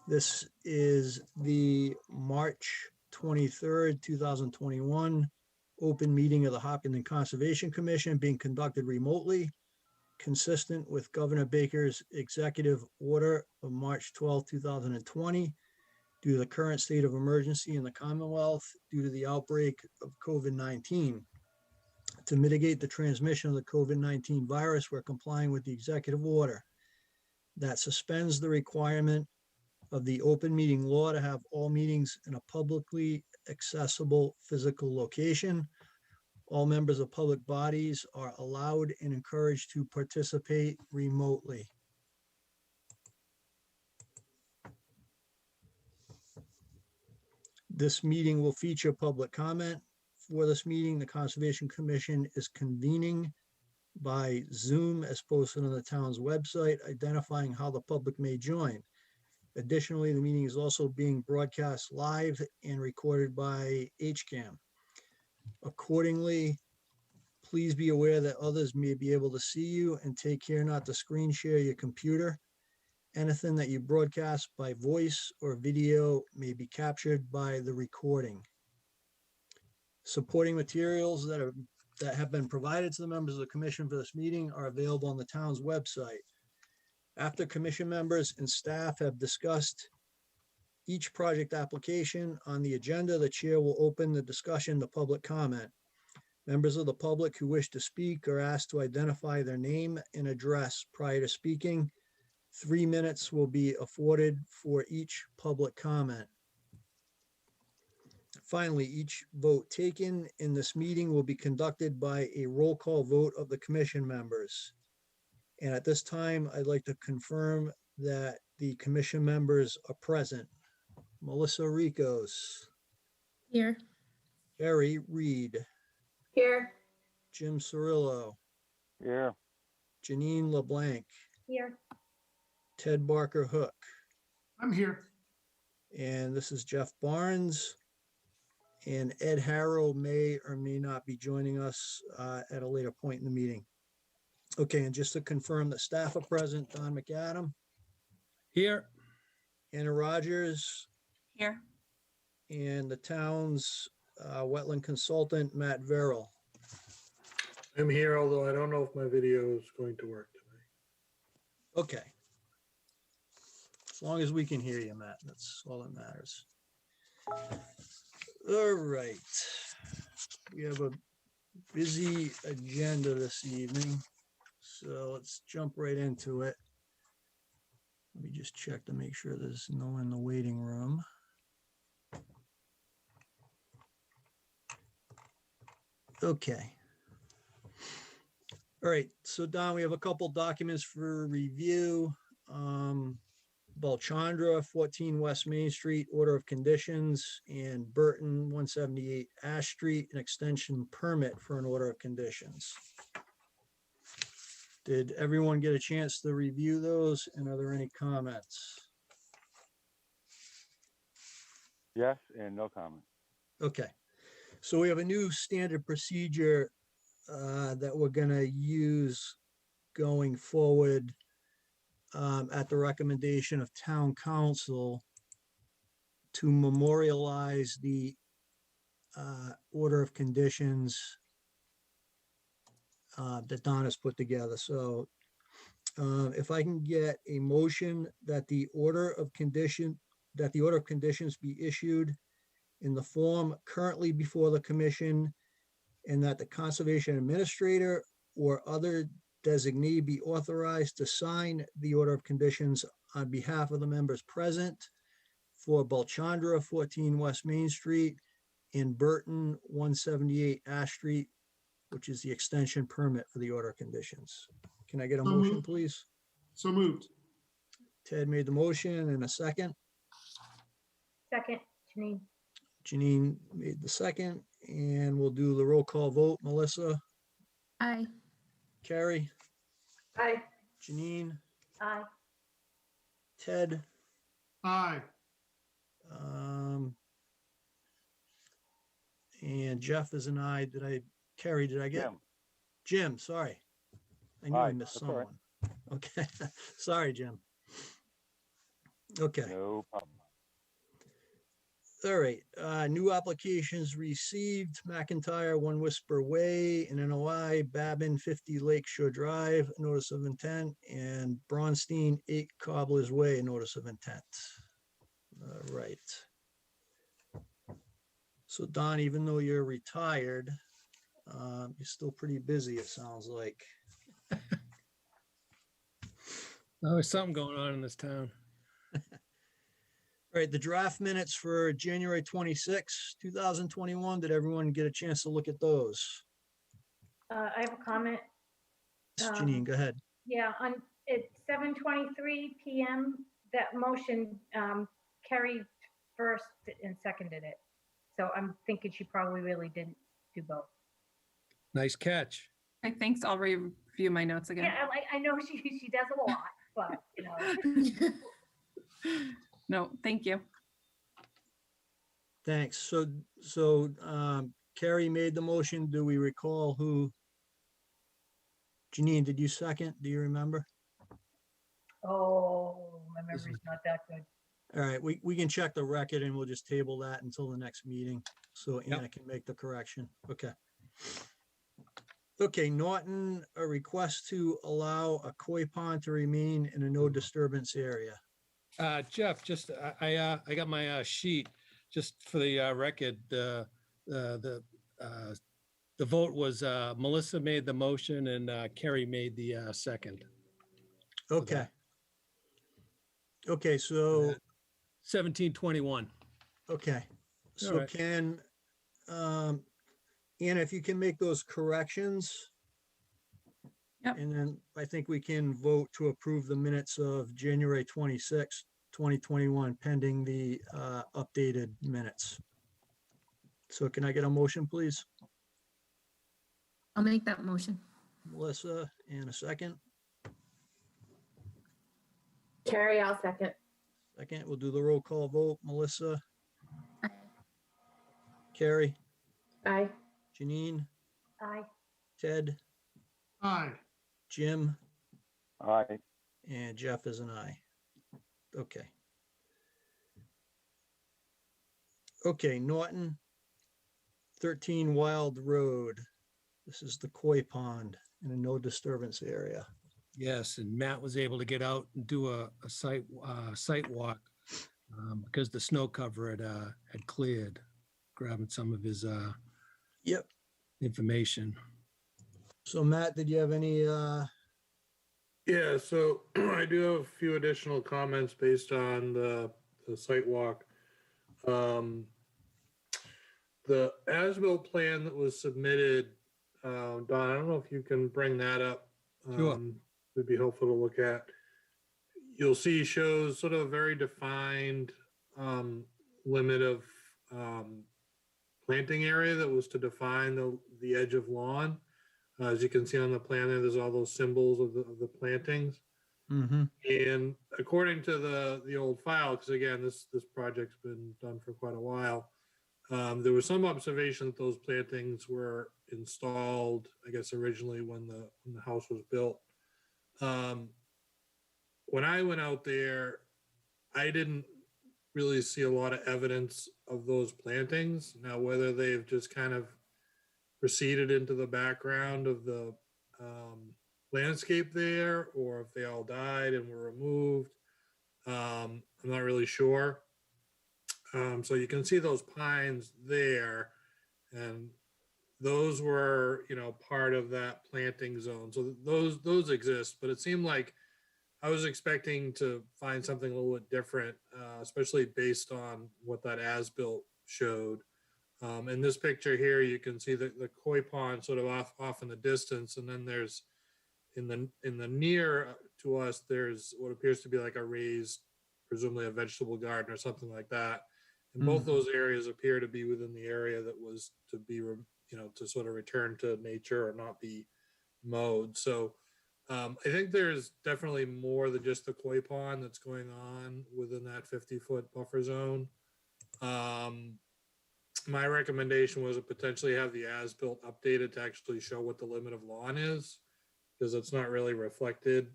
This is the March 23rd, 2021 open meeting of the Hopkinton Conservation Commission being conducted remotely, consistent with Governor Baker's executive order of March 12, 2020, due to the current state of emergency in the Commonwealth due to the outbreak of COVID-19. To mitigate the transmission of the COVID-19 virus, we're complying with the executive order that suspends the requirement of the open meeting law to have all meetings in a publicly accessible physical location. All members of public bodies are allowed and encouraged to participate remotely. This meeting will feature public comment. For this meeting, the Conservation Commission is convening by Zoom as posted on the town's website, identifying how the public may join. Additionally, the meeting is also being broadcast live and recorded by HCAM. Accordingly, please be aware that others may be able to see you and take care not to screen share your computer. Anything that you broadcast by voice or video may be captured by the recording. Supporting materials that have been provided to the members of the commission for this meeting are available on the town's website. After commission members and staff have discussed each project application on the agenda, the chair will open the discussion to public comment. Members of the public who wish to speak are asked to identify their name and address prior to speaking. 3 minutes will be afforded for each public comment. Finally, each vote taken in this meeting will be conducted by a roll call vote of the commission members. And at this time, I'd like to confirm that the commission members are present. Melissa Ricos. Here. Barry Reed. Here. Jim Cirillo. Here. Janine LeBlanc. Here. Ted Barker Hook. I'm here. And this is Jeff Barnes. And Ed Harrow may or may not be joining us at a later point in the meeting. Okay, and just to confirm that staff are present, Don McAdam. Here. Anna Rogers. Here. And the town's wetland consultant, Matt Verrill. I'm here, although I don't know if my video is going to work tonight. Okay. As long as we can hear you, Matt, that's all that matters. All right. We have a busy agenda this evening, so let's jump right into it. Let me just check to make sure there's no one in the waiting room. Okay. All right, so Don, we have a couple documents for review. Balchandra, 14 West Main Street, order of conditions, and Burton, 178 Ash Street, an extension permit for an order of conditions. Did everyone get a chance to review those, and are there any comments? Yes, and no comment. Okay, so we have a new standard procedure that we're gonna use going forward at the recommendation of town council to memorialize the order of conditions that Don has put together. So if I can get a motion that the order of conditions be issued in the form currently before the commission, and that the conservation administrator or other designee be authorized to sign the order of conditions on behalf of the members present for Balchandra, 14 West Main Street, and Burton, 178 Ash Street, which is the extension permit for the order of conditions. Can I get a motion, please? So moved. Ted made the motion, and a second. Second, Janine. Janine made the second, and we'll do the roll call vote. Melissa? Aye. Carrie? Aye. Janine? Aye. Ted? Aye. And Jeff is an aye. Carrie, did I get? Jim. Jim, sorry. I knew I Aye, missed that's all right. someone. Okay, sorry, Jim. Okay, No problem. all right. New applications received, McIntyre, 1 Whisper Way, an NOI, Babin, 50 Lakeshore Drive, notice of intent, and Bronstein, 8 Cobblers Way, notice of intent. All right. So Don, even though you're retired, you're still pretty busy, it sounds like. Oh, there's something going on in this town. All right, the draft minutes for January 26, 2021. Did everyone get a chance to look at those? I have a comment. Yes, Janine, go ahead. Yeah, at 7:23 PM, that motion, Carrie first and seconded it. So I'm thinking she probably really didn't do both. Nice catch. Okay, thanks. I'll review my notes again. Yeah, I know she does a lot, but, you know. No, thank you. Thanks. So Carrie made the motion. Do we recall who? Janine, did you second? Do you remember? Oh, my memory's not that good. All right, we can check the record and we'll just table that until the next meeting. So Anna can make the correction. Okay. Okay, Norton, a request to allow a koi pond to remain in a no disturbance area. Jeff, just, I got my sheet, just for the record, the vote was Melissa made the motion and Carrie made the second. Okay. Okay, so, 1721. okay. All So right. can, Anna, if you can make those corrections. Yep. And then I think we can vote to approve the minutes of January 26, 2021, pending the updated minutes. So can I get a motion, please? I'll make that motion. Melissa, and a second. Carrie, I'll second. Second, we'll do the roll call vote. Melissa, Aye. Carrie, Aye. Janine, Aye. Ted, Aye. Jim, Aye. and Jeff is an aye. Okay. Okay, Norton, 13 Wild Road. This is the koi pond in a no disturbance area. Yes, and Matt was able to get out and do a site walk because the snow cover had cleared, grabbing some of his Yep. information. So Matt, did you have any, Yeah, so I do have a few additional comments based on the site walk. The as-built plan that was submitted, Don, I don't know if you can bring that up. Sure. Would be helpful to look at. You'll see shows sort of a very defined limit of planting area that was to define the edge of lawn. As you can see on the plan there's all those symbols of the plantings. mm-hmm, And according to the old file, because again, this project's been done for quite a while, there was some observation that those plantings were installed, I guess, originally when the house was built. When I went out there, I didn't really see a lot of evidence of those plantings. Now, whether they've just kind of receded into the background of the landscape there, or if they all died and were removed, I'm not really sure. So you can see those pines there, and those were, part of that planting zone. So those exist, but it seemed like I was expecting to find something a little bit different, especially based on what that as-built showed. In this picture here, you can see the koi pond sort of off in the distance, and then there's in the near to us, there's what appears to be like a raised, presumably a vegetable garden or something like that. And both those areas appear to be within the area that was to be, to sort of return to nature or not be mowed. So I think there's definitely more than just the koi pond that's going on within that 50-foot buffer zone. My recommendation was to potentially have the as-built updated to actually show what the limit of lawn is, because it's not really reflected.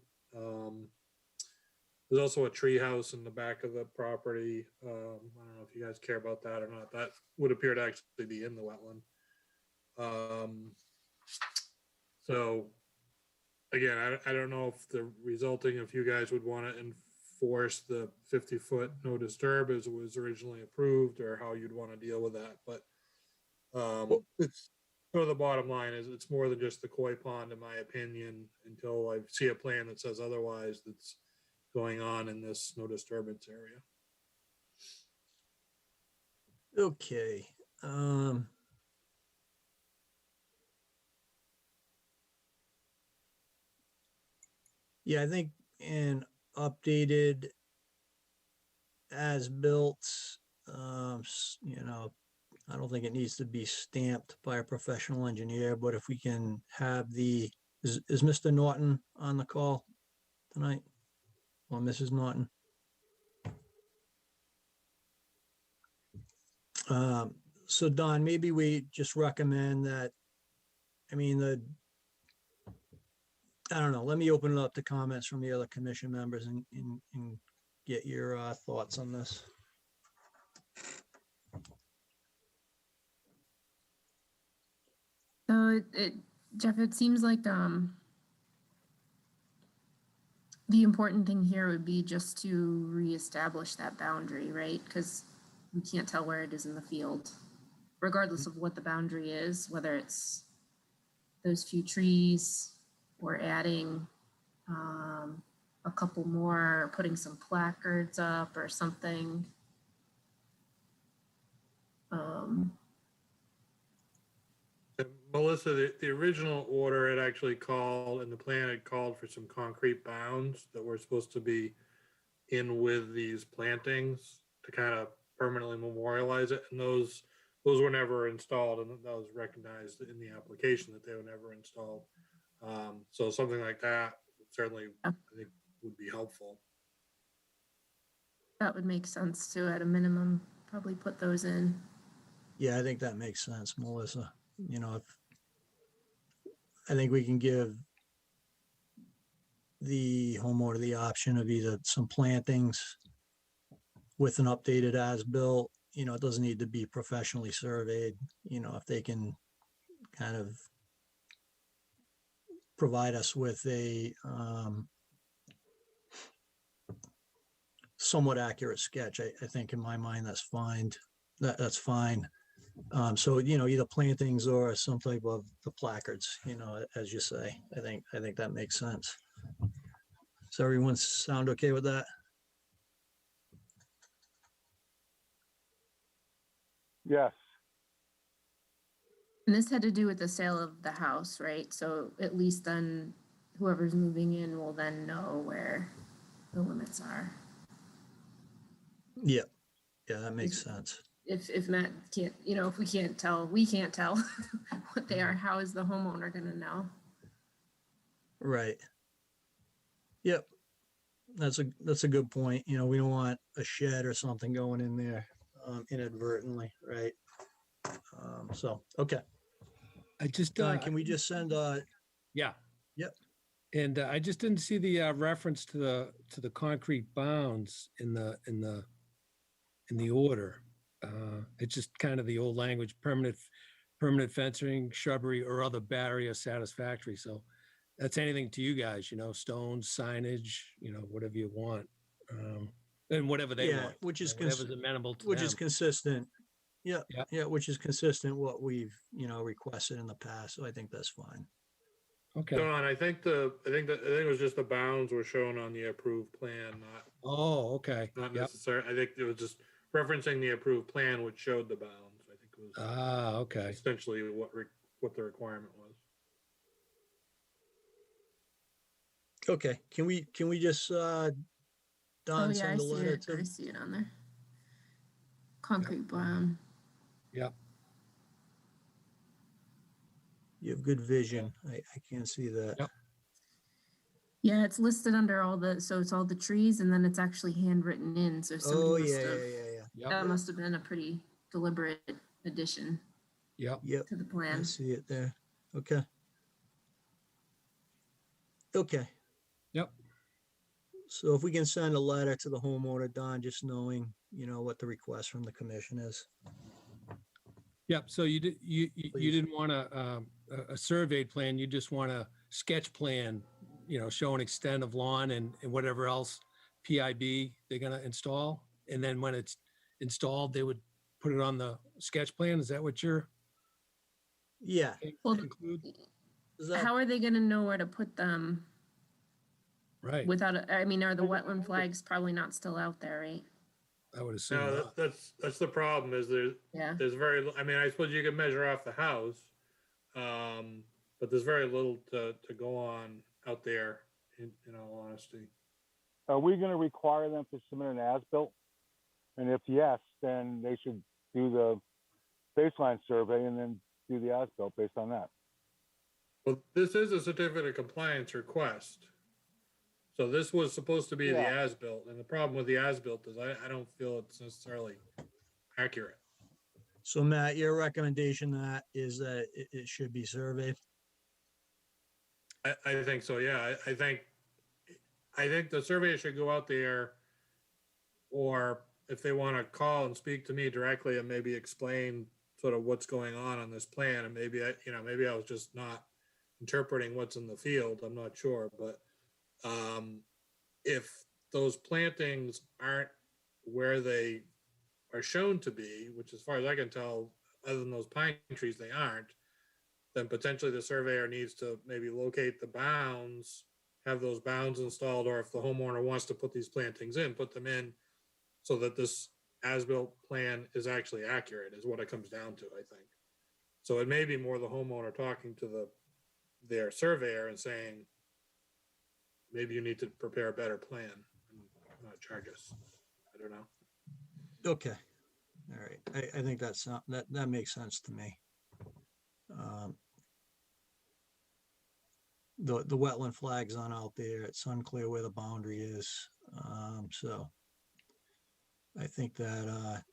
There's also a tree house in the back of the property. I don't know if you guys care about that or not. That would appear to actually be in the wetland. So again, I don't know if the resulting, if you guys would want to enforce the 50-foot no disturb as was originally approved, or how you'd want to deal with that. But it's sort of the bottom line is it's more than just the koi pond, in my opinion, until I see a plan that says otherwise that's going on in this no disturbance area. Okay. Yeah, I think an updated as-built, you know, I don't think it needs to be stamped by a professional engineer, but if we can have is Mr. Norton on the call tonight? Or Mrs. Norton? So Don, maybe we just recommend that, I mean, I don't know, let me open it up to comments from the other commission members and get your thoughts on this. So Jeff, it seems like the important thing here would be just to reestablish that boundary, right? Because we can't tell where it is in the field, regardless of what the boundary is, whether it's those few trees or adding a couple more, putting some placards up or something. Melissa, the original order had actually called, and the plan had called for some concrete bounds that were supposed to be in with these plantings to kind of permanently memorialize it. And those were never installed, and that was recognized in the application that they were never installed. So something like that certainly, I think, would be helpful. That would make sense too, at a minimum, probably put those in. Yeah, I think that makes sense, Melissa. You know, I think we can give the homeowner the option of either some plantings with an updated as-built. You know, it doesn't need to be professionally surveyed. You know, if they can kind of provide us with a somewhat accurate sketch, I think in my mind, that's fine. That's fine. So, you know, either plantings or some type of the placards, you know, as you say. I think that makes sense. Does everyone sound okay with that? Yes. And this had to do with the sale of the house, right? So at least then whoever's moving in will then know where the limits are. Yeah. Yeah, that makes sense. If Matt can't, you know, if we can't tell what they are, how is the homeowner gonna know? Right. Yep. That's a good point. You know, we don't want a shed or something going in there inadvertently, right? So, okay. I just, Don, can we just send yeah. Yep. And I just didn't see the reference to the concrete bounds in the order. It's just kind of the old language, permanent fencing, shrubbery, or other barrier satisfactory. So that's anything to you guys, you know, stones, signage, you know, whatever you want. And whatever they want. which is whatever's amenable to which them. is consistent. Yeah. Yeah. Yeah, which is consistent what we've, you know, requested in the past. So I think that's fine. Okay. Don, I think it was just the bounds were shown on the approved plan, Oh, okay. not Yep. necessarily. I think it was just referencing the approved plan, which showed the bounds. I think it was Okay. essentially what the requirement was. Okay. Can we just Don Oh yeah, I send a see letter it. to I see it on there. Concrete brown. Yep. you have good vision. I can't see that. Yep. Yeah, it's listed under so it's all the trees, and then it's actually handwritten in. So somebody must have. Yep. That must have been a pretty deliberate addition Yep. Yep. to the I plan. see it there. Okay. Okay. Yep. So if we can send a letter to the homeowner, Don, just knowing, you know, what the request from the commission is. Yep, so you Please. didn't want a surveyed plan, you just want a sketch plan, you know, showing extent of lawn and whatever else PIB they're gonna install. And then when it's installed, they would put it on the sketch plan. Is that what you're Yeah. Well, conclude? Is that, how are they gonna know where to put them Right, without, I mean, are the wetland flags probably not still out there, right? I would assume No, not. that's the problem is Yeah, there's very, I mean, I suppose you can measure off the house. But there's very little to go on out there in all honesty. Are we gonna require them to submit an as-built? And if yes, then they should do the baseline survey and then do the as-built based on that. Well, this is a certificate of compliance request. So this was supposed to be the Yeah. as-built, and the problem with the as-built is I don't feel it's necessarily accurate. so Matt, your recommendation that is that it should be surveyed? I think so, yeah. I think the surveyor should go out there, or if they want to call and speak to me directly and maybe explain sort of what's going on this plan, and maybe maybe I was just not interpreting what's in the field. I'm not sure, but if those plantings aren't where they are shown to be, which as far as I can tell, other than those pine trees, they aren't, then potentially the surveyor needs to maybe locate the bounds, have those bounds installed, or if the homeowner wants to put these plantings in, put them in so that this as-built plan is actually accurate is what it comes down to, I think. So it may be more the homeowner talking to their surveyor and saying, maybe you need to prepare a better plan and not charge us. I don't know. Okay. All right. I think that makes sense to me. The wetland flag's on out there. It's unclear where the boundary is. So I think that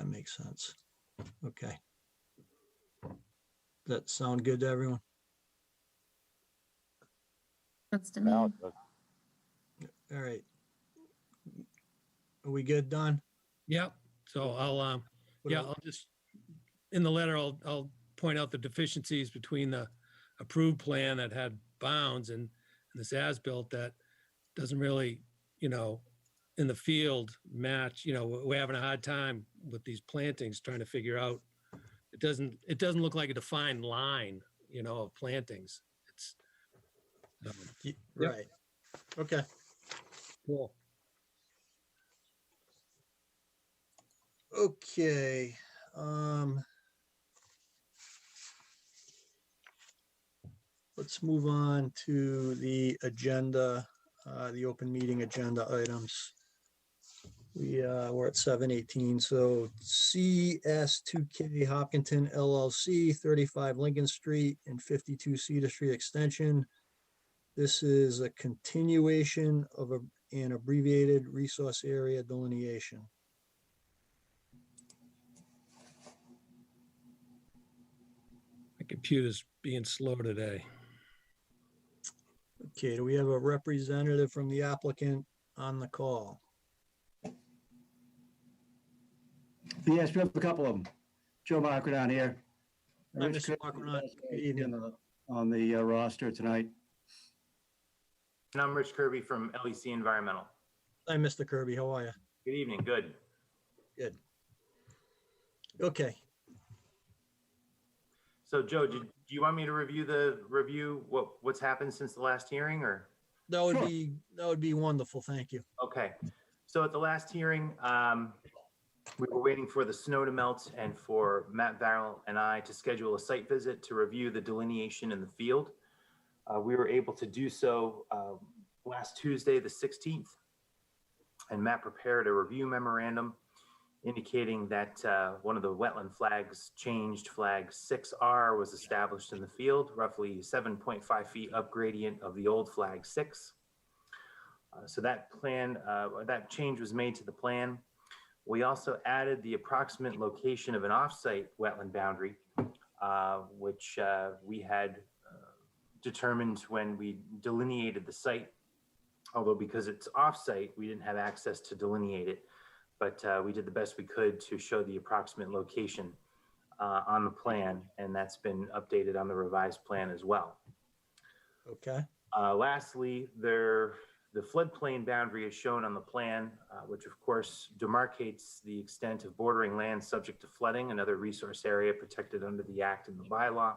makes sense. Okay. That sound good to everyone? that's to Now me. it does. All right. Are we good, Don? Yep, so I'll just, in the letter, I'll point out the deficiencies between the approved plan that had bounds and this as-built that doesn't really, you know, in the field match, you know, we're having a hard time with these plantings, trying to figure out, it doesn't look like a defined line, you know, of plantings. It's, Yep. Right. Okay. cool. Okay. Let's move on to the agenda, the open meeting agenda items. We're at 7:18, so CS2K Hopkinton LLC, 35 Lincoln Street and 52 Cedar Street Extension. This is a continuation of an abbreviated resource area delineation. My computer's being slow today. Okay, do we have a representative from the applicant on the call? Yes, we have a couple of them. Joe Marco down here. Hi, Rich Mr. Kirby Marco. Good evening. On the roster tonight. And I'm Rich Kirby from LEC Environmental. Hi, Mr. Kirby, how are you? Good evening, good. Good. Okay, So Joe, do you want me to review what's happened since the last hearing or? that would Sure. be wonderful, thank you. Okay, so at the last hearing, we were waiting for the snow to melt and for Matt Varrell and I to schedule a site visit to review the delineation in the field. We were able to do so last Tuesday, the 16th. And Matt prepared a review memorandum indicating that one of the wetland flags changed. Flag 6R was established in the field, roughly 7.5 feet up gradient of the old flag 6. So that change was made to the plan. We also added the approximate location of an offsite wetland boundary, which we had determined when we delineated the site although because it's off-site, we didn't have access to delineate it, but we did the best we could to show the approximate location on the plan, and that's been updated on the revised plan as well. Okay. Lastly, the floodplain boundary is shown on the plan, which of course demarcates the extent of bordering land subject to flooding, another resource area protected under the Act and the bylaw.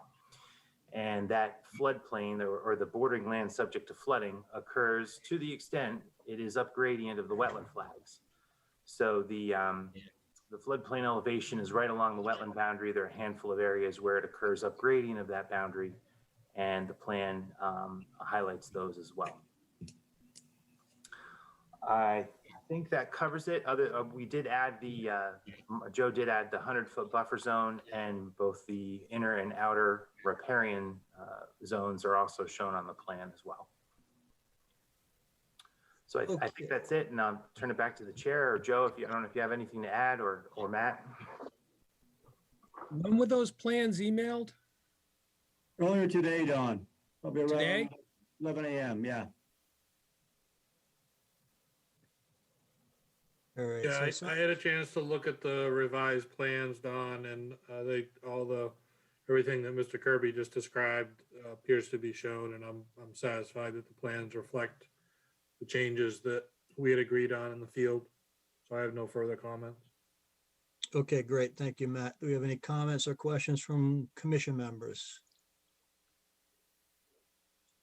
And that floodplain or the bordering land subject to flooding occurs to the extent it is up gradient of the wetland flags. So the floodplain elevation is right along the wetland boundary. There are a handful of areas where it occurs up gradient of that boundary, and the plan highlights those as well. I think that covers it. We did add Joe did add the 100-foot buffer zone, and both the inner and outer riparian zones are also shown on the plan as well. So I think that's it, and I'll turn it back to the chair, or Joe, I don't know if you have anything to add, or Matt. When were those plans emailed? Earlier today, Don. Probably around Today? 11 a.m., yeah. All right. Yeah, so- I had a chance to look at the revised plans, Don, and everything that Mr. Kirby just described appears to be shown, and I'm satisfied that the plans reflect the changes that we had agreed on in the field. So I have no further comments. Okay, great. Thank you, Matt. Do we have any comments or questions from commission members?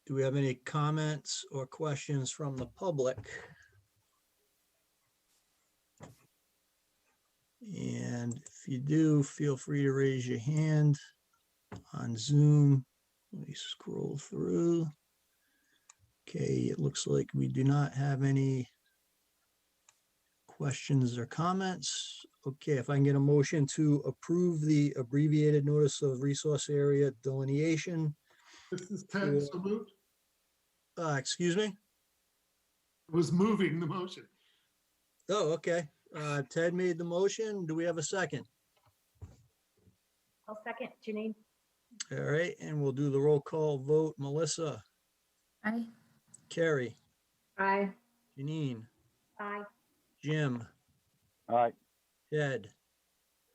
Do we have any comments or questions from the public? And if you do, feel free to raise your hand on Zoom. Let me scroll through. Okay, it looks like we do not have any questions or comments. Okay, if I can get a motion to approve the abbreviated notice of resource area delineation. This is Ted, so moved. Excuse me? Was moving the motion. Oh, okay. Ted made the motion. Do we have a second? I'll second, Janine. All right, and we'll do the roll call vote. Melissa, Aye. Carrie, Aye. Janine, Aye. Jim, All right. Ted,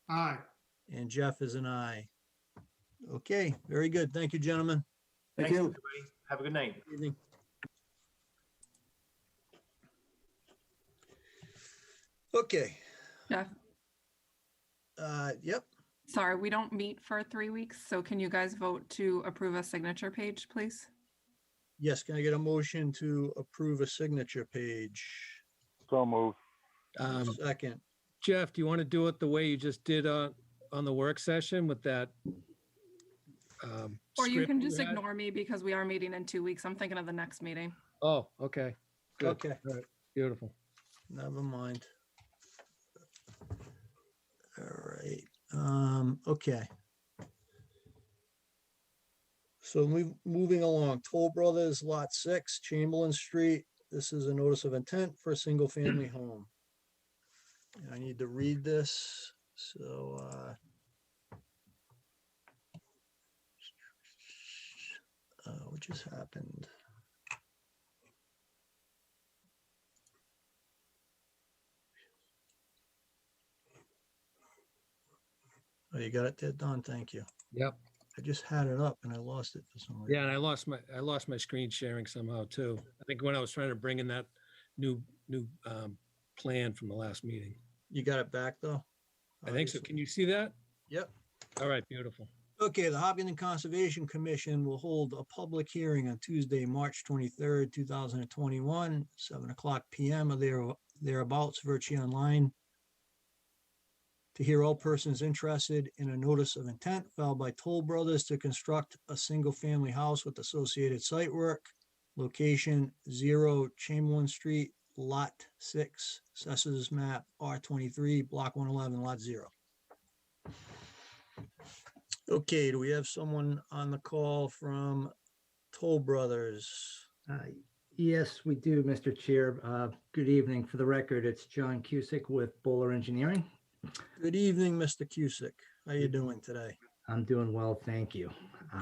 Aye. and Jeff is an aye. Okay, very good. Thank you, gentlemen. Thank Thanks, you. everybody. Have a good night. Good evening. Okay, Jeff, yep. sorry, we don't meet for 3 weeks, so can you guys vote to approve a signature page, please? Yes, can I get a motion to approve a signature page? So moved. Second. Jeff, do you want to do it the way you just did on the work session with that? Or you script can just had? ignore me because we are meeting in 2 weeks. I'm thinking of the next meeting. Oh, okay. Good. Okay, All right. Beautiful. never mind. All right, okay. So moving along, Toll Brothers Lot 6, Chamberlain Street. This is a notice of intent for a single family home. And I need to read this, so what just happened? Oh, you got it there, Don? Thank you. Yep. I just had it up and I lost it for some reason. Yeah, and I lost my screen sharing somehow too. I think when I was trying to bring in that new plan from the last meeting. You got it back, though? I think so. Can you see that? Yep. All right, beautiful. Okay, the Hopkinton Conservation Commission will hold a public hearing on Tuesday, March 23rd, 2021, 7:00 PM or thereabouts, virtually online, to hear all persons interested in a notice of intent filed by Toll Brothers to construct a single-family house with associated site work, location 0 Chamberlain Street, Lot 6, Assessors Map R23, Block 111, Lot 0. Okay, do we have someone on the call from Toll Brothers? Yes, we do, Mr. Chair. Good evening. For the record, it's John Cusick with Bowler Engineering. Good evening, Mr. Cusick. How you doing today? I'm doing well, thank you.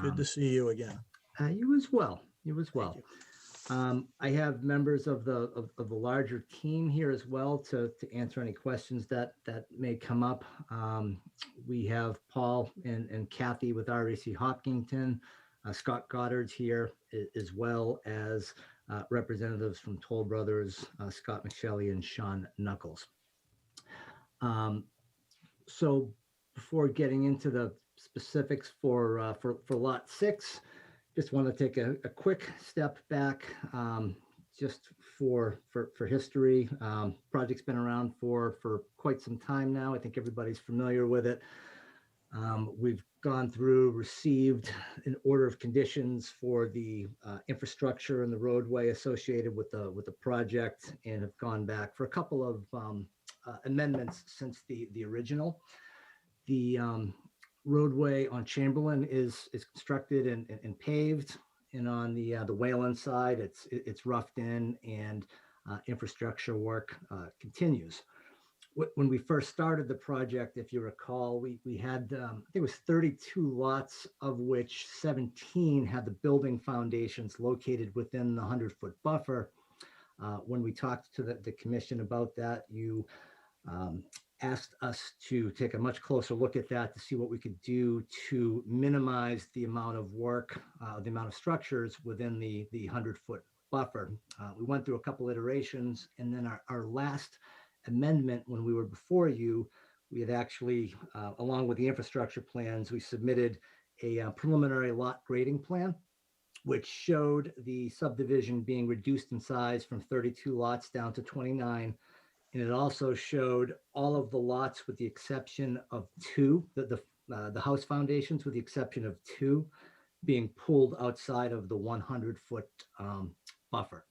Good to see you again. You as well. You as well. I have members of the larger team here as well to answer any questions that may come up. We have Paul and Kathy with REC Hopkinton, Scott Goddard's here, as well as representatives from Toll Brothers, Scott McShelly and Sean Knuckles. So before getting into the specifics for Lot 6, just want to take a quick step back, just for history. Project's been around for quite some time now. I think everybody's familiar with it. We've gone through, received an order of conditions for the infrastructure and the roadway associated with the project, and have gone back for a couple of amendments since the original. The roadway on Chamberlain is constructed and paved, and on the Wayland side, it's roughed in, and infrastructure work continues. When we first started the project, if you recall, we had I think it was 32 lots, of which 17 had the building foundations located within the 100-foot buffer. When we talked to the commission about that, you asked us to take a much closer look at that to see what we could do to minimize the amount of work, the amount of structures within the 100-foot buffer. We went through a couple iterations, and then our last amendment, when we were before you, we had actually, along with the infrastructure plans, we submitted a preliminary lot grading plan, which showed the subdivision being reduced in size from 32 lots down to 29. And it also showed all of the lots with the exception of two, the house foundations with the exception of two, being pulled outside of the 100-foot buffer.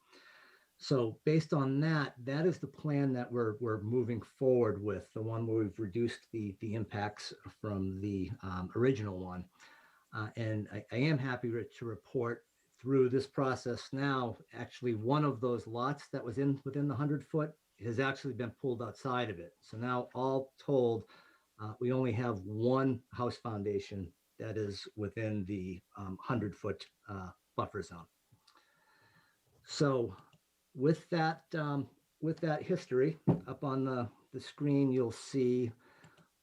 So based on that, that is the plan that we're moving forward with, the one where we've reduced the impacts from the original one. And I am happy to report through this process now, actually one of those lots that was within the 100-foot has actually been pulled outside of it. So now, all told, we only have one house foundation that is within the 100-foot buffer zone. So with that history up on the screen, you'll see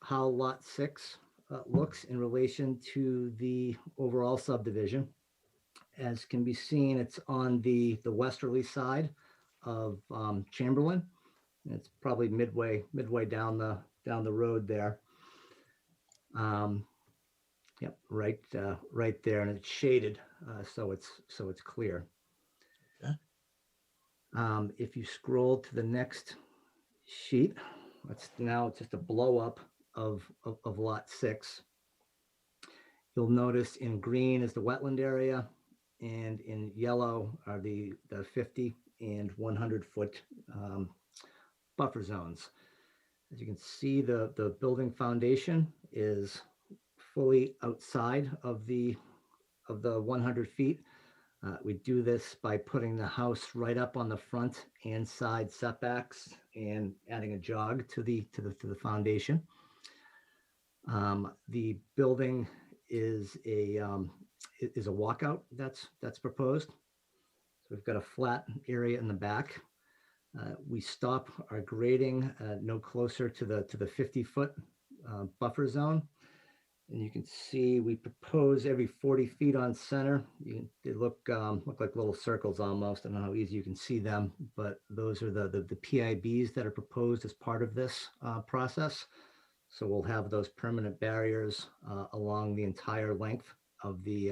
how Lot 6 looks in relation to the overall subdivision. As can be seen, it's on the westerly side of Chamberlain. It's probably midway down the road there. Yep, right there, and it's shaded, so it's clear. Okay. If you scroll to the next sheet, that's now just a blow up of Lot 6. You'll notice in green is the wetland area, and in yellow are the 50 and 100-foot buffer zones. As you can see, the building foundation is fully outside of the 100 feet. We do this by putting the house right up on the front and side setbacks and adding a jog to the foundation. The building is a walkout that's proposed. So we've got a flat area in the back. We stop our grading no closer to the 50-foot buffer zone. And you can see we propose every 40 feet on center. They look like little circles almost. I don't know how easy you can see them, but those are the PIBs that are proposed as part of this process. So we'll have those permanent barriers along the entire length of the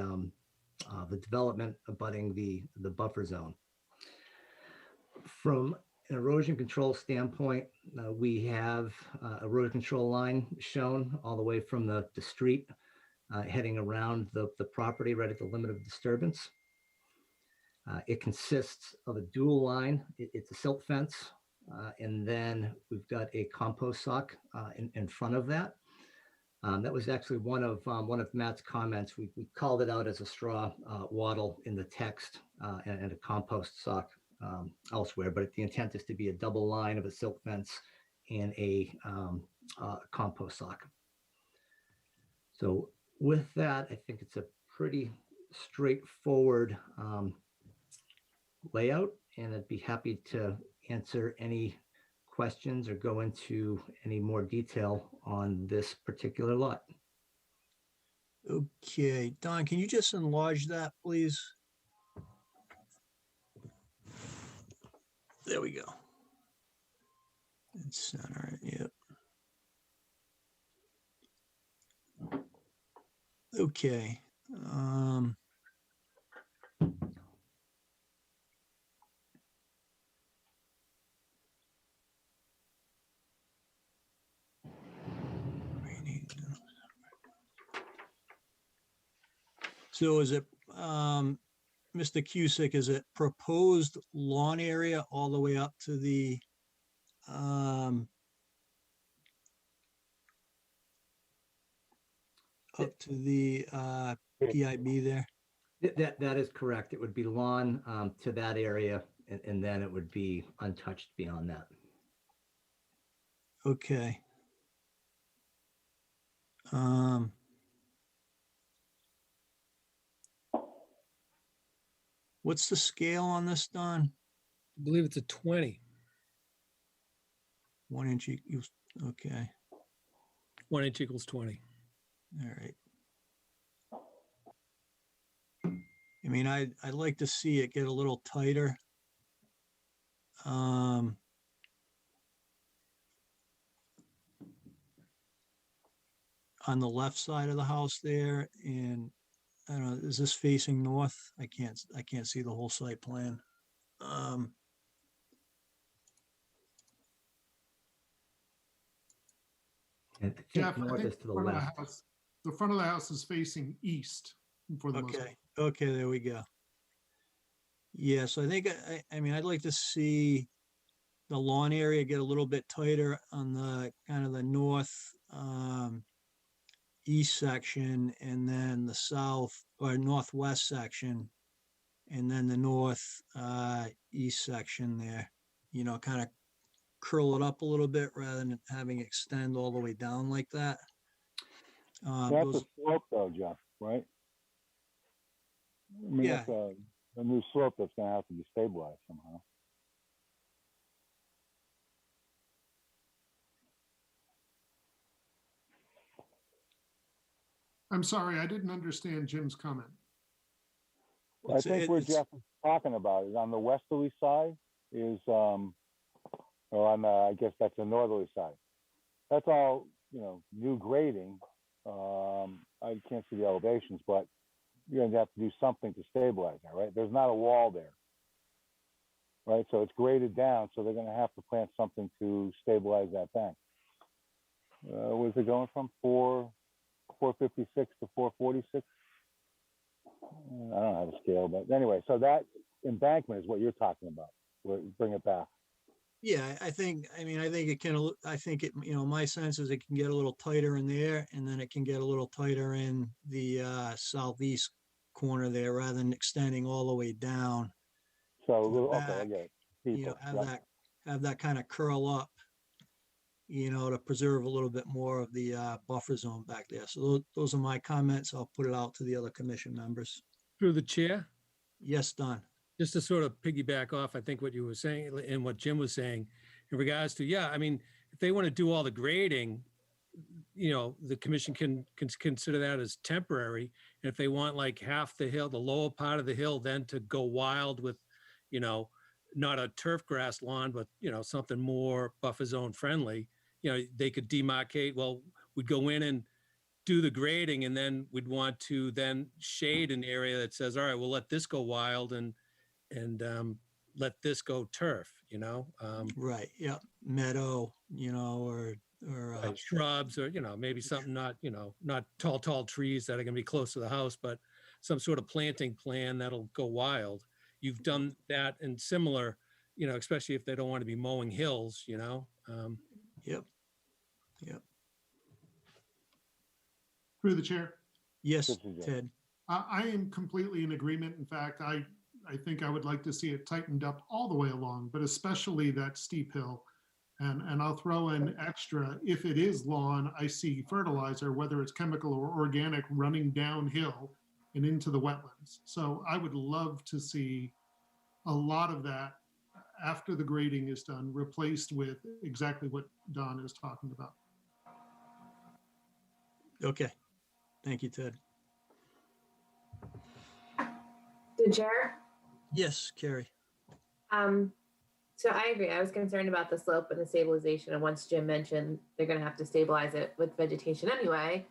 development abutting the buffer zone. From an erosion control standpoint, we have a erosion control line shown all the way from the street heading around the property right at the limit of disturbance. It consists of a dual line. It's a silt fence, and then we've got a compost sock in front of that. That was actually one of Matt's comments. We called it out as a straw wattle in the text and a compost sock elsewhere, but the intent is to be a double line of a silt fence and a compost sock. So with that, I think it's a pretty straightforward layout, and I'd be happy to answer any questions or go into any more detail on this particular lot. Okay, Don, can you just enlarge that, please? There we go. And center it, yep. Okay. So is it, Mr. Cusick, is it proposed lawn area all the way up to the, PIB there? That is correct. It would be lawn to that area, and then it would be untouched beyond that. Okay. What's the scale on this, Don? I believe it's a 20. 1 inch equals, okay, 1 inch equals 20. all right. I mean, I'd like to see it get a little tighter. On the left side of the house there, and I don't know, is this facing north? I can't see the whole site plan. And I think Jeff, I north think is to the front of the west. house- the front of the house is facing east for the most part. Okay, okay, there we go. Yeah, so I think, I mean, I'd like to see the lawn area get a little bit tighter on the kind of the north east section, and then the south or northwest section, and then the north east section there, you know, kind of curl it up a little bit rather than having it extend all the way down like that. That's a slope though, Jeff, right? I mean, Yeah. that's a new slope that's gonna have to be stabilized somehow. I'm sorry, I didn't understand Jim's comment. I think where Jeff is talking about is on the westerly side is, or on the, I guess that's the northerly side. That's all, you know, new grading. I can't see the elevations, but you're gonna have to do something to stabilize that, right? There's not a wall there, right? So it's graded down, so they're gonna have to plant something to stabilize that bank. Where's it going from? 456 to 446? I don't have a scale, but anyway, so that embankment is what you're talking about. Bring it back. Yeah, I think it can, I think it, you know, my sense is it can get a little tighter in there, and then it can get a little tighter in the southeast corner there rather than extending all the way down. So, to the okay, I back. get it. You know, People, have that kind of curl up, you know, to preserve a little bit more of the buffer zone back there. So those are my comments. I'll put it out to the other commission members. Through the chair, Yes, Don. just to sort of piggyback off, I think what you were saying and what Jim was saying in regards to, yeah, I mean, if they want to do all the grading, you know, the commission can consider that as temporary. And if they want like half the hill, the lower part of the hill, then to go wild with, you know, not a turf grass lawn, but, you know, something more buffer zone friendly, you know, they could demarcate, well, we'd go in and do the grading, and then we'd want to then shade an area that says, all right, we'll let this go wild and let this go turf, you know? Right, yeah, meadow, you know, or Shrubs, or, you know, maybe something not, you know, not tall trees that are gonna be close to the house, but some sort of planting plan that'll go wild. You've done that in similar, you know, especially if they don't want to be mowing hills, you know? Yep. Yep. Through the chair. Yes, Ted. I am completely in agreement. In fact, I think I would like to see it tightened up all the way along, but especially that steep hill. And I'll throw in extra, if it is lawn, I see fertilizer, whether it's chemical or organic, running downhill and into the wetlands. So I would love to see a lot of that, after the grading is done, replaced with exactly what Don is talking about. Okay. Thank you, Ted. The chair. Yes, Carrie. So I agree. I was concerned about the slope and the stabilization. And once Jim mentioned they're going to have to stabilize it with vegetation anyway,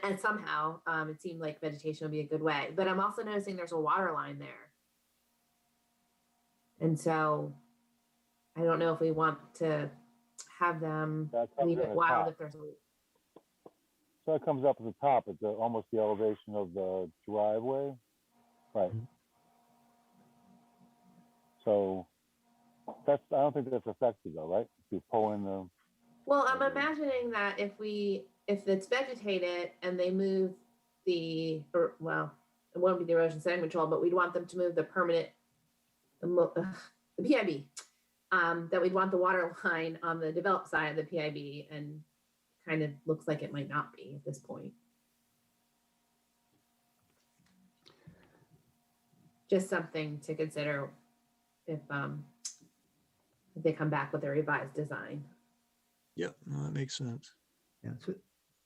and somehow it seemed like vegetation would be a good way. But I'm also noticing there's a water line there. And so I don't know if we want to have them leave it wild if there's a leak. So it comes up at the top at almost the elevation of the driveway. Right. So I don't think that's effective though, right? If you pull in the. Well, I'm imagining that if it's vegetated and they move it won't be the erosion sediment control, but we'd want them to move the permanent, the PIB, that we'd want the water line on the developed side of the PIB, and kind of looks like it might not be at this point. Just something to consider if they come back with a revised design. Yep, no, that makes sense. Yeah.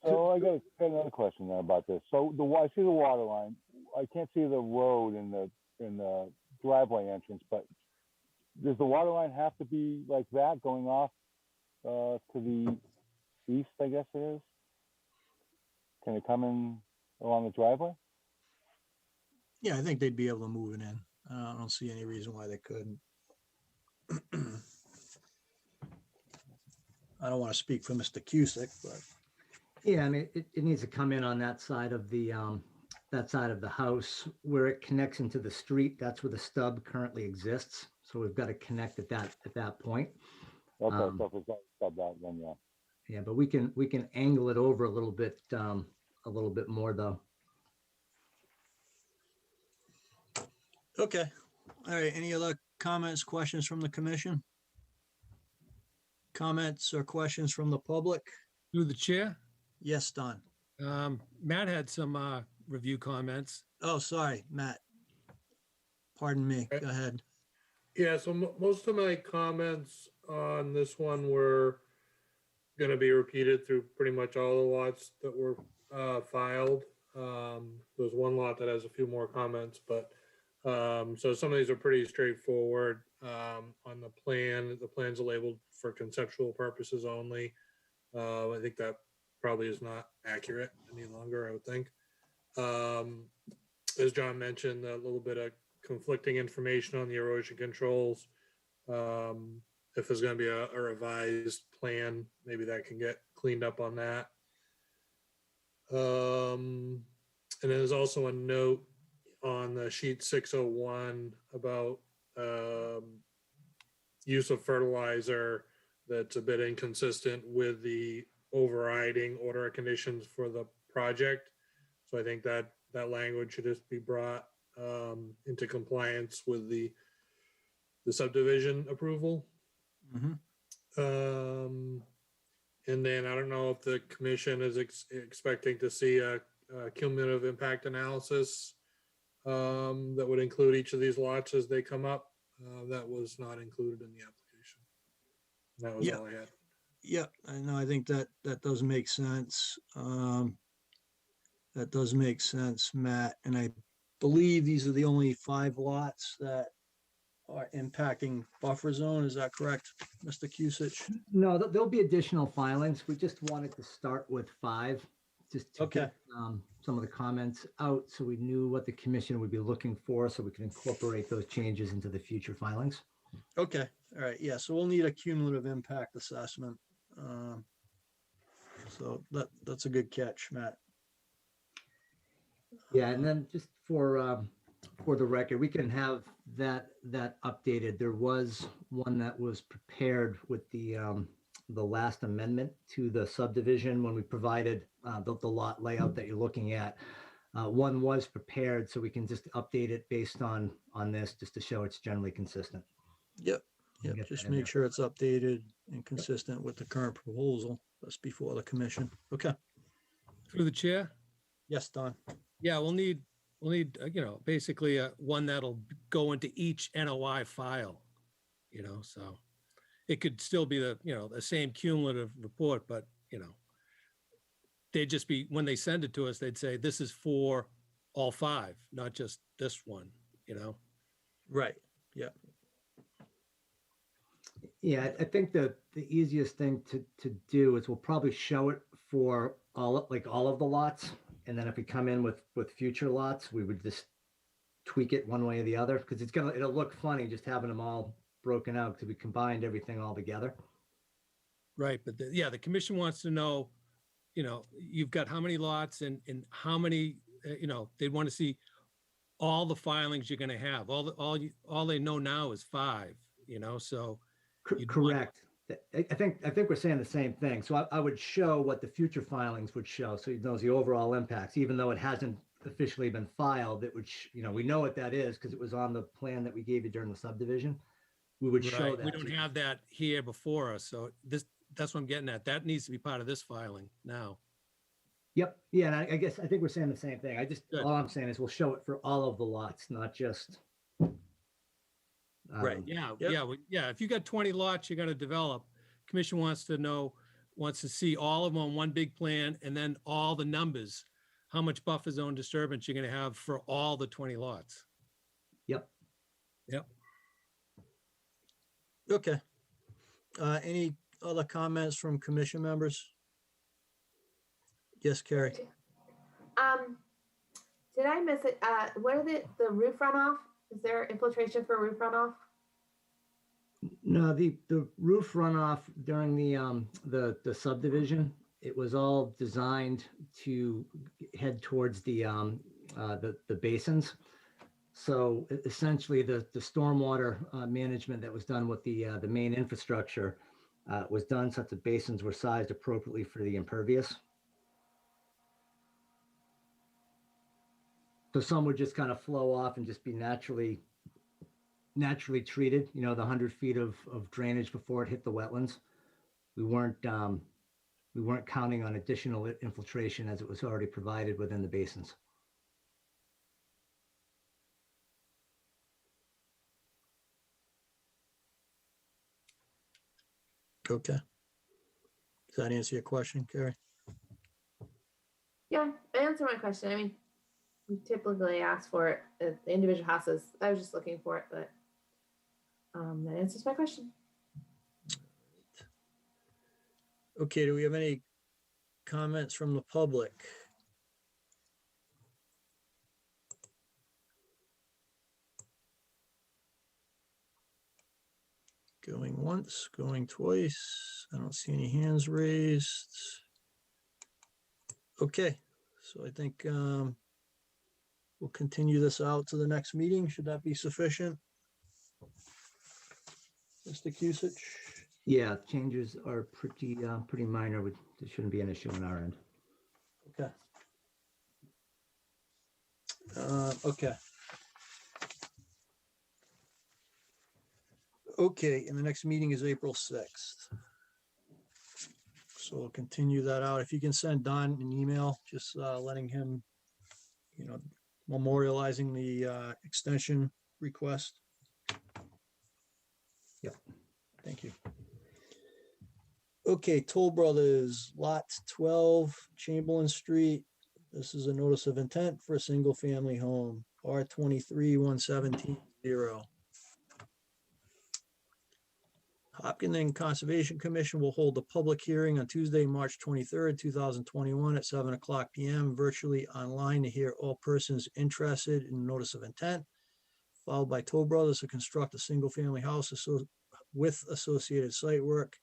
So I got another question then about this. So I see the water line. I can't see the road in the driveway entrance, but does the water line have to be like that going off to the east, I guess it is? Can it come in along the driveway? Yeah, I think they'd be able to move it in. I don't see any reason why they couldn't. I don't want to speak for Mr. Cusick, but. Yeah, I mean, it needs to come in on that side of the house where it connects into the street. That's where the stub currently exists. So we've got to connect at that point. Okay, so if it's not stubbed out, then yeah. Yeah, but we can angle it over a little bit more though. Okay. All right. Any other comments, questions from the commission? Comments or questions from the public? Through the chair, Yes, Don. Matt had some review comments. Oh, sorry, Matt. Pardon me. Go ahead. Yeah, so most of my comments on this one were going to be repeated through pretty much all the lots that were filed. There's one lot that has a few more comments, but so some of these are pretty straightforward. On the plan, the plans are labeled for conceptual purposes only. I think that probably is not accurate any longer, I would think. As John mentioned, a little bit of conflicting information on the erosion controls. If there's going to be a revised plan, maybe that can get cleaned up on that. And then there's also a note on the sheet 601 about use of fertilizer that's a bit inconsistent with the overriding order of conditions for the project. So I think that language should just be brought into compliance with the subdivision approval. Mm-hmm. And then I don't know if the commission is expecting to see a cumulative impact analysis that would include each of these lots as they come up. That was not included in the application. That was all I had. Yeah, I know. I think that does make sense. That does make sense, Matt. And I believe these are the only 5 lots that are impacting buffer zone. Is that correct, Mr. Cusick? No, there'll be additional filings. We just wanted to start with 5, just to get some of the comments out so we knew what the commission would be looking for, so we can incorporate those changes into the future filings. Okay. All right. Yeah. So we'll need a cumulative impact assessment. So that's a good catch, Matt. Yeah, and then just for the record, we can have that updated. There was one that was prepared with the last amendment to the subdivision when we provided the lot layout that you're looking at. One was prepared, so we can just update it based on this, just to show it's generally consistent. Yep. Just make sure it's updated and consistent with the current proposal. That's before the commission. Okay. Through the chair. Yes, Don. Yeah, we'll need we'll need, basically one that'll go into each NOI file, so it could still be the same cumulative report, but, they'd just be, when they send it to us, they'd say, this is for all 5, not just this one, Right, yeah. Yeah, I think the easiest thing to do is we'll probably show it for all of the lots. And then if we come in with future lots, we would just tweak it one way or the other, because it'll look funny just having them all broken out because we combined everything all together. Right, but the commission wants to know, you've got how many lots and how many, they want to see all the filings you're going to have. All they know now is 5, so. Correct. I think we're saying the same thing. So I would show what the future filings would show, so he knows the overall impacts, even though it hasn't officially been filed. It would, we know what that is because it was on the plan that we gave you during the subdivision. We would show Right, that. we don't have that here before us, so that's what I'm getting at. That needs to be part of this filing now. Yep. Yeah, and I guess I think we're saying the same thing. Good. All I'm saying is we'll show it for all of the lots, not just. Right. Yeah, Yep. If you got 20 lots you're going to develop, commission wants to see all of them on one big plan, and then all the numbers, how much buffer zone disturbance you're going to have for all the 20 lots. Yep. Okay. Any other comments from commission members? Yes, Carrie. Did I miss it? What are the roof runoff? Is there infiltration for roof runoff? No, the roof runoff during the subdivision, it was all designed to head towards the basins. So essentially, the stormwater management that was done with the main infrastructure was done such that the basins were sized appropriately for the impervious. So some would just kind of flow off and just be naturally treated, the 100 feet of drainage before it hit the wetlands. We weren't counting on additional infiltration as it was already provided within the basins. Okay. Does that answer your question, Carrie? Yeah, answer my question. I mean, we typically ask for it at the individual houses. I was just looking for it, but that answers my question. Okay, do we have any comments from the public? Going once, going twice. I don't see any hands raised. Okay, so I think we'll continue this out to the next meeting. Should that be sufficient? Mr. Kusich? Yeah, changes are pretty minor. There shouldn't be an issue on our end. Okay. Okay. Okay, and the next meeting is April 6th. So we'll continue that out. If you can send Don an email, just letting him, memorializing the extension request. Yep. Thank you. Okay, Toll Brothers, Lot 12, Chamberlain Street. This is a notice of intent for a single-family home, R23-117-0. Hopkinton Conservation Commission will hold a public hearing on Tuesday, March 23rd, 2021 at 7:00 p.m. virtually online to hear all persons interested in notice of intent, followed by Toll Brothers to construct a single-family house with associated site work.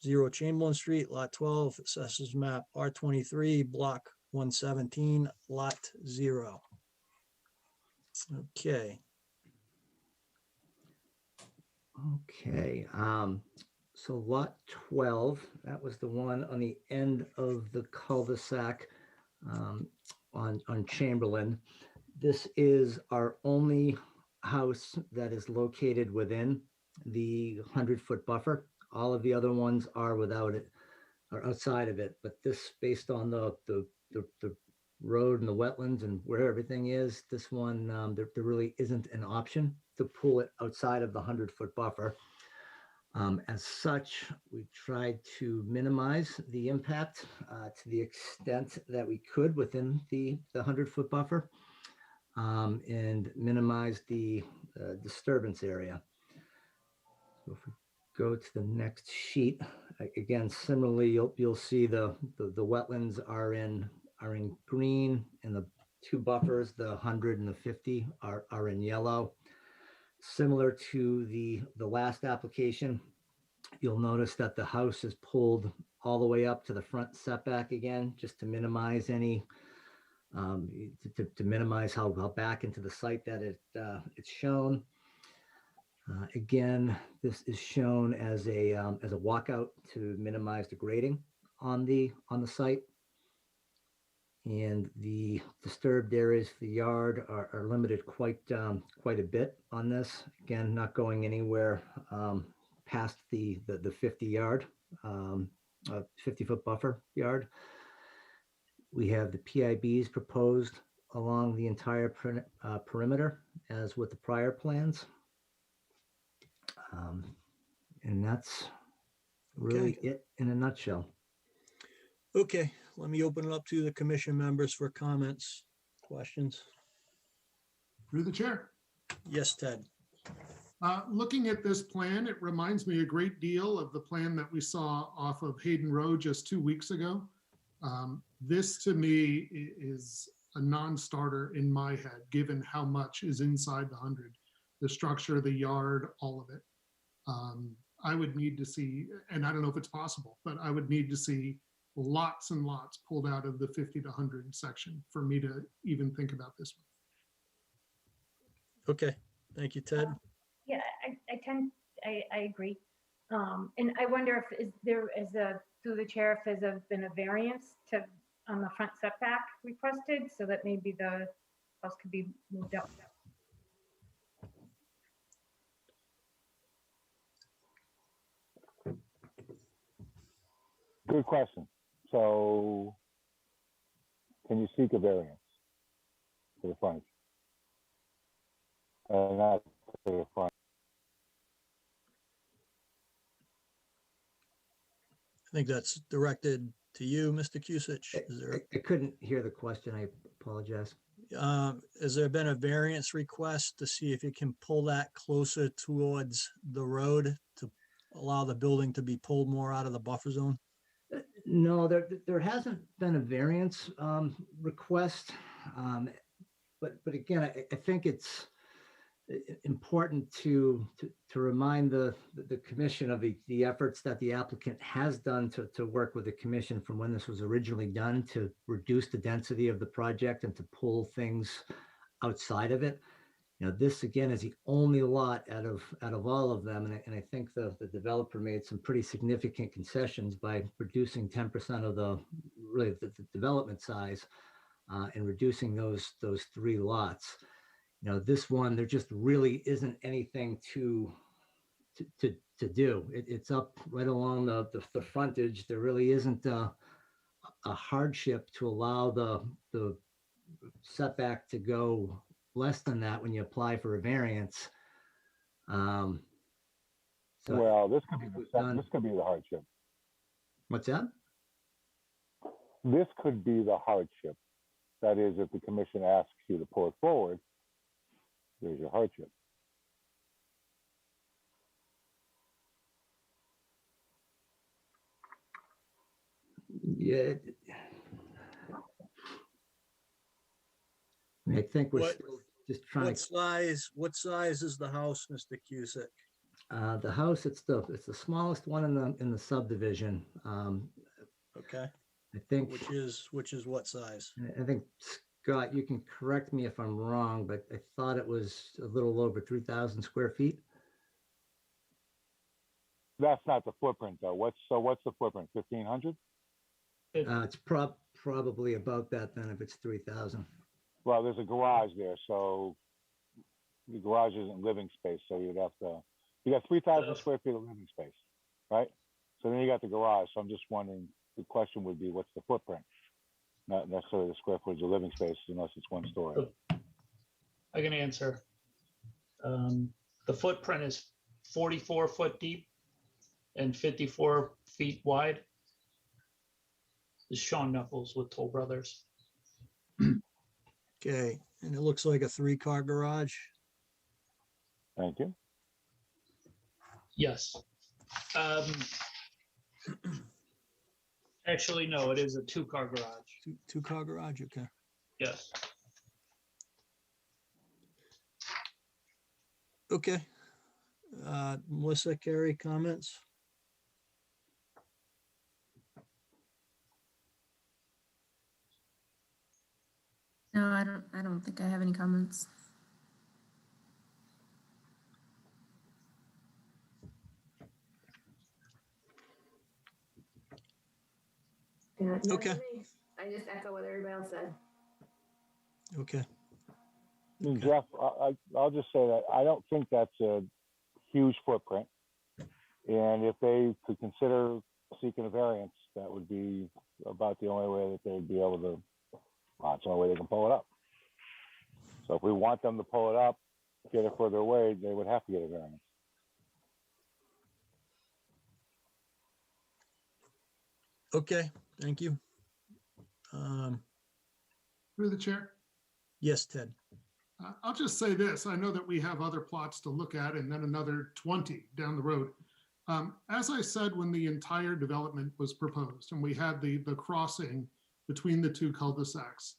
0 Chamberlain Street, Lot 12, Assessors Map R23, Block 117, Lot 0. Okay. Okay, so lot 12, that was the one on the end of the cul-de-sac on Chamberlain. This is our only house that is located within the 100-foot buffer. All of the other ones are without it, or outside of it, but this, based on the road and the wetlands and where everything is, this one, there really isn't an option to pull it outside of the 100-foot buffer. As such, we tried to minimize the impact to the extent that we could within the 100-foot buffer, and minimize the disturbance area. So if we go to the next sheet, again, similarly, you'll see the wetlands are in green, and the two buffers, the 100 and the 50, are in yellow. Similar to the last application, you'll notice that the house is pulled all the way up to the front setback again, just to minimize any, to minimize how back into the site that it's shown. Again, this is shown as a walkout to minimize the grading on the site. And the disturbed areas for the yard are limited quite a bit on this. Again, not going anywhere past the 50-yard, 50-foot buffer yard. We have the PIBs proposed along the entire perimeter, as with the prior plans. And that's really it in a nutshell. Okay, let me open it up to the commission members for comments, questions. Through the chair. Yes, Ted. Looking at this plan, it reminds me a great deal of the plan that we saw off of Hayden Road just 2 weeks ago. This to me is a non-starter in my head, given how much is inside the 100, the structure, the yard, all of it. I would need to see, and I don't know if it's possible, but I would need to see lots and lots pulled out of the 50 to 100 section for me to even think about this one. Okay, thank you, Ted. Yeah, I agree. And I wonder if through the chair, if there's been a variance on the front setback requested, so that maybe the house could be moved up. Good question. So can you seek a variance for the front? Not for the front. I think that's directed to you, Mr. Kusich. I couldn't hear the question. I apologize. Has there been a variance request to see if you can pull that closer towards the road to allow the building to be pulled more out of the buffer zone? No, there hasn't been a variance request, but again, I think it's important to remind the commission of the efforts that the applicant has done to work with the commission from when this was originally done to reduce the density of the project and to pull things outside of it. You know, this again is the only lot out of all of them, and I think the developer made some pretty significant concessions by reducing 10% of the development size and reducing those 3 lots. You know, this one, there just really isn't anything to do. It's up right along the frontage. There really isn't a hardship to allow the setback to go less than that when you apply for a variance. Well, this could be the hardship. What's that? This could be the hardship. That is, if the commission asks you to pull it forward, there's your hardship. Yeah. I think we're still just trying. What size is the house, Mr. Cusick? The house, it's the smallest one in the subdivision. Okay. I think which is what size? I think Scott, you can correct me if I'm wrong, but I thought it was a little over 3,000 square feet. That's not the footprint though. What's the footprint? 1,500? It's probably about that then if it's 3,000. Well, there's a garage there, so the garage isn't living space, so you got 3,000 square feet of living space, right? So then you got the garage. So I'm just wondering, the question would be, what's the footprint? not necessarily the square footage of living spaces unless it's one story. I can answer. The footprint is 44 foot deep and 54 feet wide. This is Sean Knuckles with Toll Brothers. Okay, and it looks like a 3-car garage. Thank you. Yes. Actually, no, it is a 2-car garage. Two-car garage, okay. Yes. Okay. Melissa, Carrie, comments? No, I don't think I have any comments. Yeah, no, Okay. I just echo what everybody else said. Okay. And Jeff, I'll just say that I don't think that's a huge footprint. And if they could consider seeking a variance, that would be about the only way that they'd be able to, well, it's the only way they can pull it up. So if we want them to pull it up, get it further away, they would have to get a variance. Okay, thank you. Through the chair. Yes, Ted. I'll just say this. I know that we have other plots to look at and then another 20 down the road. As I said, when the entire development was proposed and we had the crossing between the two cul-de-sacs,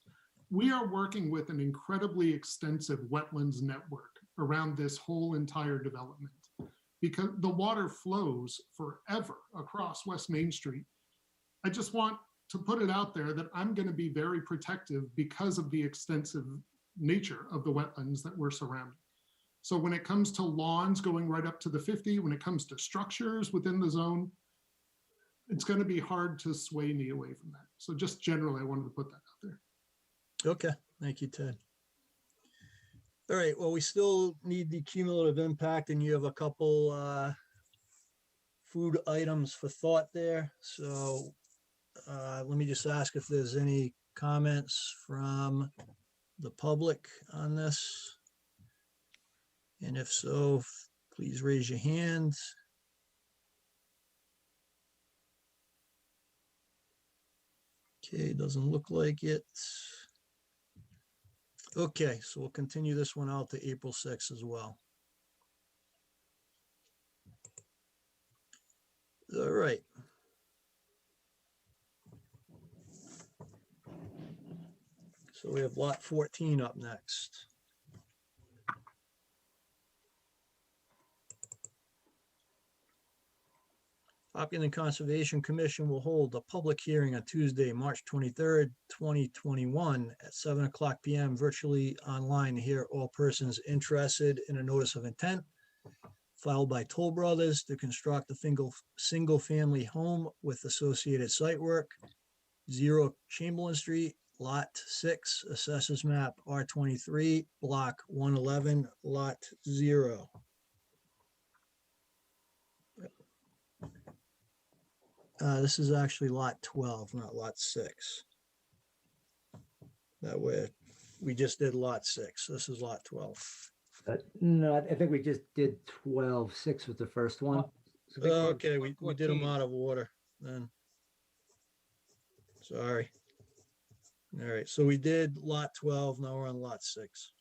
we are working with an incredibly extensive wetlands network around this whole entire development because the water flows forever across West Main Street. I just want to put it out there that I'm going to be very protective because of the extensive nature of the wetlands that we're surrounding. So when it comes to lawns going right up to the 50, when it comes to structures within the zone, it's going to be hard to sway me away from that. So just generally, I wanted to put that out there. Okay, thank you, Ted. All right, well, we still need the cumulative impact, and you have a couple food items for thought there. So let me just ask if there's any comments from the public on this. And if so, please raise your hands. Okay, doesn't look like it. Okay, so we'll continue this one out to April 6th as well. All right. So we have lot 14 up next. Hopping and Conservation Commission will hold a public hearing on Tuesday, March 23rd, 2021 at 7:00 p.m. virtually online to hear all persons interested in a notice of intent filed by Toll Brothers to construct a single-family home with associated site work, 0 Chamberlain Street, Lot 6, Assessors Map R23, Block 111, Lot 0. This is actually Lot 12, not Lot 6. That way, we just did Lot 6. This is Lot 12. No, I think we just did 12. 6 was the first one. So Okay, we did them out of order then. Sorry. All right, so we did Lot 12, now we're on Lot 6.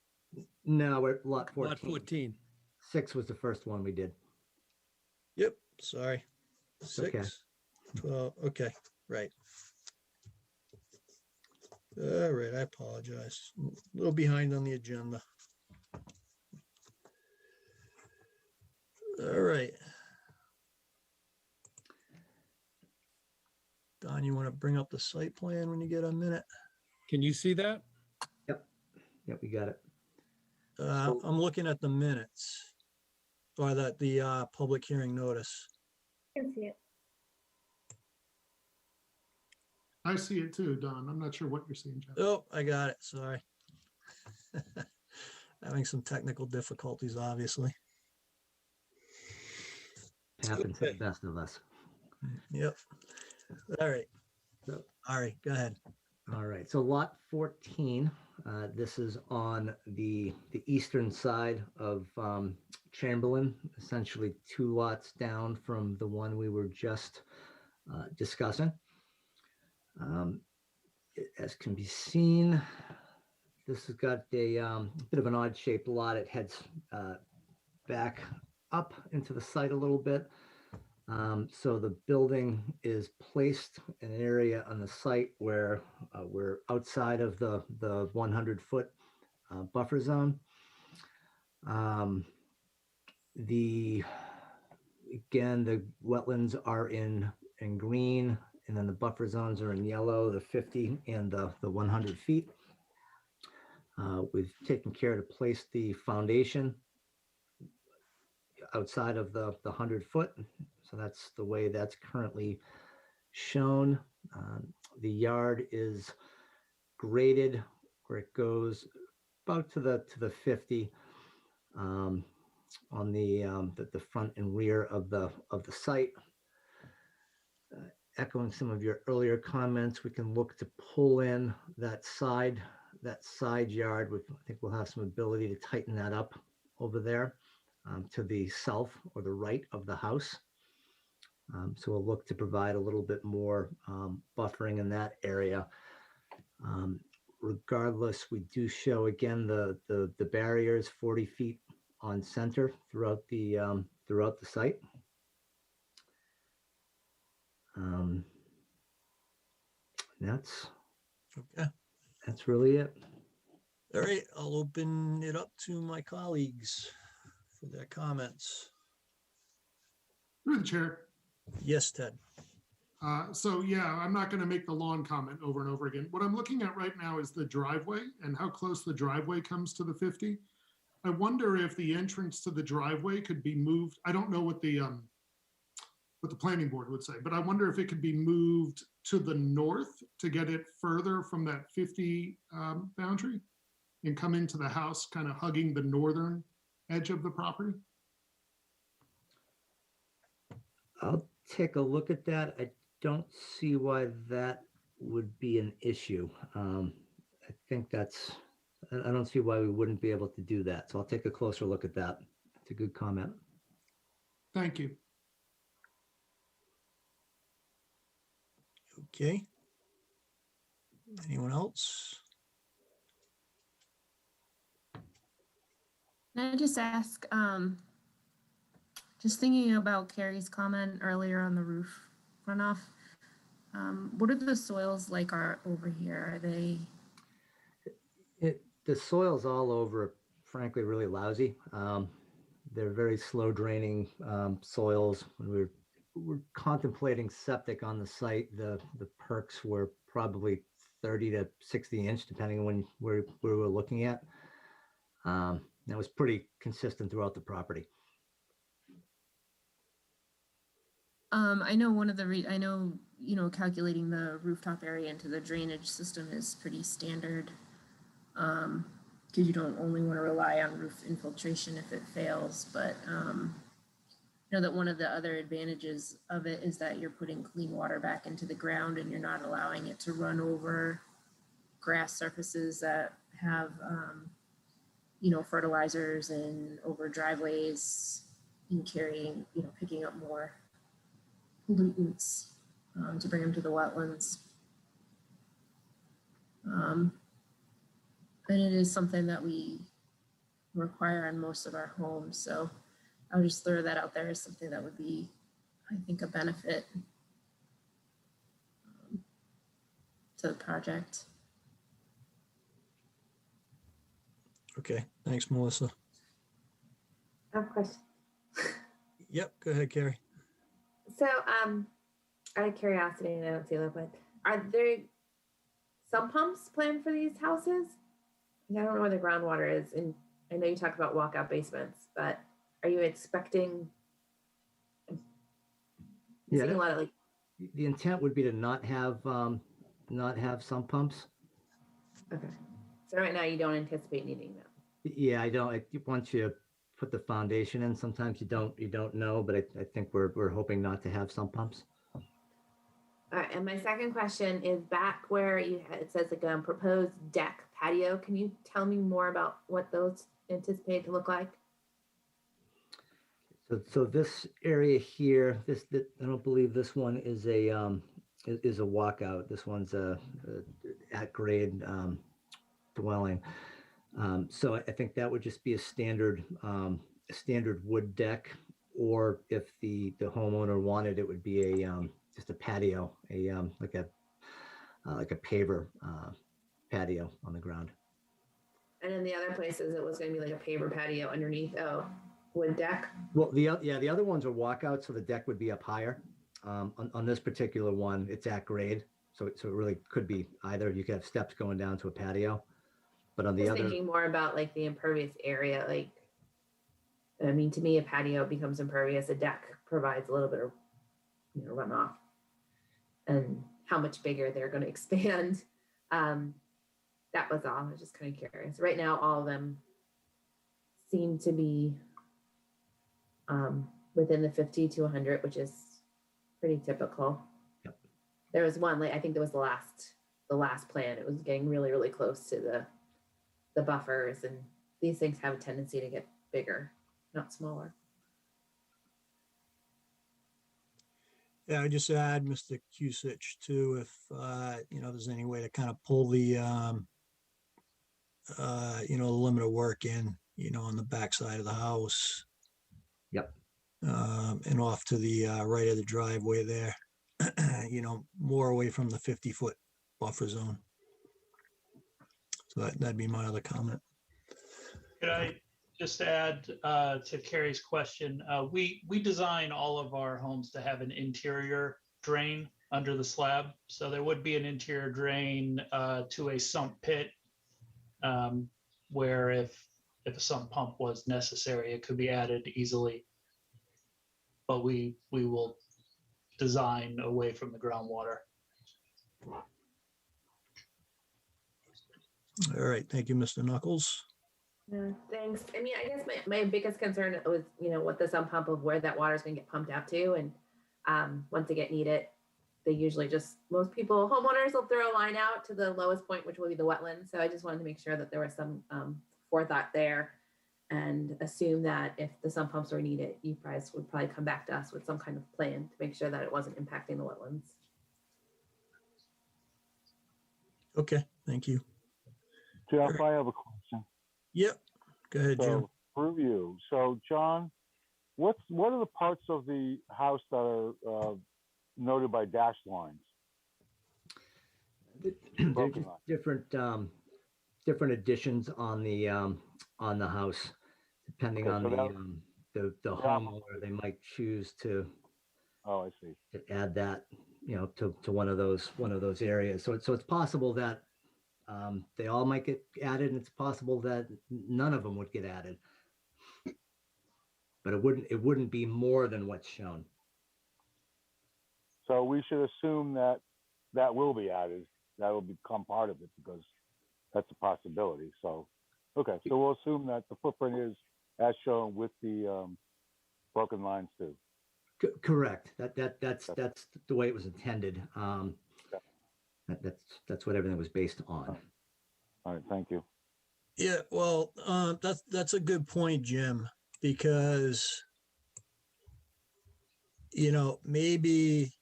No, we're lot 14. Lot 14. 6 was the first one we did. Yep, sorry. Okay. 6, 12, okay, right. All right, I apologize. A little behind on the agenda. All right. Don, you want to bring up the site plan when you get a minute? Can you see that? Yep, we got it. I'm looking at the minutes or the public hearing notice. I can see it. I see it too, Don. I'm not sure what you're seeing, Jeff. Oh, I got it. Sorry. Having some technical difficulties, obviously. Happens to the best of us. Yep. All right. So- All right, go ahead. All right, so lot 14, this is on the eastern side of Chamberlain, essentially 2 lots down from the one we were just discussing. As can be seen, this has got a bit of an odd shaped lot. It heads back up into the site a little bit. So the building is placed in an area on the site where we're outside of the 100-foot buffer zone. Again, the wetlands are in green, and then the buffer zones are in yellow, the 50 and the 100 feet. We've taken care to place the foundation outside of the 100-foot. So that's the way that's currently shown. The yard is graded where it goes about to the 50 on the front and rear of the site. Echoing some of your earlier comments, we can look to pull in that side yard. I think we'll have some ability to tighten that up over there to the south or the right of the house. So we'll look to provide a little bit more buffering in that area. Regardless, we do show again the barriers 40 feet on center throughout the site. That's really it. All right, I'll open it up to my colleagues for their comments. Through the chair. Yes, Ted. So yeah, I'm not going to make the lawn comment over and over again. What I'm looking at right now is the driveway and how close the driveway comes to the 50. I wonder if the entrance to the driveway could be moved. I don't know what the planning board would say, but I wonder if it could be moved to the north to get it further from that 50 boundary and come into the house, kind of hugging the northern edge of the property. I'll take a look at that. I don't see why that would be an issue. I don't see why we wouldn't be able to do that. So I'll take a closer look at that. It's a good comment. Thank you. Okay. Anyone else? Can I just ask, just thinking about Carrie's comment earlier on the roof runoff, what are the soils like over here? Are they? The soils all over, frankly, really lousy. They're very slow draining soils. When we're contemplating septic on the site, the perks were probably 30 to 60 inch, depending on where we were looking at. That was pretty consistent throughout the property. I know calculating the rooftop area into the drainage system is pretty standard. Because you don't only want to rely on roof infiltration if it fails, but I know that one of the other advantages of it is that you're putting clean water back into the ground and you're not allowing it to run over grass surfaces that have fertilizers and over driveways and carrying, picking up more pollutants to bring them to the wetlands. And it is something that we require on most of our homes. So I would just throw that out there as something that would be, I think, a benefit to the project. Okay, thanks, Melissa. I have a question. Yep, go ahead, Carrie. So, out of curiosity, and I don't see that, but are there sump pumps planned for these houses? I don't know where the groundwater is, and I know you talked about walkout basements, but are you expecting? Yeah, a lot of the intent would be to not have sump pumps. Okay, so right now you don't anticipate needing them. Yeah, I don't. Once you put the foundation in, sometimes you don't know, but I think we're hoping not to have sump pumps. All right, and my second question is back where it says like proposed deck patio. Can you tell me more about what those anticipate to look like? So this area here, I don't believe this one is a walkout. This one's a at grade dwelling. So I think that would just be a standard wood deck, or if the homeowner wanted, it would be a just a patio, like a paver patio on the ground. And in the other places, it was going to be like a paver patio underneath a wood deck. Well, the other ones are walkouts, so the deck would be up higher. On this particular one, it's at grade, so it really could be either. You could have steps going down to a patio, but on the other, Thinking more about like the impervious area, like, I mean, to me, a patio becomes impervious. A deck provides a little bit of, runoff, and how much bigger they're going to expand. That was all. I was just kind of curious. Right now, all of them seem to be within the 50 to 100, which is pretty typical. Yep. There was one, like I think there was the last plan. It was getting really, really close to the buffers, and these things have a tendency to get bigger, not smaller. Yeah, I just add, Mr. Cusich, too, if, there's any way to kind of pull the, the limit of work in, on the backside of the house. Yep. And off to the right of the driveway there, more away from the 50-foot buffer zone. So that'd be my other comment. Could I just add to Carrie's question? We design all of our homes to have an interior drain under the slab. So there would be an interior drain to a sump pit where if a sump pump was necessary, it could be added easily. But we will design away from the groundwater. All right, thank you, Mr. Knuckles. Yeah, thanks. I mean, I guess my biggest concern was, with the sump pump of where that water is going to get pumped out to. And once they need it, they usually most homeowners will throw a line out to the lowest point, which will be the wetland. So I just wanted to make sure that there was some forethought there, and assume that if the sump pumps were needed, you guys would probably come back to us with some kind of plan to make sure that it wasn't impacting the wetlands. Okay, thank you. Jeff, I have a question. Yep, go ahead, Jim. Through you. So, John, what are the parts of the house that are noted by dashed lines? They're just different additions on the house, depending on the homeowner. They might choose to. Oh, I see. To add that, to one of those areas. So it's possible that they all might get added, and it's possible that none of them would get added. But it wouldn't be more than what's shown. So we should assume that will be added. That will become part of it, because that's a possibility. So, okay. So we'll assume that the footprint is as shown with the broken lines too. Correct. That's the way it was intended. That's what everything was based on. All right. Thank you. Yeah, well, that's a good point, Jim, because, maybe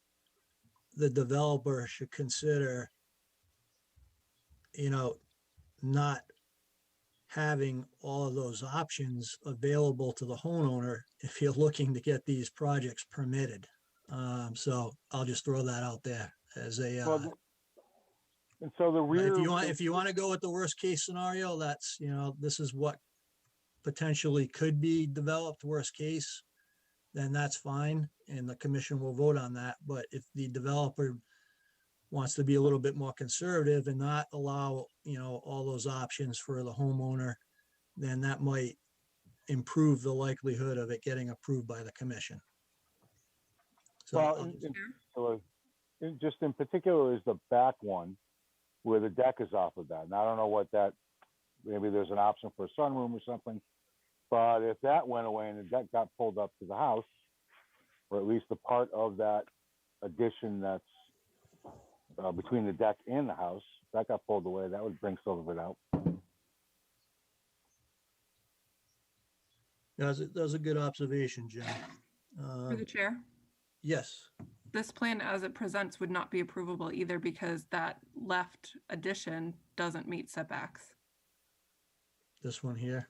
the developer should consider, not having all of those options available to the homeowner if you're looking to get these projects permitted. So I'll just throw that out there as a. And so the rear. If you want to go with the worst case scenario, that's, this is what potentially could be developed, worst case, then that's fine. And the commission will vote on that. But if the developer wants to be a little bit more conservative and not allow, all those options for the homeowner, then that might improve the likelihood of it getting approved by the commission. So just in particular is the back one where the deck is off of that. And I don't know what that, maybe there's an option for a sunroom or something, but if that went away and the deck got pulled up to the house, or at least the part of that addition that's between the deck and the house. That got pulled away. That would bring some of it out. That's a good observation, Jim. Through the chair, Yes, this plan as it presents would not be approvable either because that left addition doesn't meet setbacks. this one here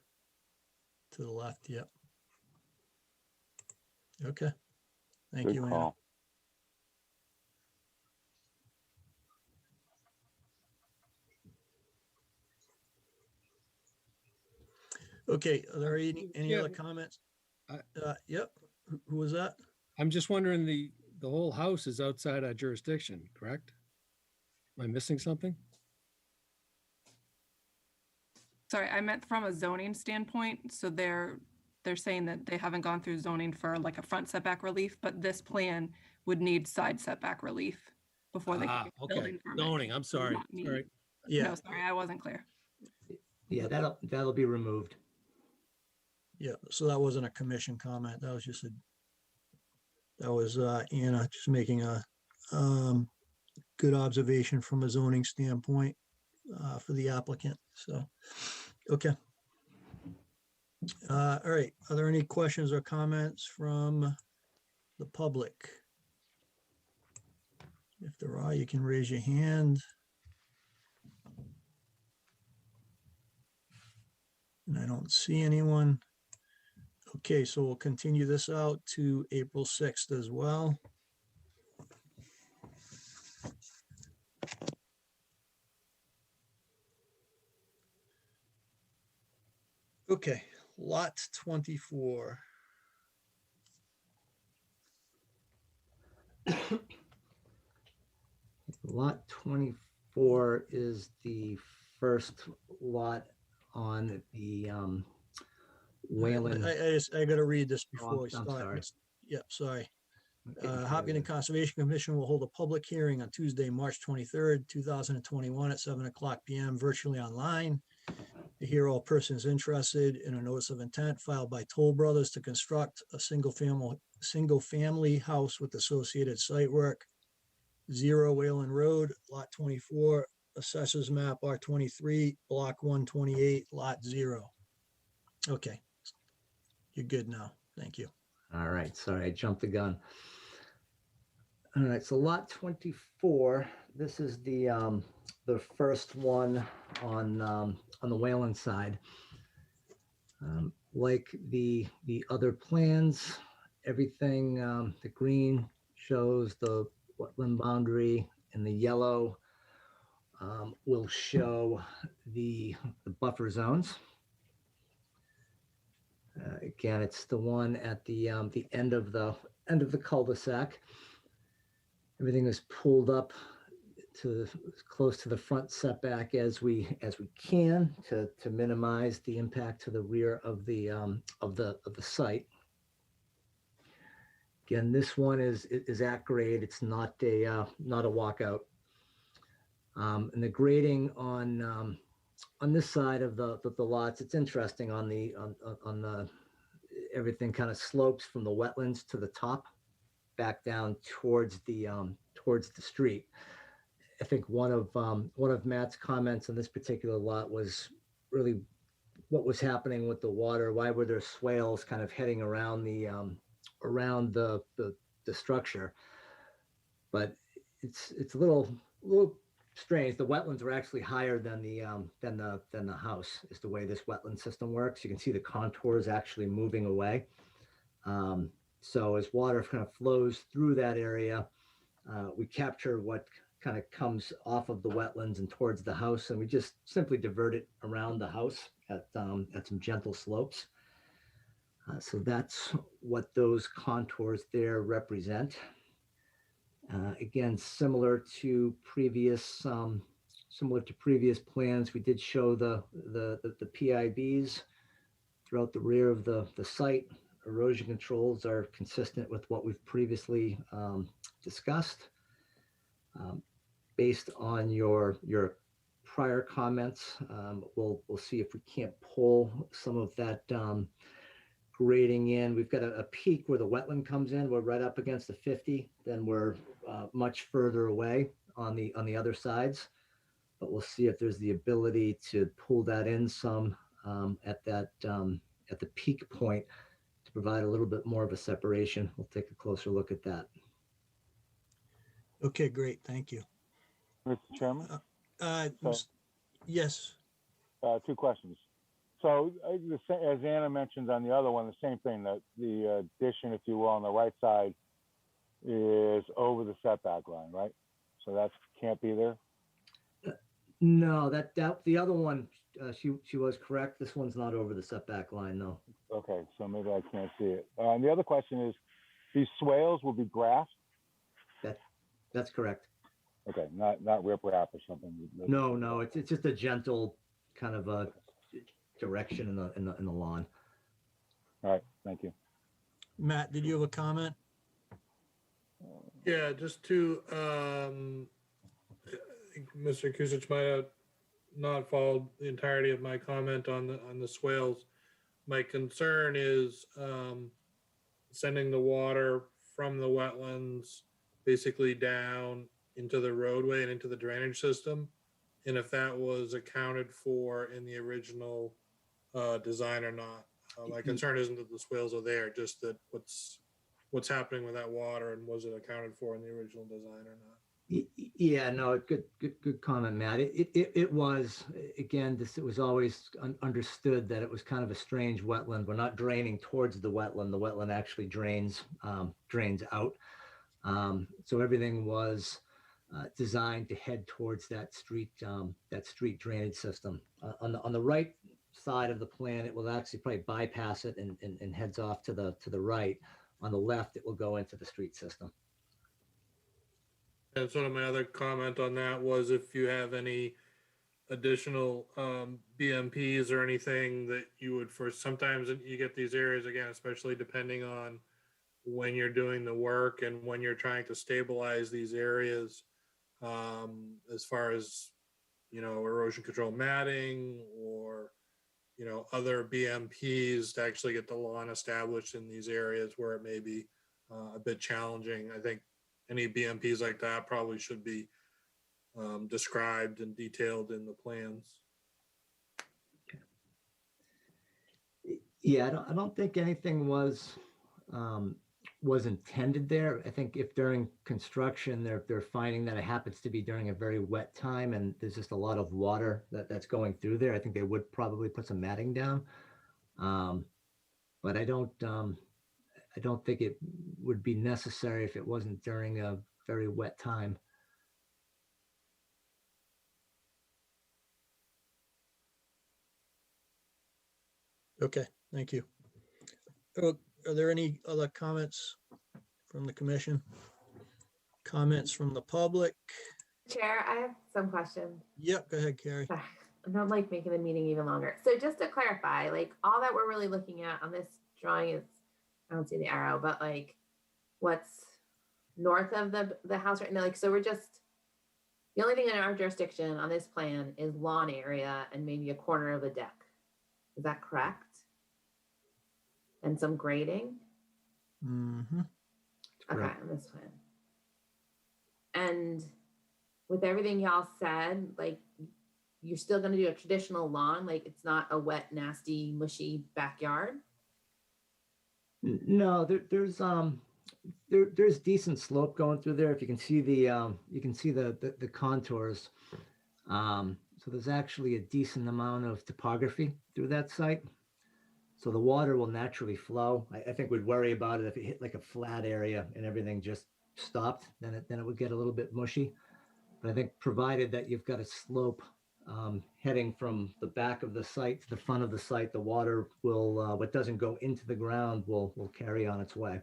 to the left, yep. Okay, thank Good you, Anna. call. Okay, are there any Yeah. other comments? I- Yep, who was that? I'm just wondering, the whole house is outside our jurisdiction, correct? Am I missing something? Sorry, I meant from a zoning standpoint. So they're saying that they haven't gone through zoning for like a front setback relief, but this plan would need side setback relief before they can get a Okay, building permit. zoning, I'm sorry. Not me. Sorry. Yeah, No, sorry, I wasn't clear. Yeah, that'll be removed. yeah, so that wasn't a commission comment, that was just that was Anna just making a good observation from a zoning standpoint for the applicant, so, okay. All right, are there any questions or comments from the public? If there are, you can raise your hand. And I don't see anyone. Okay, so we'll continue this out to April 6th as well. Okay, lot 24. Lot 24 is the first lot on the Wayland. I gotta read this before we I'm start. sorry. Yep, sorry. Okay, Hopkinton Conservation Commission will hold a public hearing on Tuesday, March 23rd, 2021 at 7:00 PM virtually online to hear all persons interested in a notice of intent filed by Toll Brothers to construct a single family house with associated site work. 0 Wayland Road, Lot 24, Assessors Map R23, Block 128, Lot 0. Okay, you're good now. Thank you. All right, sorry, I jumped the gun. All right, so lot 24, this is the first one on the Wayland side. Like the other plans, everything, the green shows the wetland boundary, and the yellow will show the buffer zones. Again, it's the one at the end of the cul-de-sac. Everything is pulled up to as close to the front setback as we can to minimize the impact to the rear of the site. Again, this one is at grade. It's not a walkout. And the grading on this side of the lots, it's interesting on the everything kind of slopes from the wetlands to the top back down towards the street. I think one of Matt's comments on this particular lot was really what was happening with the water. Why were there swales kind of heading around the structure? But it's a little strange. The wetlands are actually higher than the house, is the way this wetland system works. You can see the contours actually moving away. So as water kind of flows through that area, we capture what kind of comes off of the wetlands and towards the house, and we just simply divert it around the house at some gentle slopes. So that's what those contours there represent. Again, similar to previous plans, we did show the PIBs throughout the rear of the site. Erosion controls are consistent with what we've previously discussed. Based on your prior comments, we'll see if we can't pull some of that grading in. We've got a peak where the wetland comes in. We're right up against the 50. Then we're much further away on the other sides. But we'll see if there's the ability to pull that in some at the peak point to provide a little bit more of a separation. We'll take a closer look at that. Okay, great. Thank you. Mr. Chairman? So- Yes. Two questions. So as Anna mentioned on the other one, the same thing, that the addition, if you will, on the right side is over the setback line, right? So that can't be there? No, that the other one, she was correct. This one's not over the setback line, no. Okay, so maybe I can't see it. And the other question is, these swales will be grass? That's correct. Okay, not riprap or something? No, it's just a gentle kind of a direction in the lawn. All right, thank you. Matt, did you have a comment? Yeah, just to, I think Mr. Kusich might have not followed the entirety of my comment on the swales. My concern is sending the water from the wetlands basically down into the roadway and into the drainage system. And if that was accounted for in the original design or not. My concern isn't that the swales are there, just that what's happening with that water and was it accounted for in the original design or not? Yeah, no, good comment, Matt. It was, again, it was always understood that it was kind of a strange wetland. We're not draining towards the wetland. The wetland actually drains out. So everything was designed to head towards that street drainage system. On the right side of the plan, it will actually probably bypass it and heads off to the right. On the left, it will go into the street system. And sort of my other comment on that was if you have any additional BMPs or anything that you would sometimes you get these areas again, especially depending on when you're doing the work and when you're trying to stabilize these areas, as far as, erosion control matting or, other BMPs to actually get the lawn established in these areas where it may be a bit challenging. I think any BMPs like that probably should be described and detailed in the plans. Yeah, I don't think anything was intended there. I think if during construction they're finding that it happens to be during a very wet time and there's just a lot of water that's going through there, I think they would probably put some matting down. But I don't think it would be necessary if it wasn't during a very wet time. Okay, thank you. Are there any other comments from the commission? Comments from the public? Chair, I have some questions. Yep, go ahead, Carrie. I don't like making the meeting even longer. So just to clarify, like all that we're really looking at on this drawing is, I don't see the arrow, but like what's north of the house right now. Like, so we're just, the only thing in our jurisdiction on this plan is lawn area and maybe a corner of the deck. Is that correct? And some grading? Mm-hmm. Okay, on this plan. And with everything y'all said, like you're still gonna do a traditional lawn, like it's not a wet, nasty, mushy backyard? No, there's decent slope going through there. If you can see the contours. So there's actually a decent amount of topography through that site. So the water will naturally flow. I think we'd worry about it if it hit like a flat area and everything just stopped, then it would get a little bit mushy. But I think provided that you've got a slope heading from the back of the site to the front of the site, the water will, what doesn't go into the ground will carry on its way.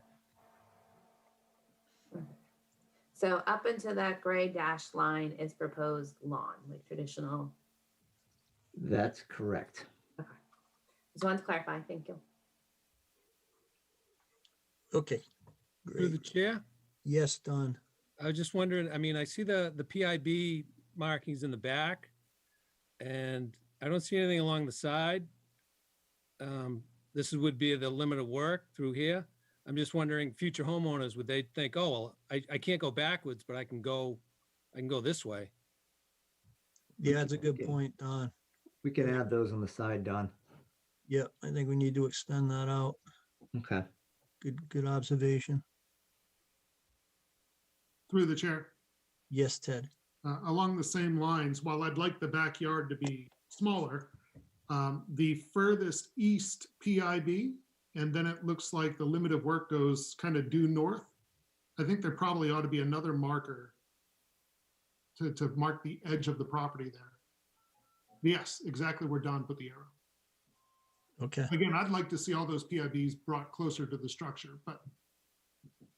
So up into that gray dashed line is proposed lawn, like traditional. That's correct. Okay. Just wanted to clarify. Thank you. Okay, Through the great. chair, Yes, Don. I was just wondering, I mean, I see the PIB markings in the back and I don't see anything along the side. This would be the limit of work through here. I'm just wondering, future homeowners, would they think, oh, well, I can't go backwards, but I can go I can go this way. Yeah, that's a good point, Don. We can add those on the side, Don. Yep, I think we need to extend that out. Okay. Good observation. Through the chair. Yes, Ted. Along the same lines, while I'd like the backyard to be smaller, the furthest east PIB, and then it looks like the limit of work goes kind of due north. I think there probably ought to be another marker to mark the edge of the property there. Yes, exactly where Don put the arrow. Okay. Again, I'd like to see all those PIBs brought closer to the structure, but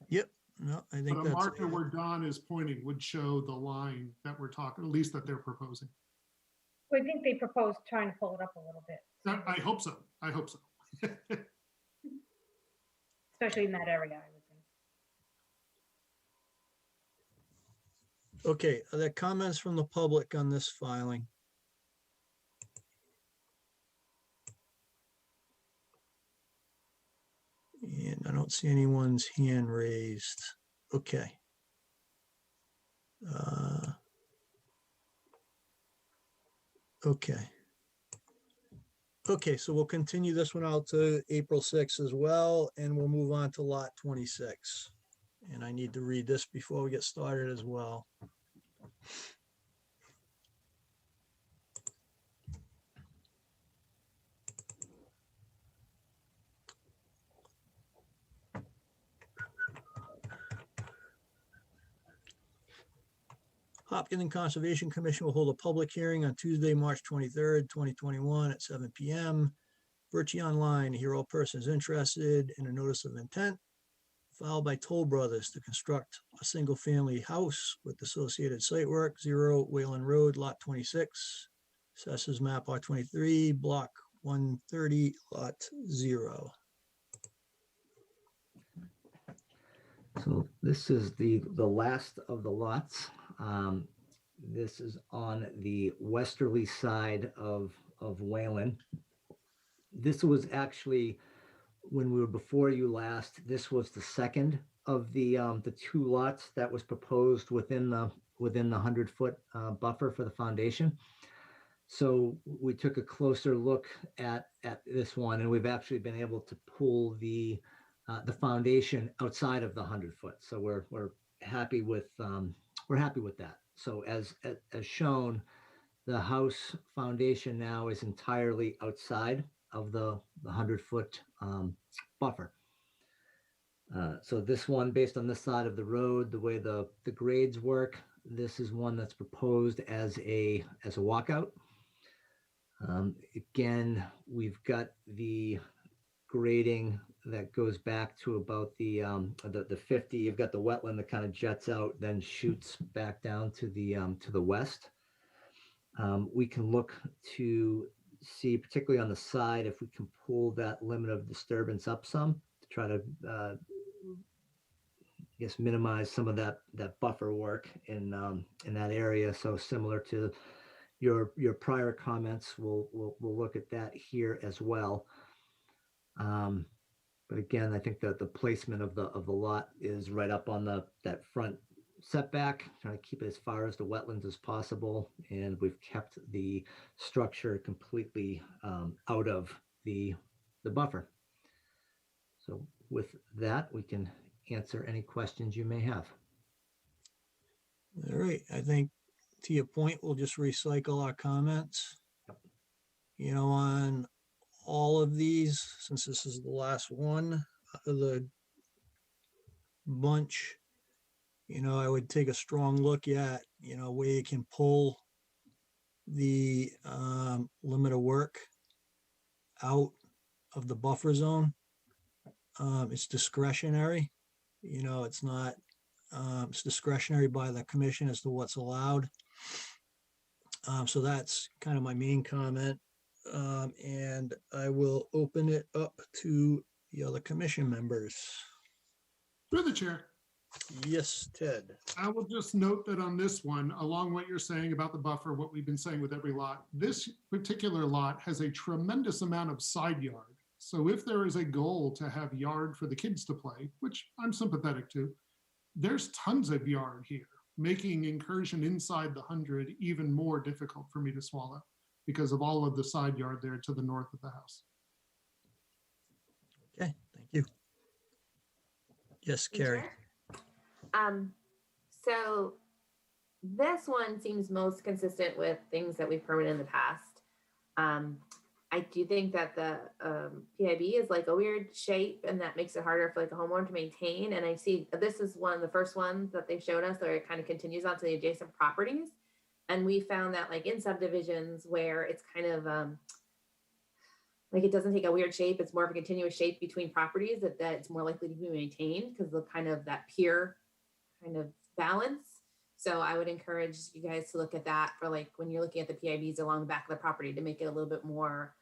Yep. No, I think a that's. marker where Don is pointing would show the line that we're talking, at least that they're proposing. I think they proposed trying to pull it up a little bit. I hope so. I hope so. Especially in that area, I would think. Okay, are there comments from the public on this filing? And I don't see anyone's hand raised. Okay. Okay. Okay, so we'll continue this one out to April 6th as well, and we'll move on to lot 26. And I need to read this before we get started as well. Hopkinton Conservation Commission will hold a public hearing on Tuesday, March 23rd, 2021 at 7 p.m. Virtually online, to hear all persons interested in a notice of intent filed by Toll Brothers to construct a single-family house with associated site work, 0 Wayland Road, Lot 26, Assessors Map R23, Block 130, Lot 0. So this is the last of the lots. This is on the westerly side of Wayland. This was actually, when we were before you last, this was the second of the 2 lots that was proposed within the 100-foot buffer for the foundation. So we took a closer look at this one, and we've actually been able to pull the foundation outside of the 100-foot. So we're happy with that. So as shown, the house foundation now is entirely outside of the 100-foot buffer. So this one, based on this side of the road, the way the grades work, this is one that's proposed as a walkout. Again, we've got the grading that goes back to about the 50. You've got the wetland that kind of jets out, then shoots back down to the west. We can look to see, particularly on the side, if we can pull that limit of disturbance up some to try to, I guess, minimize some of that buffer work in that area. So similar to your prior comments, we'll look at that here as well. But again, I think that the placement of the lot is right up on that front setback, trying to keep it as far as the wetlands as possible. And we've kept the structure completely out of the buffer. So with that, we can answer any questions you may have. All right, I think to your point, we'll just recycle our comments. You know, on all of these, since this is the last one of the bunch, you know, I would take a strong look at, you know, where you can pull the limit of work out of the buffer zone. It's discretionary, you know, it's not, it's discretionary by the commission as to what's allowed. So that's kind of my main comment. And I will open it up to the other commission members. Through the chair. Yes, Ted. I will just note that on this one, along what you're saying about the buffer, what we've been saying with every lot, this particular lot has a tremendous amount of side yard. So if there is a goal to have yard for the kids to play, which I'm sympathetic to, there's tons of yard here. making incursion inside the 100 even more difficult for me to swallow because of all of the side yard there to the north of the house. Okay, thank you. Yes, Carrie. So this one seems most consistent with things that we've permitted in the past. I do think that the PIB is like a weird shape, and that makes it harder for like a homeowner to maintain. And I see this is one of the first ones that they showed us where it kind of continues onto the adjacent properties. And we found that like in subdivisions where it's kind of like it doesn't take a weird shape, it's more of a continuous shape between properties, that it's more likely to be maintained because of kind of that pier kind of balance. So I would encourage you guys to look at that for like when you're looking at the PIBs along the back of the property to make it a little bit more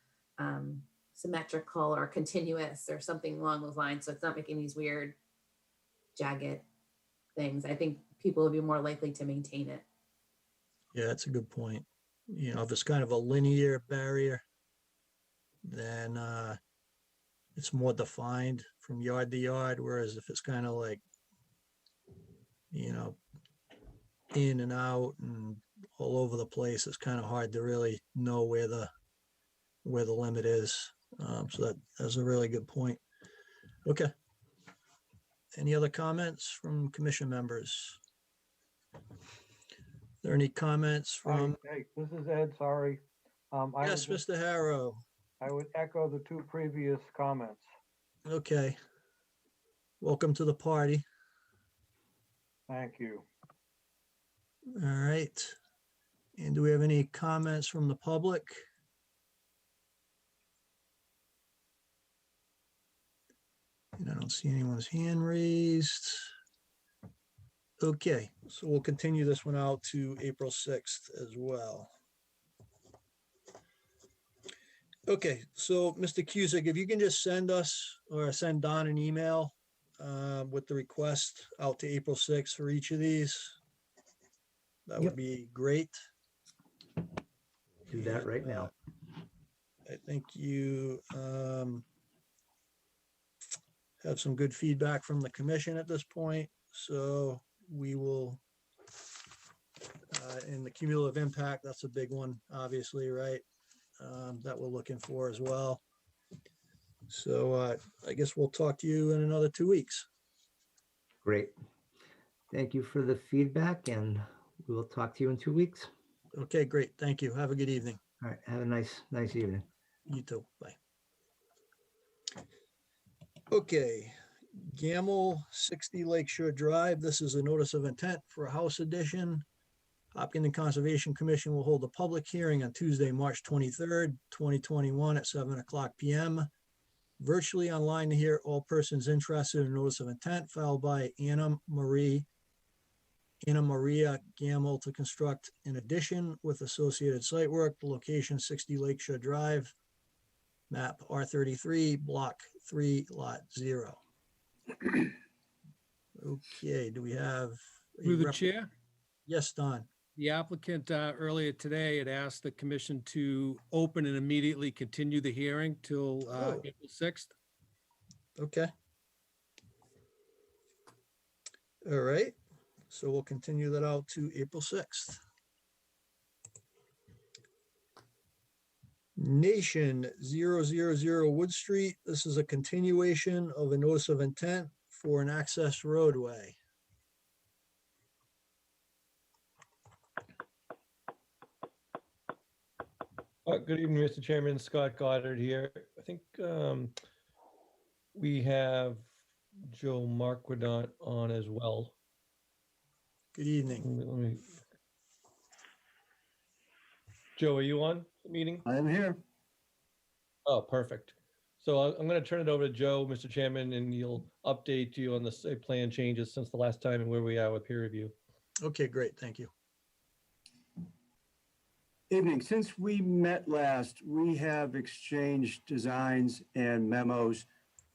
symmetrical or continuous or something along those lines. So it's not making these weird jagged things. I think people will be more likely to maintain it. Yeah, that's a good point. You know, if it's kind of a linear barrier, then it's more defined from yard to yard. Whereas if it's kind of like, you know, in and out and all over the place, it's kind of hard to really know where the limit is. So that's a really good point. Okay. Any other comments from commission members? Are there any comments from? Hey, this is Ed, sorry. Yes, Mr. Harrow. I would echo the two previous comments. Okay. Welcome to the party. Thank you. All right. And do we have any comments from the public? And I don't see anyone's hand raised. Okay, so we'll continue this one out to April 6th as well. Okay, so Mr. Cusick, if you can just send us or send Don an email with the request out to April 6th for each of these, that would be great. Do that right now. I think you have some good feedback from the commission at this point, so we will, in the cumulative impact, that's a big one, obviously, right? That we're looking for as well. So I guess we'll talk to you in another 2 weeks. Great. Thank you for the feedback, and we will talk to you in 2 weeks. Okay, great. Thank you. Have a good evening. All right. Have a nice evening. You too. Bye. Okay. Gamble 60 Lakeshore Drive. This is a notice of intent for a house addition. Hopkinton Conservation Commission will hold a public hearing on Tuesday, March 23rd, 2021 at 7:00 p.m. Virtually online to hear all persons interested in notice of intent filed by Anna Maria Gamble to construct an addition with associated site work. The location 60 Lakeshore Drive, map R33, block 3, lot 0. Okay, do we have? Through the chair? Yes, Don. The applicant earlier today had asked the commission to open and immediately continue the hearing till April 6th. Okay. All right. So we'll continue that out to April 6th. Nation 000 Wood Street. This is a continuation of a notice of intent for an access roadway. Good evening, Mr. Chairman. Scott Goddard here. I think we have Joe Marquardot on as well. Good evening. Joe, are you on the meeting? I am here. Oh, perfect. So I'm going to turn it over to Joe, Mr. Chairman, and he'll update you on the site plan changes since the last time and where we are with peer review. Okay, great. Thank you. Evening. Since we met last, we have exchanged designs and memos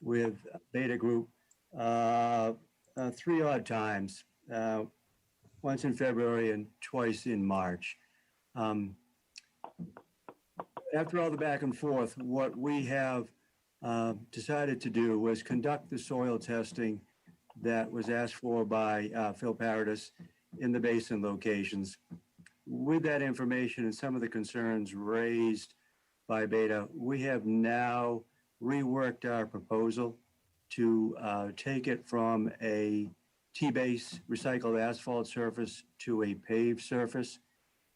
with Beta Group 3 odd times, once in February and twice in March. After all the back and forth, what we have decided to do was conduct the soil testing that was asked for by Phil Paradis in the basin locations. With that information and some of the concerns raised by Beta, we have now reworked our proposal to take it from a T-base recycled asphalt surface to a paved surface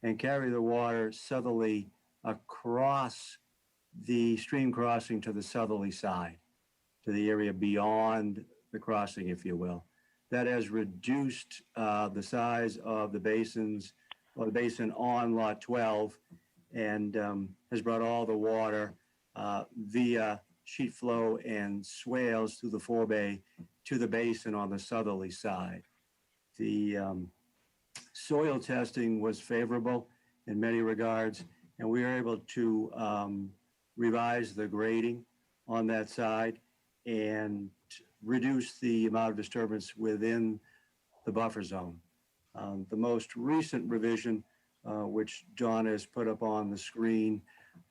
and carry the water southerly across the stream crossing to the southerly side, to the area beyond the crossing, if you will. That has reduced the size of the basins, or the basin on lot 12, and has brought all the water via sheet flow and swales through the forebay to the basin on the southerly side. The soil testing was favorable in many regards, and we were able to revise the grading on that side and reduce the amount of disturbance within the buffer zone. The most recent revision, which John has put up on the screen,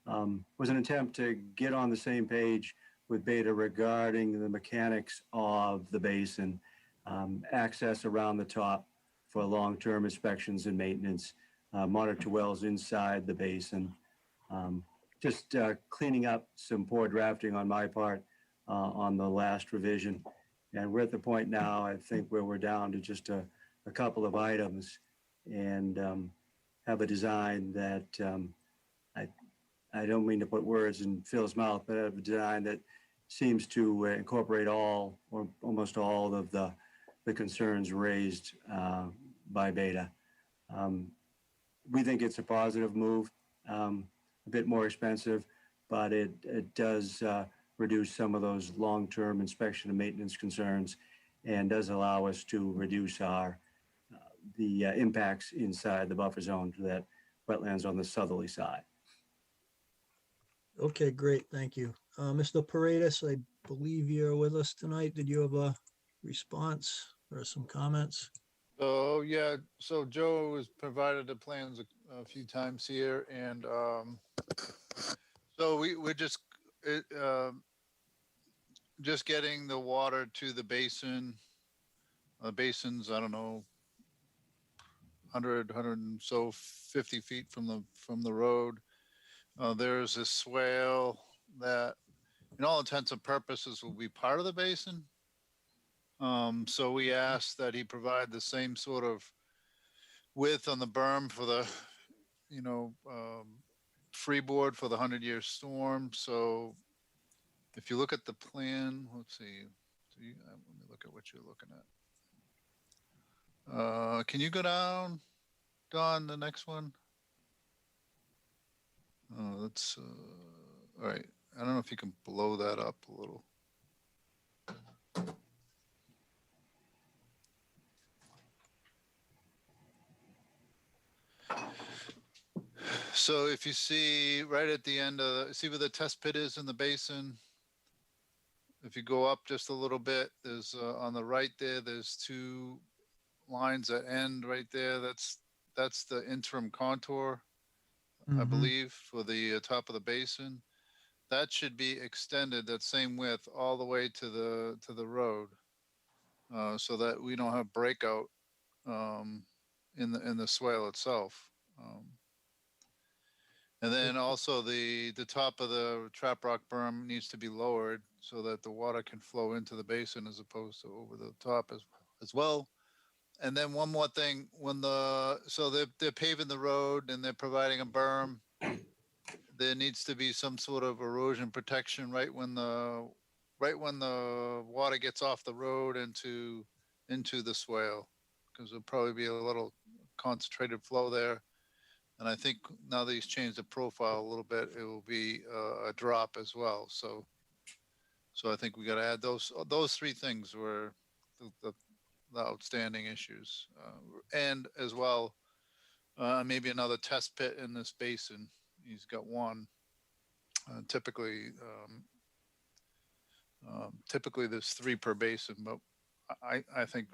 was an attempt to get on the same page with Beta regarding the mechanics of the basin, access around the top for long-term inspections and maintenance, monitor wells inside the basin, just cleaning up some poor drafting on my part on the last revision. And we're at the point now, I think, where we're down to just a couple of items and have a design that I don't mean to put words in Phil's mouth, but I have a design that seems to incorporate all or almost all of the concerns raised by Beta. We think it's a positive move, a bit more expensive, but it does reduce some of those long-term inspection and maintenance concerns and does allow us to reduce the impacts inside the buffer zone to that wetlands on the southerly side. Okay, great. Thank you. Mr. Paredes, I believe you're with us tonight. Did you have a response or some comments? Oh, yeah. So Joe has provided the plans a few times here, and so we're just getting the water to the basin. Basin's, I don't know, 100 and so 50 feet from the road. There's a swale that, in all intents and purposes, will be part of the basin. So we asked that he provide the same sort of width on the berm for the, freeboard for the 100-year storm. So if you look at the plan, let's see. Let me look at what you're looking at. Can you go down, Don, the next one? Oh, that's all right. I don't know if you can blow that up a little. So if you see right at the end see where the test pit is in the basin, if you go up just a little bit, there's on the right there's two lines that end right there. That's the interim contour, I believe, for the top of the basin. That should be extended that same width all the way to the road, so that we don't have breakout in the swale itself. And then also the top of the trap rock berm needs to be lowered so that the water can flow into the basin as opposed to over the top as well. And then one more thing, so they're paving the road and they're providing a berm, there needs to be some sort of erosion protection right when the water gets off the road into the swale, because there'll probably be a little concentrated flow there. And I think now that he's changed the profile a little bit, it will be a drop as well. So I think we got to add those three things were the outstanding issues, and as well, maybe another test pit in this basin. He's got one. Typically there's 3 per basin, but I think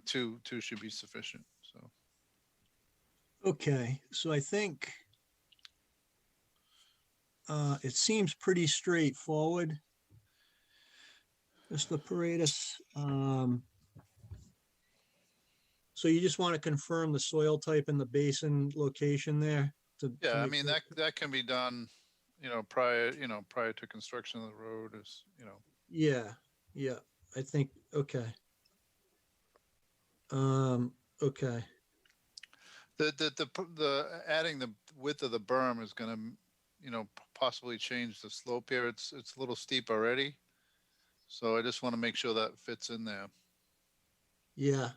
two should be sufficient. So. Okay, so I think it seems pretty straightforward, Mr. Paredes. So you just want to confirm the soil type and the basin location there? Yeah, I make mean, sure- that can be done, prior to construction of the road is. Yeah, yeah, I think, okay. Okay, The adding the width of the berm is gonna, possibly change the slope here. It's a little steep already. So I just want to make sure that fits in there. yeah.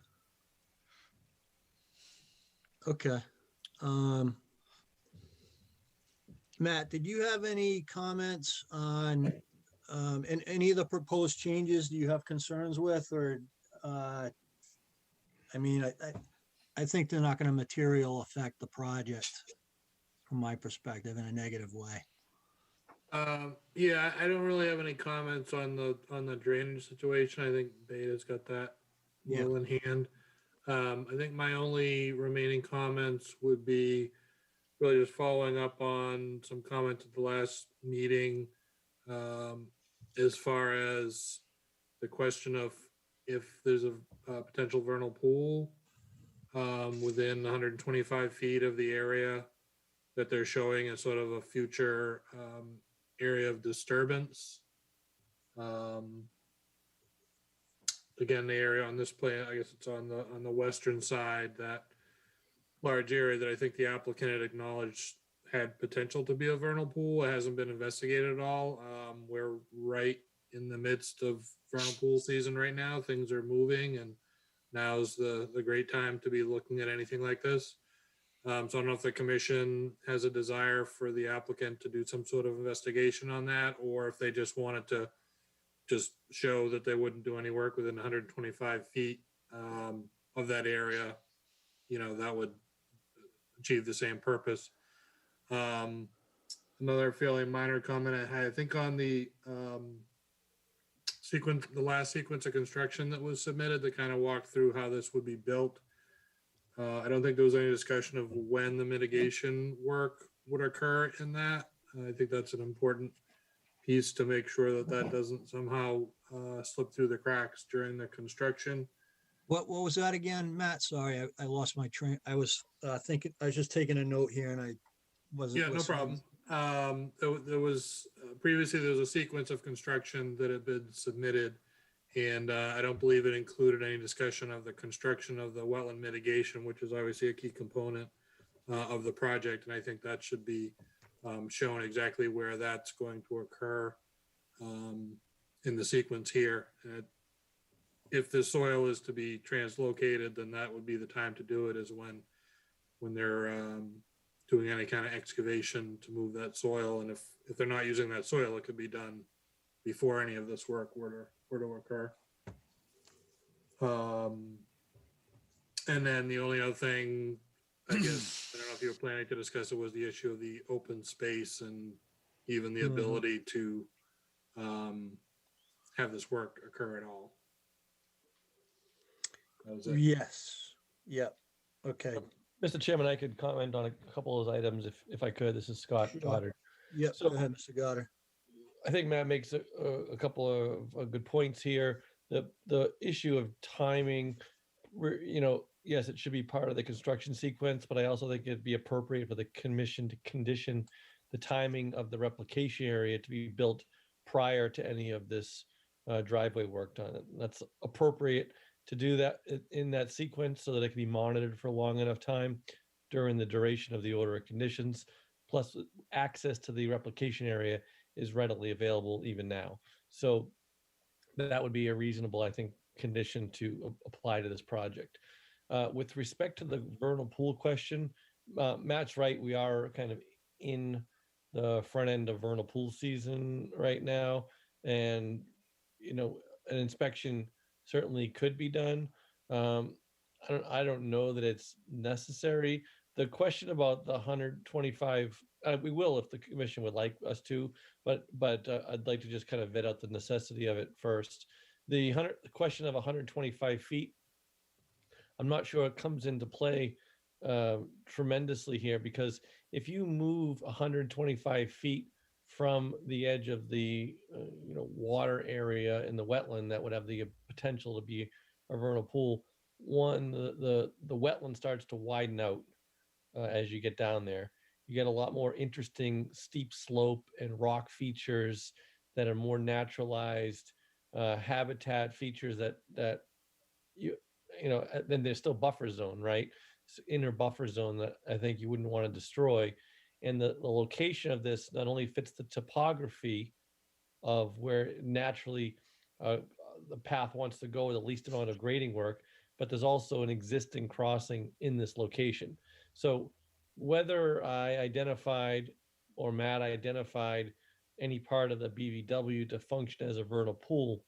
Okay. Um, Matt, did you have any comments on, and any of the proposed changes do you have concerns with, or, I mean, I think they're not gonna material affect the project from my perspective in a negative way. Yeah, I don't really have any comments on the drainage situation. I think Beta's got that Yeah. well in hand. I think my only remaining comments would be really just following up on some comments at the last meeting, as far as the question of if there's a potential vernal pool within 125 feet of the area that they're showing as sort of a future area of disturbance. Again, the area on this plan, I guess it's on the western side, that large area that I think the applicant had acknowledged had potential to be a vernal pool. It hasn't been investigated at all. We're right in the midst of vernal pool season right now. Things are moving, and now's the great time to be looking at anything like this. So I don't know if the commission has a desire for the applicant to do some sort of investigation on that, or if they just wanted to just show that they wouldn't do any work within 125 feet of that area. That would achieve the same purpose. Another fairly minor comment I had, I think on the last sequence of construction that was submitted that kind of walked through how this would be built. I don't think there was any discussion of when the mitigation work would occur in that. I think that's an important piece to make sure that that doesn't somehow slip through the cracks during the construction. What was that again, Matt? Sorry, I lost my train. I was thinking, I was just taking a note here and I wasn't. Yeah, no listening. problem. There was previously there was a sequence of construction that had been submitted, and I don't believe it included any discussion of the construction of the wetland mitigation, which is obviously a key component of the project. And I think that should be shown exactly where that's going to occur in the sequence here. If the soil is to be translocated, then that would be the time to do it, is when they're doing any kind of excavation to move that soil. And if they're not using that soil, it could be done before any of this work were to occur. And then the only other thing, I guess, I don't know if you were planning to discuss it, was the issue of the open space and even the ability to have this work occur at all. That was it. Yes. Yep. Okay. Mr. Chairman, I could comment on a couple of those items if I could. This is Scott Goddard. Yep. So- Go ahead, Mr. Goddard. I think Matt makes a couple of good points here. The issue of timing, yes, it should be part of the construction sequence, but I also think it'd be appropriate for the commission to condition the timing of the replication area to be built prior to any of this driveway work done. That's appropriate to do that in that sequence so that it can be monitored for long enough time during the duration of the order of conditions. Plus, access to the replication area is readily available even now. So that would be a reasonable, I think, condition to apply to this project. With respect to the vernal pool question, Matt's right. We are kind of in the front end of vernal pool season right now. And, an inspection certainly could be done. I don't know that it's necessary. The question about the 125, we will if the commission would like us to, but I'd like to just kind of vet out the necessity of it first. The question of 125 feet, I'm not sure it comes into play tremendously here, because if you move 125 feet from the edge of the water area in the wetland that would have the potential to be a vernal pool, one, the wetland starts to widen out as you get down there. You get a lot more interesting steep slope and rock features that are more naturalized, habitat features that you know, then there's still buffer zone, right? Inner buffer zone that I think you wouldn't want to destroy. And the location of this not only fits the topography of where naturally the path wants to go with the least amount of grading work, but there's also an existing crossing in this location. So whether I identified or Matt identified any part of the BVW to function as a vernal pool,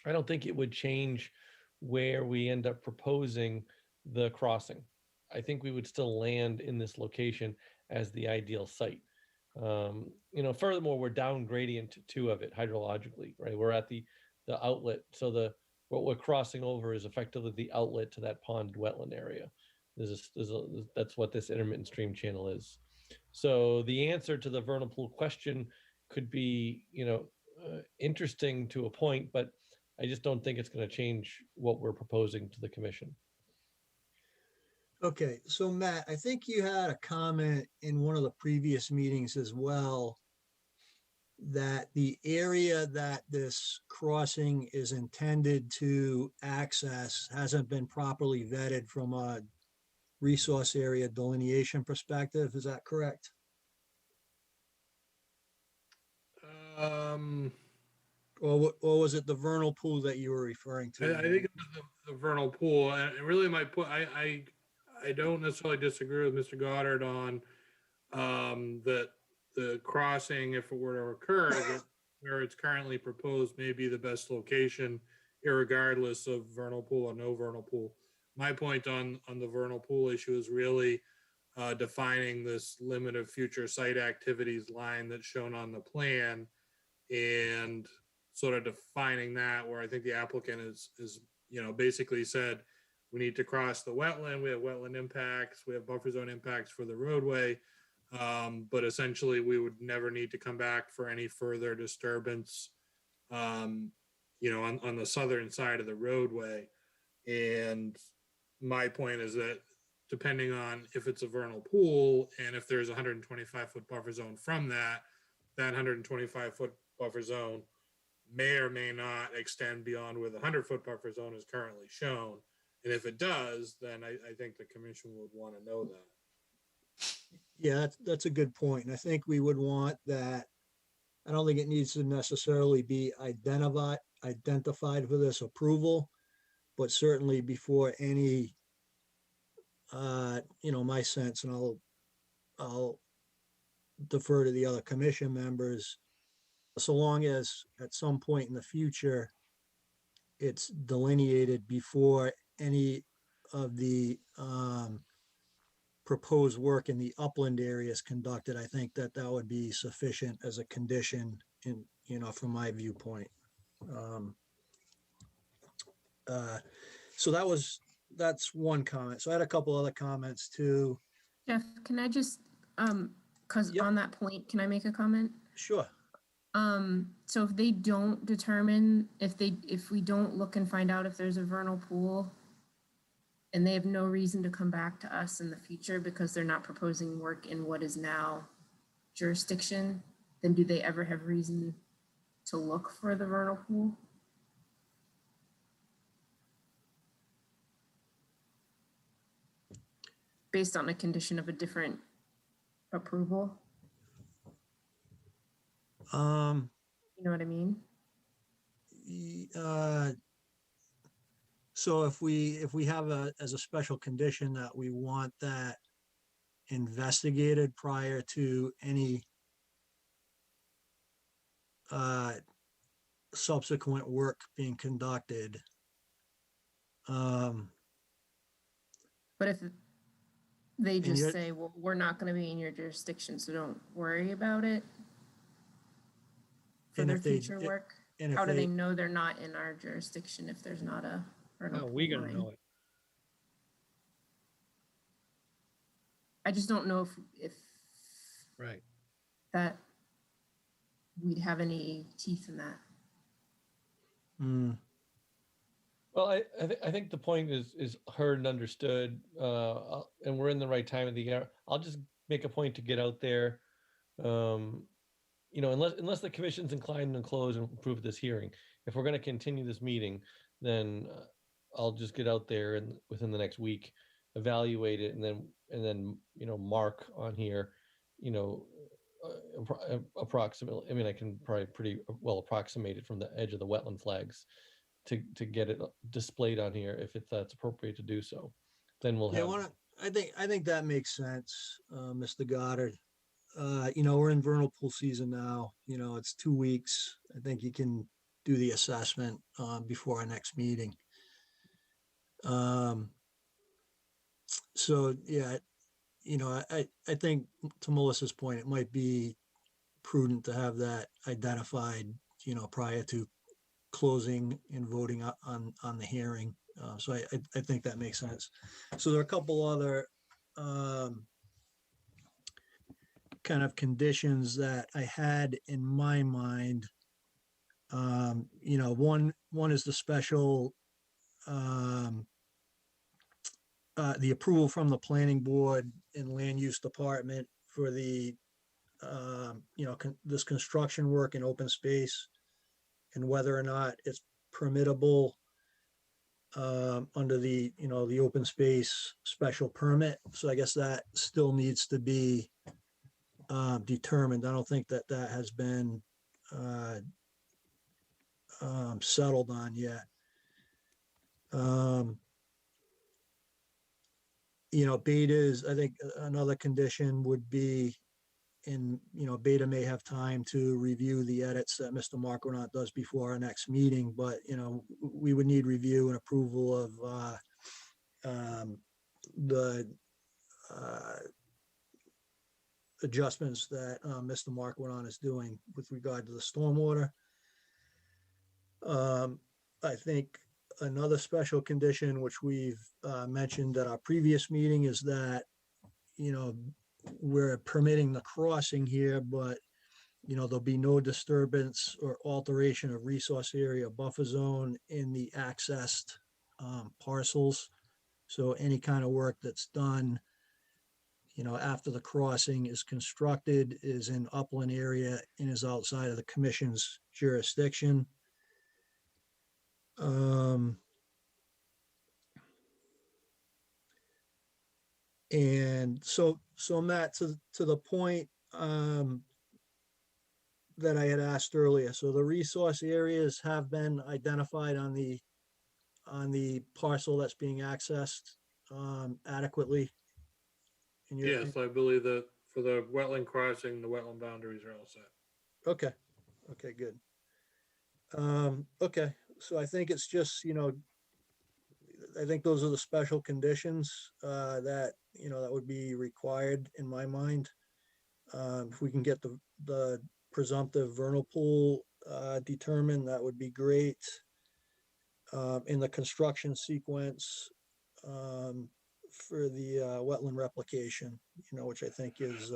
I don't think it would change where we end up proposing the crossing. I think we would still land in this location as the ideal site. You know, furthermore, we're down gradient two of it hydrologically, right? We're at the outlet. So what we're crossing over is effectively the outlet to that pond wetland area. That's what this intermittent stream channel is. So the answer to the vernal pool question could be, you know, interesting to a point, but I just don't think it's going to change what we're proposing to the commission. Okay, so Matt, I think you had a comment in one of the previous meetings as well that the area that this crossing is intended to access hasn't been properly vetted from a resource area delineation perspective. Is that correct? Or was it the vernal pool that you were referring to? I think it's the vernal pool, and really my point, I don't necessarily disagree with Mr. Goddard on that the crossing, if it were to occur, that where it's currently proposed may be the best location, irregardless of vernal pool or no vernal pool. My point on the vernal pool issue is really defining this limit of future site activities line that's shown on the plan, and sort of defining that, where I think the applicant is you know, basically said we need to cross the wetland, we have wetland impacts, we have buffer zone impacts for the roadway, but essentially we would never need to come back for any further disturbance, you know, on the southern side of the roadway. And my point is that depending on if it's a vernal pool and if there's a 125-foot buffer zone from that 125-foot buffer zone may or may not extend beyond where the 100-foot buffer zone is currently shown. And if it does, then I think the commission would want to know that. Yeah, that's a good point. And I think we would want that. I don't think it needs to necessarily be identified for this approval, but certainly before any, you know, my sense, and I'll defer to the other commission members, so long as at some point in the future, it's delineated before any of the proposed work in the upland area is conducted, I think that would be sufficient as a condition in, you know, from my viewpoint. So that's one comment. So I had a couple other comments too. Jeff, can I just, because Yep. on that point, can I make a comment? Sure. So if they don't determine, if we don't look and find out if there's a vernal pool, and they have no reason to come back to us in the future because they're not proposing work in what is now jurisdiction, then do they ever have reason to look for the vernal pool? Based on a condition of a different approval? You know what I mean? So if we have as a special condition that we want that investigated prior to any subsequent work being conducted. But if they just say, well, we're not going to be in your jurisdiction, so don't worry about it for their future work, how do they know they're not in our jurisdiction if there's not a vernal pool? How are we going to know it? I just don't know if Right. that we'd have any teeth in that. Well, I think the point is heard and understood, and we're in the right time of the year. I'll just make a point to get out there. Unless the commission's inclined to close and approve this hearing. If we're going to continue this meeting, then I'll just get out there and within the next week, evaluate it, and then mark on here, approximately. I mean, I can probably pretty well approximate it from the edge of the wetland flags to get it displayed on here if that's appropriate to do so. Then we'll have. I think that makes sense, Mr. Goddard. We're in vernal pool season now. It's 2 weeks. I think you can do the assessment before our next meeting. So yeah, I think to Melissa's point, it might be prudent to have that identified, prior to closing and voting on the hearing. So I think that makes sense. So there are a couple other kind of conditions that I had in my mind. One is the special, the approval from the planning board and land use department for the, this construction work in open space and whether or not it's permittable under the, the open space special permit. So I guess that still needs to be determined. I don't think that has been settled on yet. Beta is, I think another condition would be Beta may have time to review the edits that Mr. Marquardt does before our next meeting, but, we would need review and approval of the adjustments that Mr. Marquardt is doing with regard to the stormwater. I think another special condition, which we've mentioned at our previous meeting, is that, we're permitting the crossing here, but, there'll be no disturbance or alteration of resource area buffer zone in the accessed parcels. So any kind of work that's done, after the crossing is constructed is in upland area and is outside of the commission's jurisdiction. And so Matt, to the point that I had asked earlier, so the resource areas have been identified on the parcel that's being accessed adequately. Yes, I believe that for the wetland crossing, the wetland boundaries are all set. Okay, good. Okay, so I think it's just, I think those are the special conditions that, that would be required in my mind. If we can get the presumptive vernal pool determined, that would be great. In the construction sequence for the wetland replication, which I think is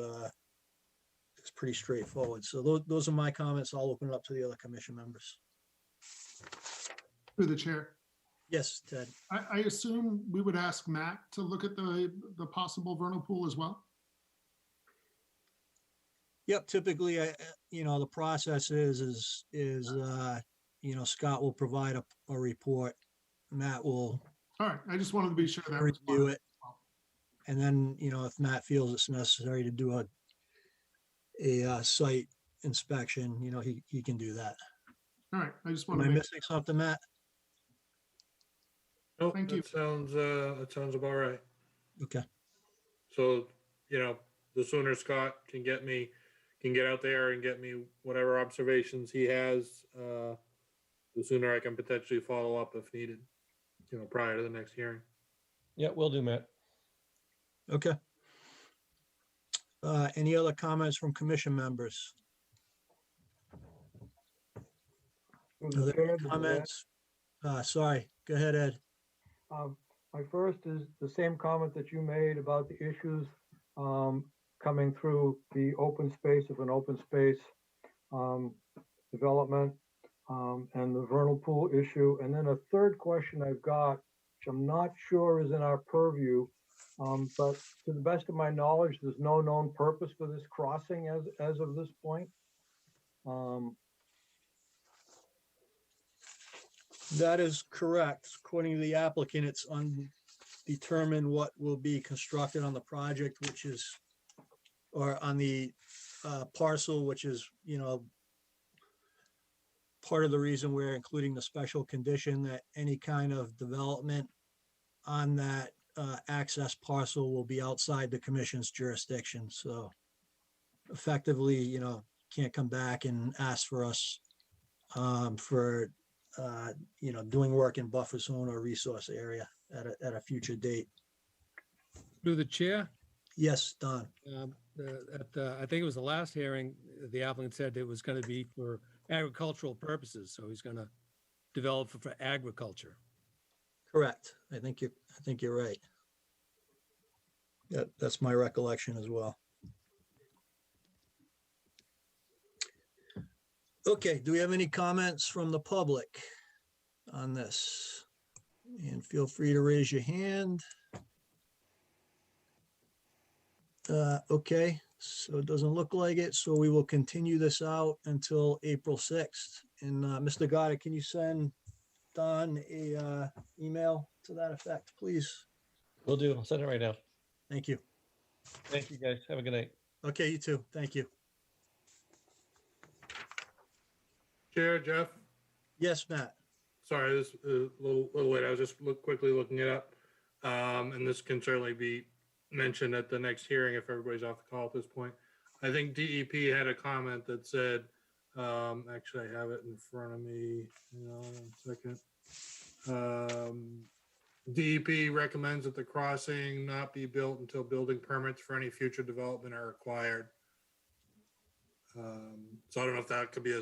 pretty straightforward. So those are my comments. I'll open it up to the other commission members. Through the chair. Yes, Ted. I assume we would ask Matt to look at the possible vernal pool as well. Yep. Typically, the process is Scott will provide a report. Matt will. All right. I just wanted to be sure that review it. And then, if Matt feels it's necessary to do a site inspection, he can do that. All right. I just want to. Am I missing something, Matt? Nope, Thank you. That sounds about right. Okay. So, the sooner Scott can get out there and get me whatever observations he has, the sooner I can potentially follow up if needed, prior to the next hearing. Yeah, will do, Matt. Okay. Any other comments from commission members? Other comments? Sorry, go ahead, Ed. My first is the same comment that you made about the issues coming through the open space of an open space development. and the vernal pool issue. And then a third question I've got, which I'm not sure is in our purview, but to the best of my knowledge, there's no known purpose for this crossing as of this point. That is correct. According to the applicant, it's undetermined what will be constructed on the project, which is, or on the parcel, which is, part of the reason we're including the special condition that any kind of development on that access parcel will be outside the commission's jurisdiction. So effectively, can't come back and ask for us for doing work in buffer zone or resource area at a future date. Through the chair, Yes, Don. I think it was the last hearing, the applicant said it was going to be for agricultural purposes, so he's going to develop for agriculture. Correct. I think you're right. That's my recollection as well. Okay, do we have any comments from the public on this? And feel free to raise your hand. Okay, so it doesn't look like it, so we will continue this out until April 6th. And Mr. Goddard, can you send Don a email to that effect, please? Will do. I'll send it right now. Thank you. Thank you, guys. Have a good night. Okay, you too. Thank you. Chair, Jeff? Yes, Matt. Sorry, this is a little late. I was just quickly looking it up. And this can certainly be mentioned at the next hearing if everybody's off the call at this point. I think DEP had a comment that said, actually I have it in front of me. Hang on 1 second. DEP recommends that the crossing not be built until building permits for any future development are required. So I don't know if that could be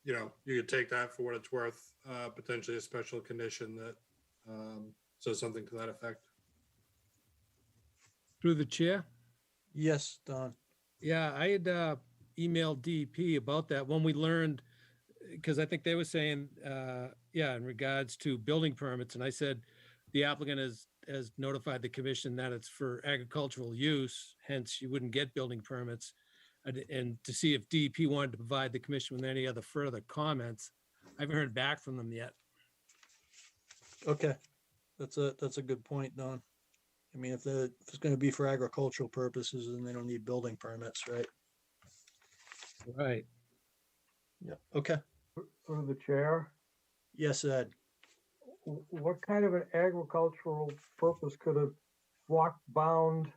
you could take that for what it's worth, potentially a special condition that says something to that effect. Through the chair? Yes, Don. Yeah, I had emailed DEP about that when we learned, because I think they were saying, in regards to building permits, and I said the applicant has notified the commission that it's for agricultural use, hence you wouldn't get building permits. And to see if DEP wanted to provide the commission with any other further comments. I haven't heard back from them yet. Okay, that's a good point, Don. I mean, if it's going to be for agricultural purposes, then they don't need building permits, right? Right. Yeah. Okay. Through the chair, Yes, Ed. what kind of an agricultural purpose could a rock-bound,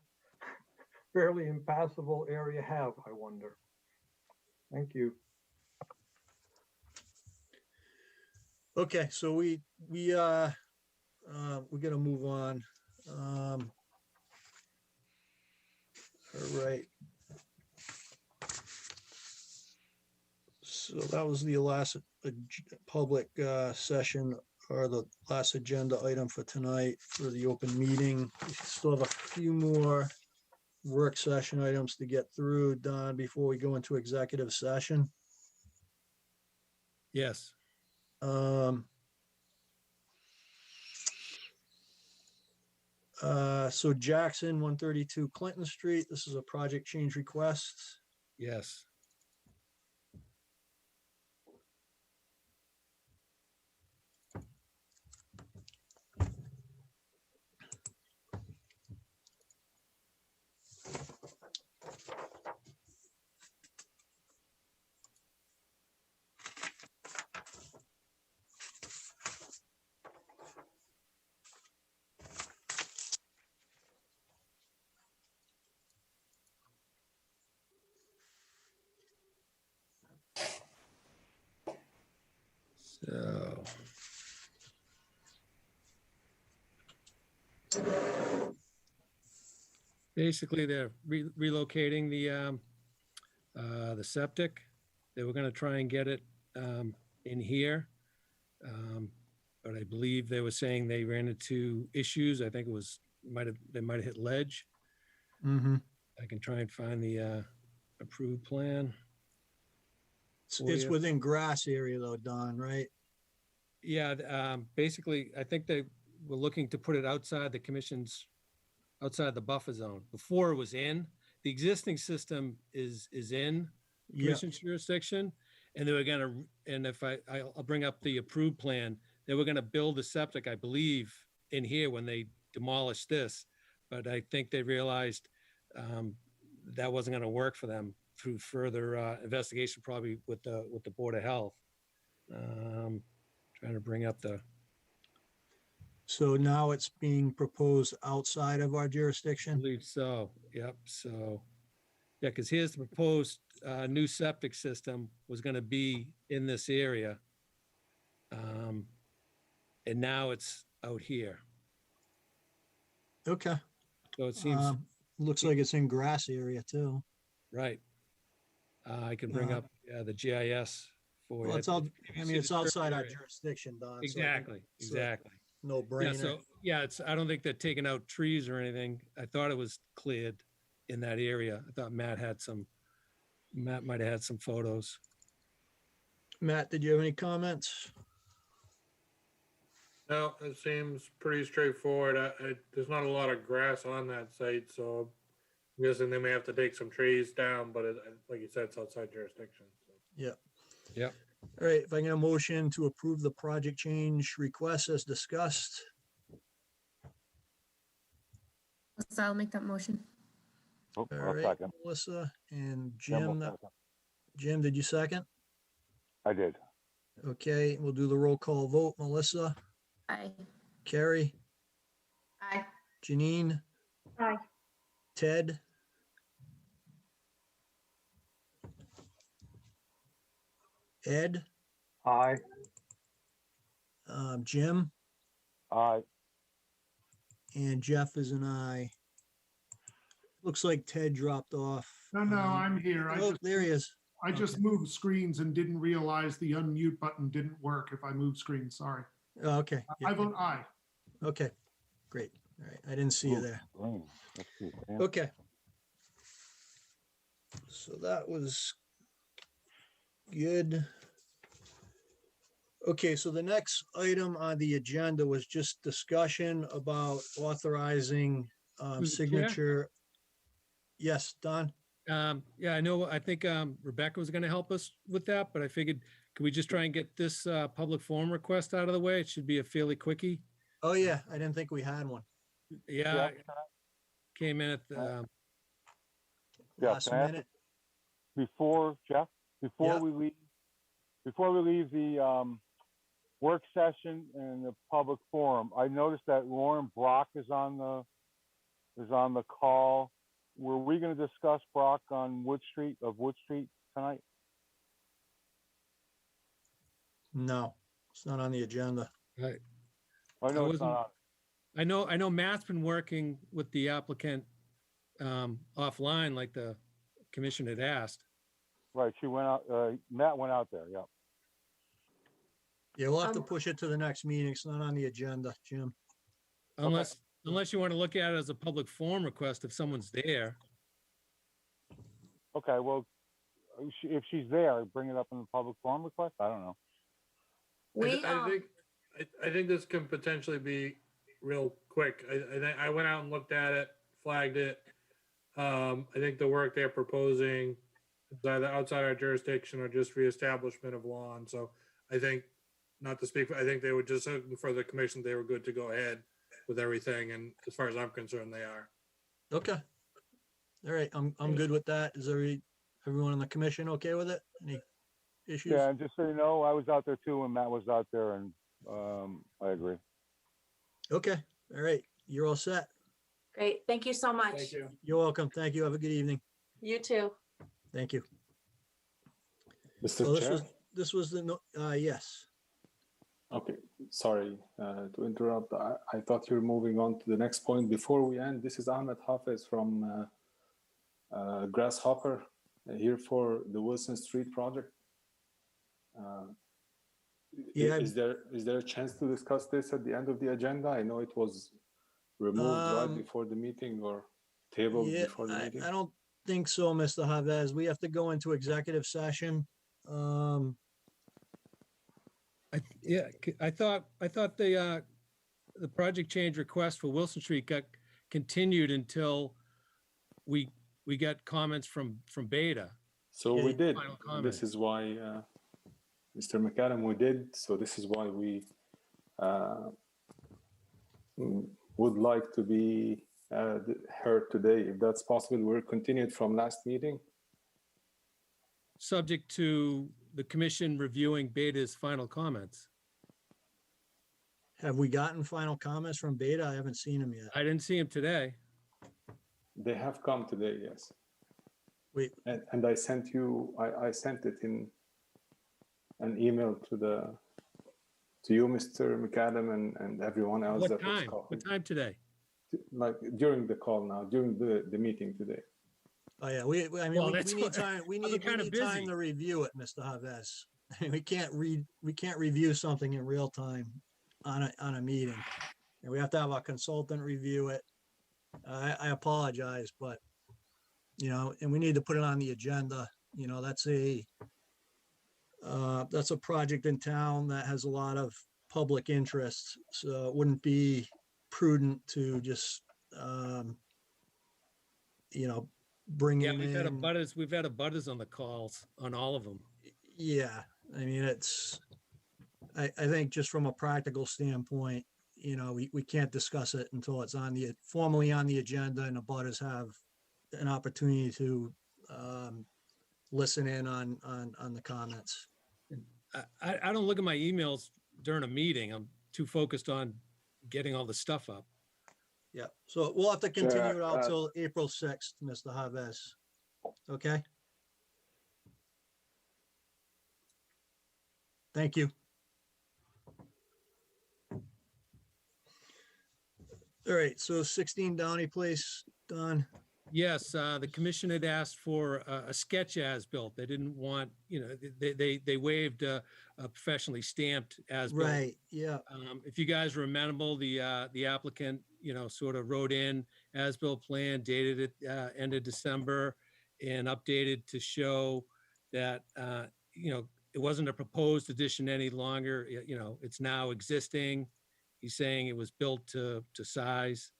fairly impassable area have, I wonder? Thank you. Okay, so we're gonna move on. All right. So that was the last public session, or the last agenda item for tonight for the open meeting. We still have a few more work session items to get through, Don, before we go into executive session. Yes. So Jackson, 132 Clinton Street, this is a project change request. Yes. So. Basically, they're relocating the septic. They were going to try and get it in here. But I believe they were saying they ran into issues. I think it was, they might have hit ledge. Mm-hmm. I can try and find the approved plan. It's within grass area though, Don, right? Yeah, basically, I think they were looking to put it outside the commission's, outside the buffer zone. Before it was in, the existing system is in Yeah, commission's jurisdiction. And they were gonna, and if I'll bring up the approved plan, they were gonna build a septic, I believe, in here when they demolished this. But I think they realized that wasn't gonna work for them through further investigation, probably with the Board of Health. Trying to bring up the, so now it's being proposed outside of our I jurisdiction? believe so, yep, so. Yeah, because here's the proposed new septic system was gonna be in this area. And now it's out here. Okay. So it seems, Looks like it's in grass area too. right. I can bring Uh, up, yeah, the GIS for Well, you. it's all, If you I see mean, the it's strip outside our area. jurisdiction, Don. so I think Exactly, it's a exactly. No Yeah, brainer. so, yeah, it's, I don't think they're taking out trees or anything. I thought it was cleared in that area. I thought Matt might have had some photos. Matt, did you have any comments? No, it seems pretty straightforward. There's not a lot of grass on that site, so I'm guessing they may have to take some trees down, but like you said, it's outside jurisdiction. So. Yeah. Yep. All right, if I get a motion to approve the project change request as discussed, So I'll make that motion. Oh, all I'll right, second. Melissa and Jim will Jim, second. Jim, did you second? I did. Okay, we'll do the roll call vote. Melissa, Aye. Carrie, Aye. Janine, Aye. Ted, Ed, Aye. Jim, Aye. and Jeff is an aye. Looks like Ted dropped off. No, I'm here. Oh, there he is. I just moved screens and didn't realize the unmute button didn't work if I moved screens. Sorry. Oh, okay. I Yeah. vote aye. Okay, great. All right, I didn't see you Ooh, there. green. Let's see, Sam. Okay. So that was good. Okay, so the next item on the agenda was just discussion about authorizing Through the chair? signature. Yes, Don? Yeah, I know, I think Rebecca was gonna help us with that, but I figured, could we just try and get this public forum request out of the way? It should be a fairly quickie. Oh, yeah, I didn't think we had one. Yeah, came in at the, Yeah, Last can I ask minute. Before, Jeff, Yeah. before we leave the work session and the public forum, I noticed that Lauren Brock is on the call. Were we going to discuss Brock on Wood Street tonight? No, it's not on the agenda. right. I know I it's not on. I know Matt's been working with the applicant offline, like the commission had asked. Right, she went out, Matt went out there, yeah. Yeah, we'll have to push it to the next meeting. It's not on the agenda, Jim. Unless you want to look at it as a public forum request if someone's there. Okay, well, if she's there, bring it up in the public forum request? I don't know. I think this can potentially be real quick. I went out and looked at it, flagged it. I think the work they're proposing is either outside our jurisdiction or just reestablishment of lawn. So I think, not to speak, I think they were just looking for the commission. They were good to go ahead with everything. And as far as I'm concerned, they are. Okay. All right, I'm good with that. Is everyone on the commission okay with it? Any issues? Yeah, and just so you know, I was out there too, and Matt was out there, and I agree. Okay, all right, you're all set. Great. Thank you so much. Thank you. You're welcome. Thank you. Have a good evening. You too. Thank you. Mr. So Chair? this was the, yes. Okay, sorry to interrupt. I thought you were moving on to the next point. Before we end, this is Ahmed Hafez from Grasshopper here for the Wilson Street project. Yeah, is there a chance to discuss this at the end of the agenda? I know it was removed right before the meeting or tabled Yeah, before the meeting. I don't think so, Mr. Havez. We have to go into executive session I thought the project change request for Wilson Street got continued until we got comments from Beta. So Yeah, we did. final comment. This is why, Mr. McAdam, we did. So this is why we would like to be heard today, if that's possible. We're continued from last meeting. Subject to the commission reviewing Beta's final comments. Have we gotten final comments from Beta? I haven't seen them yet. I didn't see him today. They have come today, yes. Wait, And I sent you, I sent it in an email to you, Mr. McAdam, and everyone else What that was time? called. What time today? Like during the call now, during the meeting today. oh yeah, we Well, we that's need what- time, we I've been need kinda time busy. to review it, Mr. Haves. We can't review something in real time on a meeting. And we have to have our consultant review it. I apologize, but, and we need to put it on the agenda. That's a project in town that has a lot of public interest. So it wouldn't be prudent to just, bring Yeah, him we've had in. we've had a butters on the calls on all of them. Yeah, I mean, I think just from a practical standpoint, we can't discuss it until it's formally on the agenda and the butters have an opportunity to listen in on the comments. I don't look at my emails during a meeting. I'm too focused on getting all the stuff up. Yeah, so we'll have to continue it out uh, till April 6th, Mr. Haves. Okay? Thank you. All right, so 16 Downey Place, Don. Yes, the commission had asked for a sketch as-built. They didn't want, they waived a professionally stamped as-built. Right, yeah. If you guys were amenable, the applicant, sort of wrote in as-built plan dated at end of December and updated to show that, it wasn't a proposed addition any longer. It's now existing. He's saying it was built to size.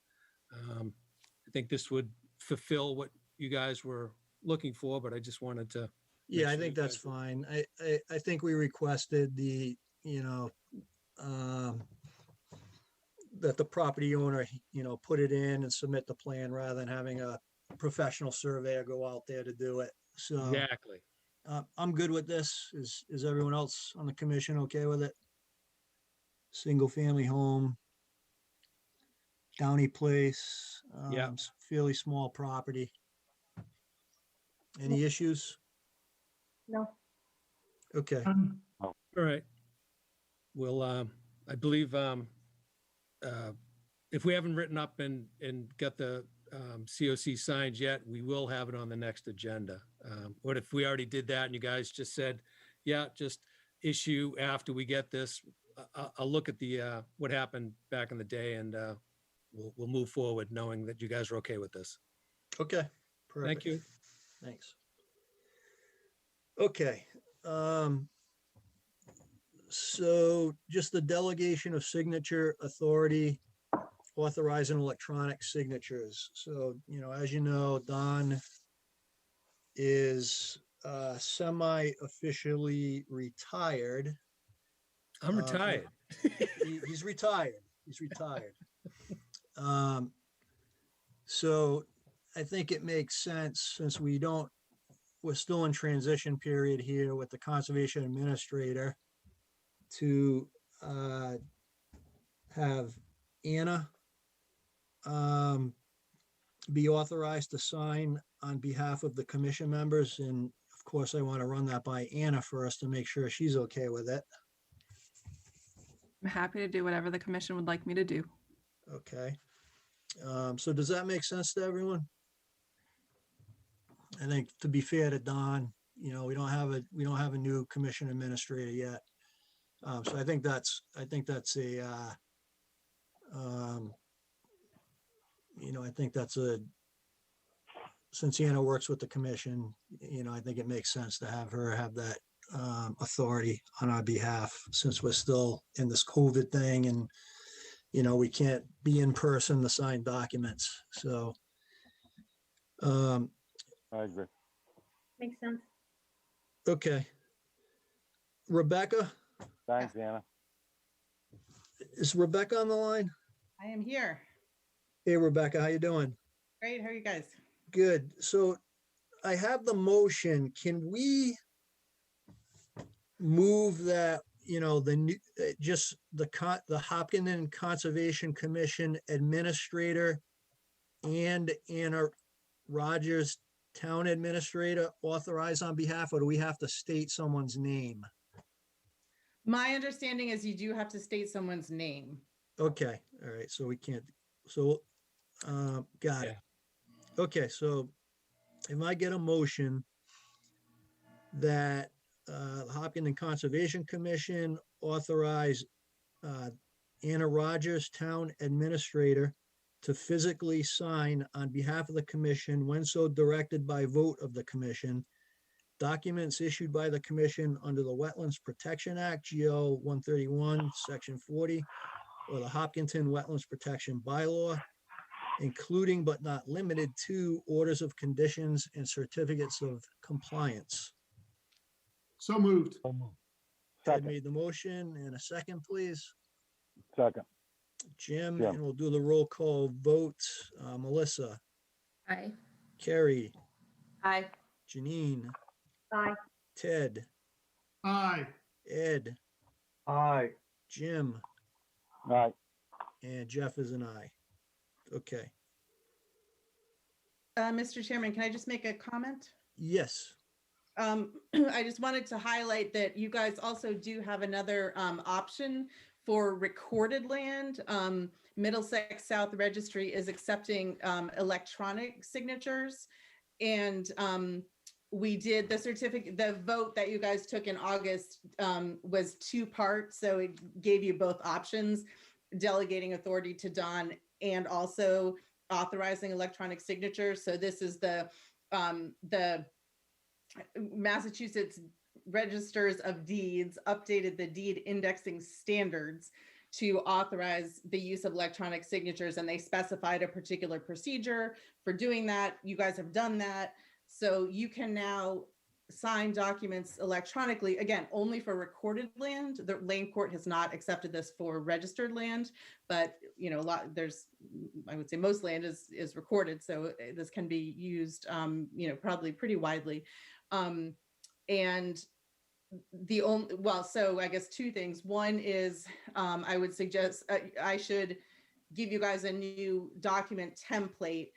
I think this would fulfill what you guys were looking for, but I just wanted to. Yeah, I sure think you that's guys were- fine. I think we requested that the property owner, put it in and submit the plan rather than having a professional surveyor go out there to do it. So Exactly. I'm good with this. Is everyone else on the commission okay with it? Single family home. Downey Place. Yeah. Fairly small property. Any issues? No. Okay. All right. Well, I believe if we haven't written up and got the COC signed yet, we will have it on the next agenda. What if we already did that and you guys just said, yeah, just issue after we get this? I'll look at the what happened back in the day and we'll move forward knowing that you guys are okay with this. Okay. Perfect. Thank you. Thanks. Okay. So just the delegation of signature authority, authorizing electronic signatures. So, as you know, Don is semi-officially retired. I'm retired. He's retired. He's retired. So I think it makes sense since we're still in transition period here with the conservation administrator to have Anna be authorized to sign on behalf of the commission members. And of course, I want to run that by Anna first to make sure she's okay with it. I'm happy to do whatever the commission would like me to do. Okay. So does that make sense to everyone? I think to be fair to Don, we don't have a new commission administrator yet. So I think that's I think that's since Anna works with the commission, I think it makes sense to have her have that authority on our behalf, since we're still in this COVID thing and, we can't be in person to sign documents. So, I agree. Makes sense. okay. Rebecca, Thanks, Anna. is Rebecca on the line? I am here. Hey, Rebecca, how you doing? Great. How are you guys? Good. So I have the motion. Can we move that, the new, just the Hopkinton Conservation Commission Administrator and Anna Rogers, Town Administrator, authorize on behalf, or do we have to state someone's name? My understanding is you do have to state someone's name. Okay, all right, so we can't, so, got it. Okay, so if I get a motion that the Hopkinton Conservation Commission authorize Anna Rogers, Town Administrator, to physically sign on behalf of the commission, when so directed by vote of the commission, documents issued by the commission under the Wetlands Protection Act, GO 131, Section 40, or the Hopkinton Wetlands Protection Bylaw, including but not limited to orders of conditions and certificates of compliance. So moved. Ted made the motion, and a second, please. Second. Jim, Jim. and we'll do the roll call vote. Melissa, Aye. Carrie, Aye. Janine, Aye. Ted, Aye. Ed, Aye. Jim, Aye. and Jeff is an aye. Okay, Mr. Chairman, can I just make a comment? yes, I just wanted to highlight that you guys also do have another option for recorded land. Middlesex South Registry is accepting electronic signatures. And we did the certificate, the vote that you guys took in August was two parts. So it gave you both options, delegating authority to Don and also authorizing electronic signatures. So this is the Massachusetts Registers of Deeds updated the deed indexing standards to authorize the use of electronic signatures, and they specified a particular procedure for doing that. You guys have done that. So you can now sign documents electronically, again, only for recorded land. The Lane Court has not accepted this for registered land, but I would say most land is recorded. So this can be used, probably pretty widely. And so I guess two things. One is I would suggest I should give you guys a new document template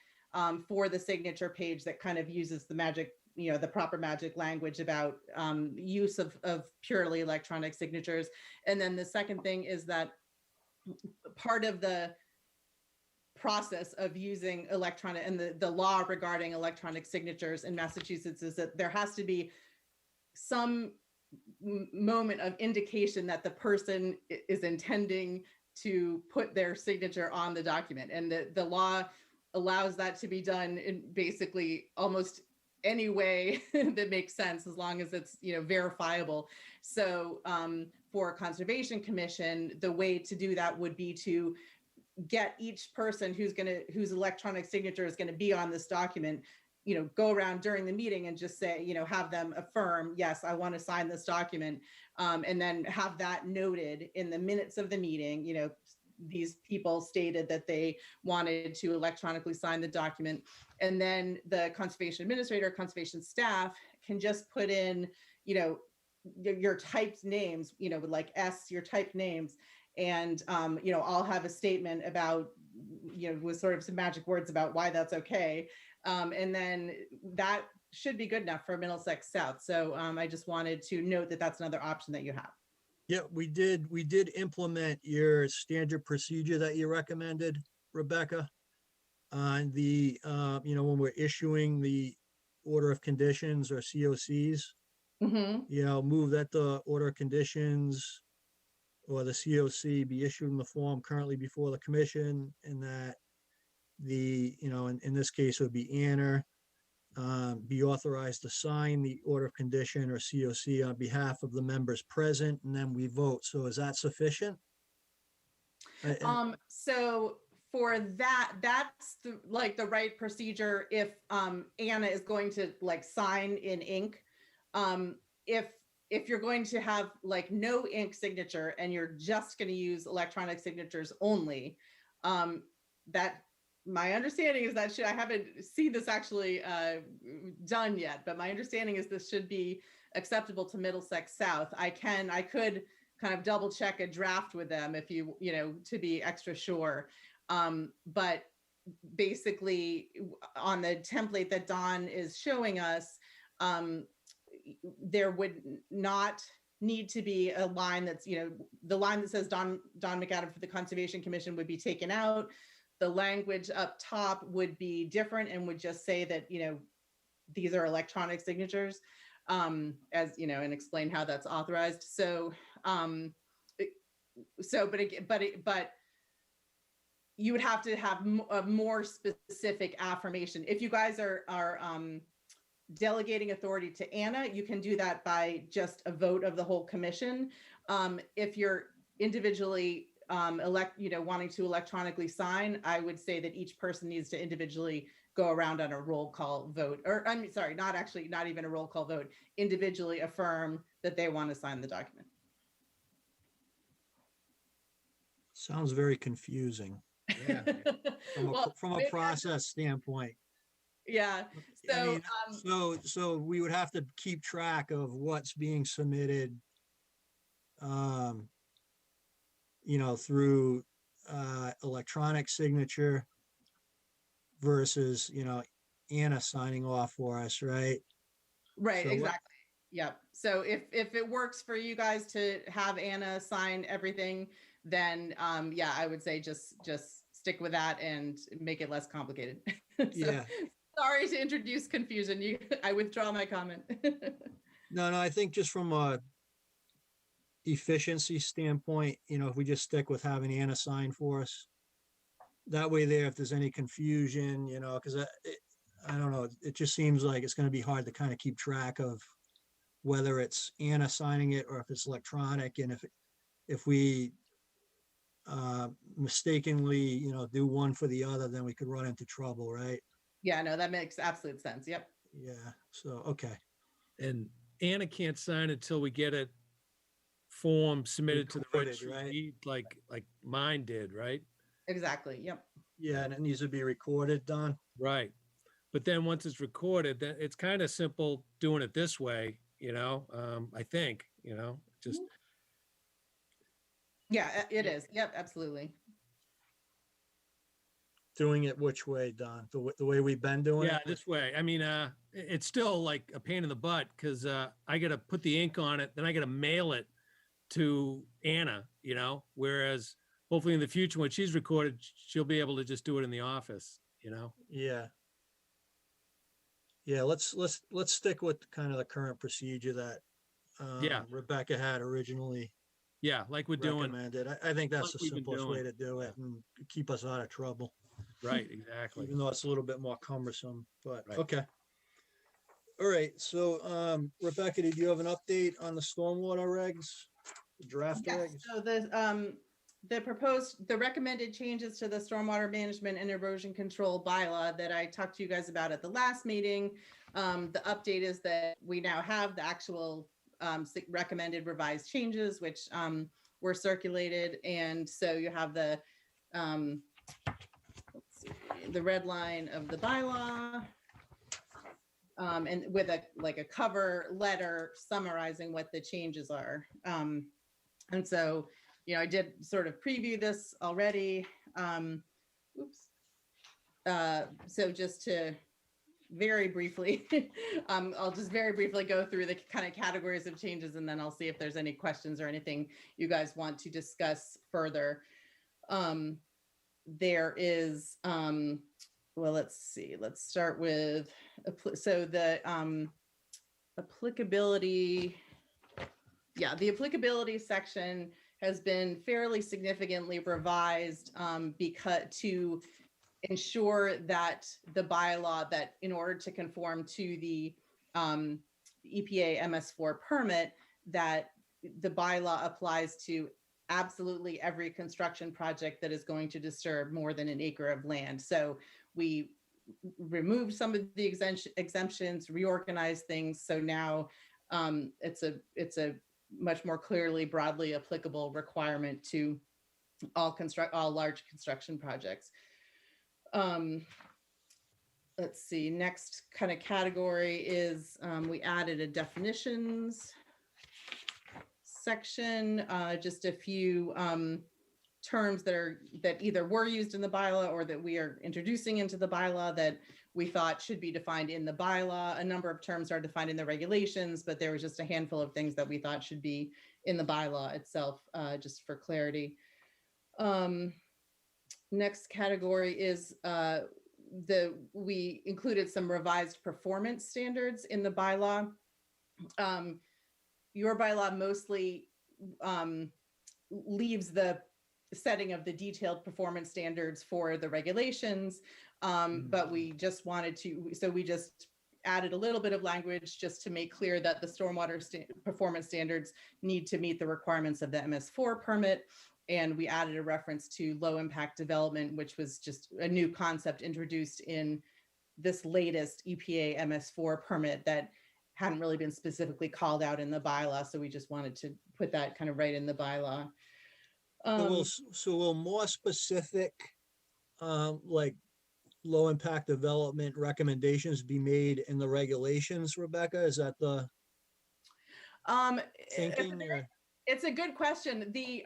for the signature page that kind of uses the magic, the proper magic language about use of purely electronic signatures. And then the second thing is that part of the process of using electronic and the law regarding electronic signatures in Massachusetts is that there has to be some moment of indication that the person is intending to put their signature on the document. And the law allows that to be done in basically almost any way that makes sense, as long as it's, verifiable. So for a conservation commission, the way to do that would be to get each person whose electronic signature is going to be on this document, go around during the meeting and just say, have them affirm, yes, I want to sign this document. And then have that noted in the minutes of the meeting. These people stated that they wanted to electronically sign the document. And then the conservation administrator, conservation staff can just put in, your typed names, with like S, your typed names. And, I'll have a statement about, with sort of some magic words about why that's okay. And then that should be good enough for Middlesex South. So I just wanted to note that that's another option that you have. yeah, we did implement your standard procedure that you recommended, Rebecca, on the, when we're issuing the order of conditions or COCs, move that the order of conditions or the COC be issued in the form currently before the commission, and that the, in this case, it would be Anna be authorized to sign the order of condition or COC on behalf of the members present, and then we vote. So is that sufficient? So for that, that's like the right procedure if Anna is going to like sign in ink. If you're going to have like no ink signature and you're just going to use electronic signatures only, that my understanding is that I haven't seen this actually done yet, but my understanding is this should be acceptable to Middlesex South. I could kind of double check a draft with them if you know, to be extra sure. But basically on the template that Don is showing us, there would not need to be a line that's, you know, the line that says Don McAdam for the Conservation Commission would be taken out. The language up top would be different and would just say that, you know, these are electronic signatures, as you know, and explain how that's authorized. So, but you would have to have a more specific affirmation. If you guys are delegating authority to Anna, you can do that by just a vote of the whole commission. If you're individually wanting to electronically sign, I would say that each person needs to individually go around on a roll call vote, or I'm sorry, not even a roll call vote, individually affirm that they want to sign the document. Sounds very confusing. Yeah. From a process standpoint. Yeah. So, I mean, so we would have to keep track of what's being submitted, you know, through electronic signature versus, you know, Anna signing off for us, right? Right, So exactly. Yep. So if it works for you guys to have Anna sign everything, then yeah, I would say just stick with that and make it less complicated. So, yeah. Sorry to introduce confusion. I withdraw my comment. No, I think just from a efficiency standpoint, you know, if we just stick with having Anna sign for us, that way there, if there's any confusion, you know, because I don't know, it just seems like it's going to be hard to kind of keep track of whether it's Anna signing it or if it's electronic. And if we mistakenly, you know, do one for the other, then we could run into trouble, right? Yeah, no, that makes absolute sense. Yep. Yeah. So, okay. And Anna can't sign until we get a form submitted to the Recorded, registry right? of deeds, like mine did, right? Exactly. Yep. Yeah, and it needs to be recorded, Don. Right. But then once it's recorded, then it's kind of simple doing it this way, you know, I think, you know, just. Yeah, it is. Yep, absolutely. Doing it which way, Don? The way we've been doing Yeah, it? this way. I mean, it's still like a pain in the butt because I got to put the ink on it, then I got to mail it to Anna, you know, whereas hopefully in the future when she's recorded, she'll be able to just do it in the office, you know? Yeah. Yeah, let's stick with kind of the current procedure that Yeah. Rebecca had originally Yeah, like we're doing. recommended. I think that's like the we've been simplest way doing. to do it and keep us out of trouble. Right, exactly. Even though it's a little bit more cumbersome, but Right. okay. All right, so Rebecca, did you have an update on the stormwater regs? The draft Yes, regs? so the recommended changes to the stormwater management and erosion control bylaw that I talked to you guys about at the last meeting. The update is that we now have the actual recommended revised changes, which were circulated. And so you have the red line of the bylaw and with a cover letter summarizing what the changes are. And so, you know, I did sort of preview this already. So just to very briefly, I'll just very briefly go through the kind of categories of changes, and then I'll see if there's any questions or anything you guys want to discuss further. There is, well, let's see, let's start with, so the applicability, the applicability section has been fairly significantly revised because to ensure that the bylaw, that in order to conform to the EPA MS4 permit, that the bylaw applies to absolutely every construction project that is going to disturb more than an acre of land. So we removed some of the exemptions, reorganized things. So now it's a much more clearly, broadly applicable requirement to all large construction projects. Let's see, next kind of category is we added a definitions section, just a few terms that either were used in the bylaw or that we are introducing into the bylaw that we thought should be defined in the bylaw. A number of terms are defined in the regulations, but there was just a handful of things that we thought should be in the bylaw itself, just for clarity. Next category is we included some revised performance standards in the bylaw. Your bylaw mostly leaves the setting of the detailed performance standards for the regulations, but we just wanted to, so we just added a little bit of language just to make clear that the stormwater performance standards need to meet the requirements of the MS4 permit. And we added a reference to low impact development, which was just a new concept introduced in this latest EPA MS4 permit that hadn't really been specifically called out in the bylaw. So we just wanted to put that kind of right in the bylaw. So will more specific, like low impact development recommendations be made in the regulations, Rebecca? Is that the thinking? It's a good question. The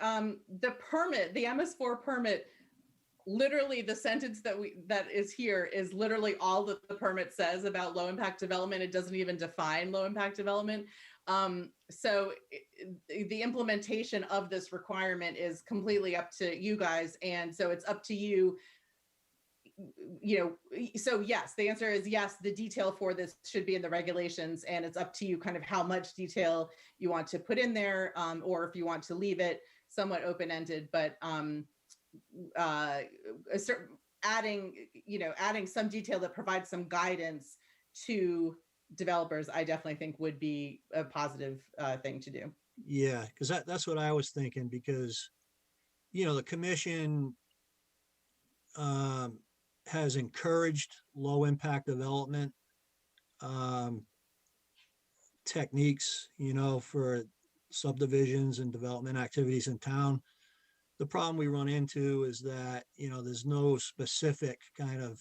permit, the MS4 permit, literally the sentence that is here is literally all that the permit says about low impact development. It doesn't even define low impact development. So the implementation of this requirement is completely up to you guys. And so it's up to you, so yes, the answer is yes, the detail for this should be in the regulations, and it's up to you kind of how much detail you want to put in there, or if you want to leave it somewhat open-ended, but adding some detail that provides some guidance to developers, I definitely think would be a positive thing to do. Yeah, because that's what I was thinking, because, the commission has encouraged low impact development techniques, for subdivisions and development activities in town. The problem we run into is that, there's no specific kind of,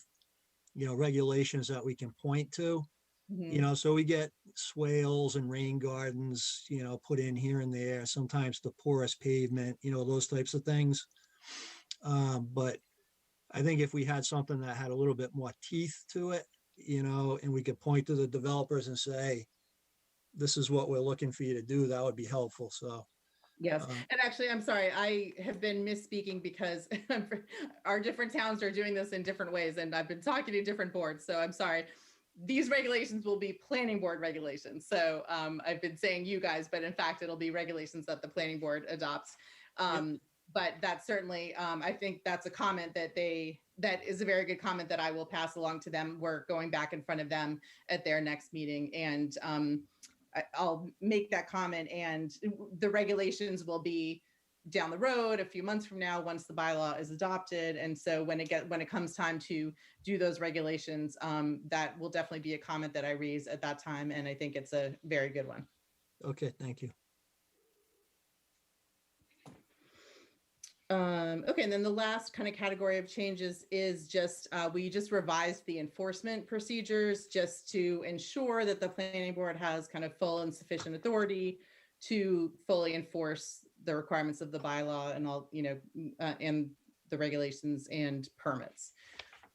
regulations that we can point to. So we get swales and rain gardens, put in here and there, sometimes the porous pavement, those types of things. But I think if we had something that had a little bit more teeth to it, and we could point to the developers and say, this is what we're looking for you to do, that would be helpful. So yes. And actually, I'm sorry, I have been misspeaking because our different towns are doing this in different ways, and I've been talking to different boards. So I'm sorry. These regulations will be planning board regulations. So I've been saying you guys, but in fact, it'll be regulations that the planning board adopts. But that's certainly, I think that's a comment that is a very good comment that I will pass along to them. We're going back in front of them at their next meeting, and I'll make that comment, and the regulations will be down the road a few months from now once the bylaw is adopted. And so when it comes time to do those regulations, that will definitely be a comment that I raise at that time. And I think it's a very good one. Okay, thank you. Okay, and then the last kind of category of changes is just, we just revised the enforcement procedures just to ensure that the planning board has kind of full and sufficient authority to fully enforce the requirements of the bylaw and all, and the regulations and permits.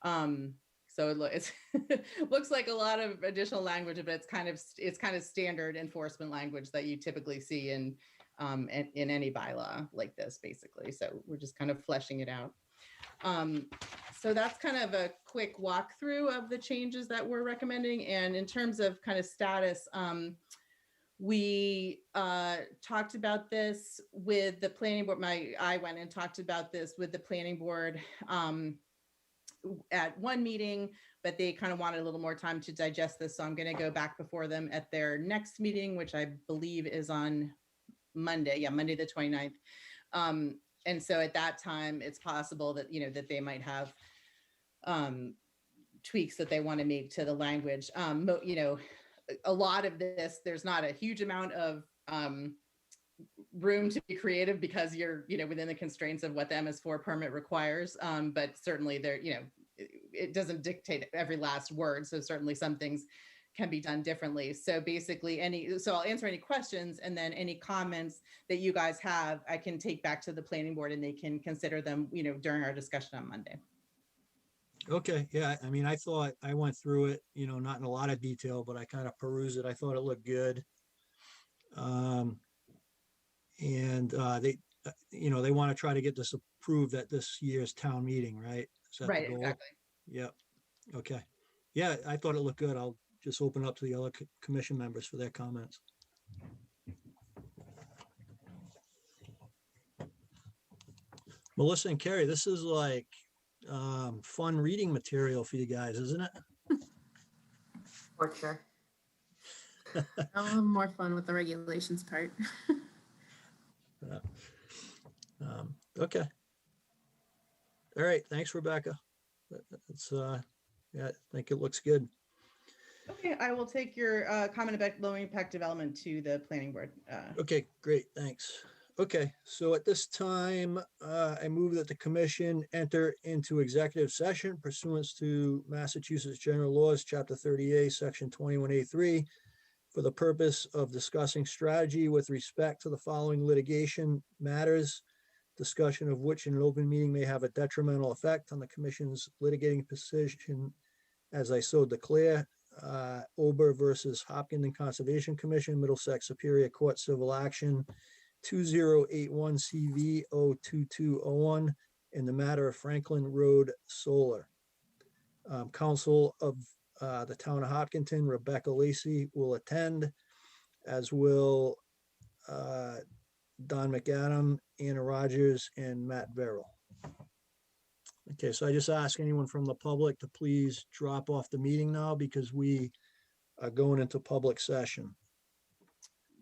So it looks like a lot of additional language, but it's kind of standard enforcement language that you typically see in any bylaw like this, basically. So we're just kind of fleshing it out. So that's kind of a quick walkthrough of the changes that we're recommending. And in terms of kind of status, we talked about this with the planning board. I went and talked about this with the planning board at one meeting, but they kind of wanted a little more time to digest this. So I'm going to go back before them at their next meeting, which I believe is on Monday. Yeah, Monday the 29th. And so at that time, it's possible that, that they might have tweaks that they want to make to the language. A lot of this, there's not a huge amount of room to be creative because you're, within the constraints of what the MS4 permit requires. But certainly there, it doesn't dictate every last word. So certainly some things can be done differently. So basically so I'll answer any questions, and then any comments that you guys have, I can take back to the planning board and they can consider them, during our discussion on Monday. Okay, yeah, I mean, I thought I went through it, not in a lot of detail, but I kind of perused it. I thought it looked good. They, they want to try to get this approved at this year's town meeting, right? Is that the Right, goal? exactly. Yep. Okay. Yeah, I thought it looked good. I'll just open up to the other commission members for their comments. Melissa and Carrie, this is like fun reading material for you guys, isn't it? For sure. I'll have more fun with the regulations part. Okay. All right. Thanks, Rebecca. It's yeah, I think it looks good. Okay, I will take your comment about low impact development to the planning board. Okay, great. Thanks. Okay, so at this time, I move that the commission enter into executive session pursuant to Massachusetts General Laws, Chapter 30A, Section 21A3, for the purpose of discussing strategy with respect to the following litigation matters, discussion of which in an open meeting may have a detrimental effect on the commission's litigating position as I so declare. Ober versus Hopkinton Conservation Commission, Middlesex Superior Court Civil Action 2081 CV 02201 in the matter of Franklin Road Solar. Counsel of the town of Hopkinton, Rebecca Lacy, will attend, as will Don McAdam, Anna Rogers, and Matt Verrill. Okay, so I just ask anyone from the public to please drop off the meeting now because we are going into public session.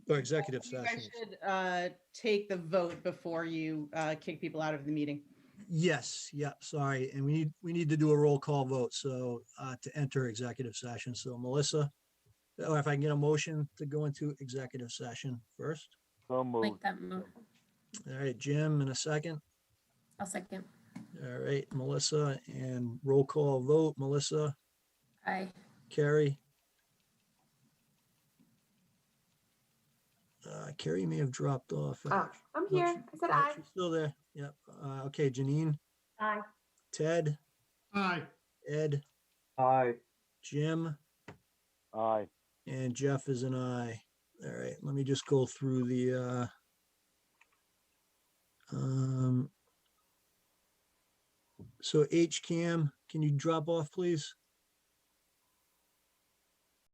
Or executive You guys session. should take the vote before you kick people out of the meeting. Yes, yeah, sorry. And we need to do a roll call vote, so to enter executive session. So Melissa, or if I can get a motion to go into executive session first. So moved. Like that move. All right, Jim, in a second. I'll second. All right, Melissa, and roll call vote. Melissa, Aye. Carrie. Carrie may have dropped off. Oh, I'm No, here. she- I said no, aye. She's still there. Yep. Okay, Janine, Aye. Ted, Aye. Ed, Aye. Jim, Aye. and Jeff is an aye. All right, let me just go through the so HCAM, can you drop off, please?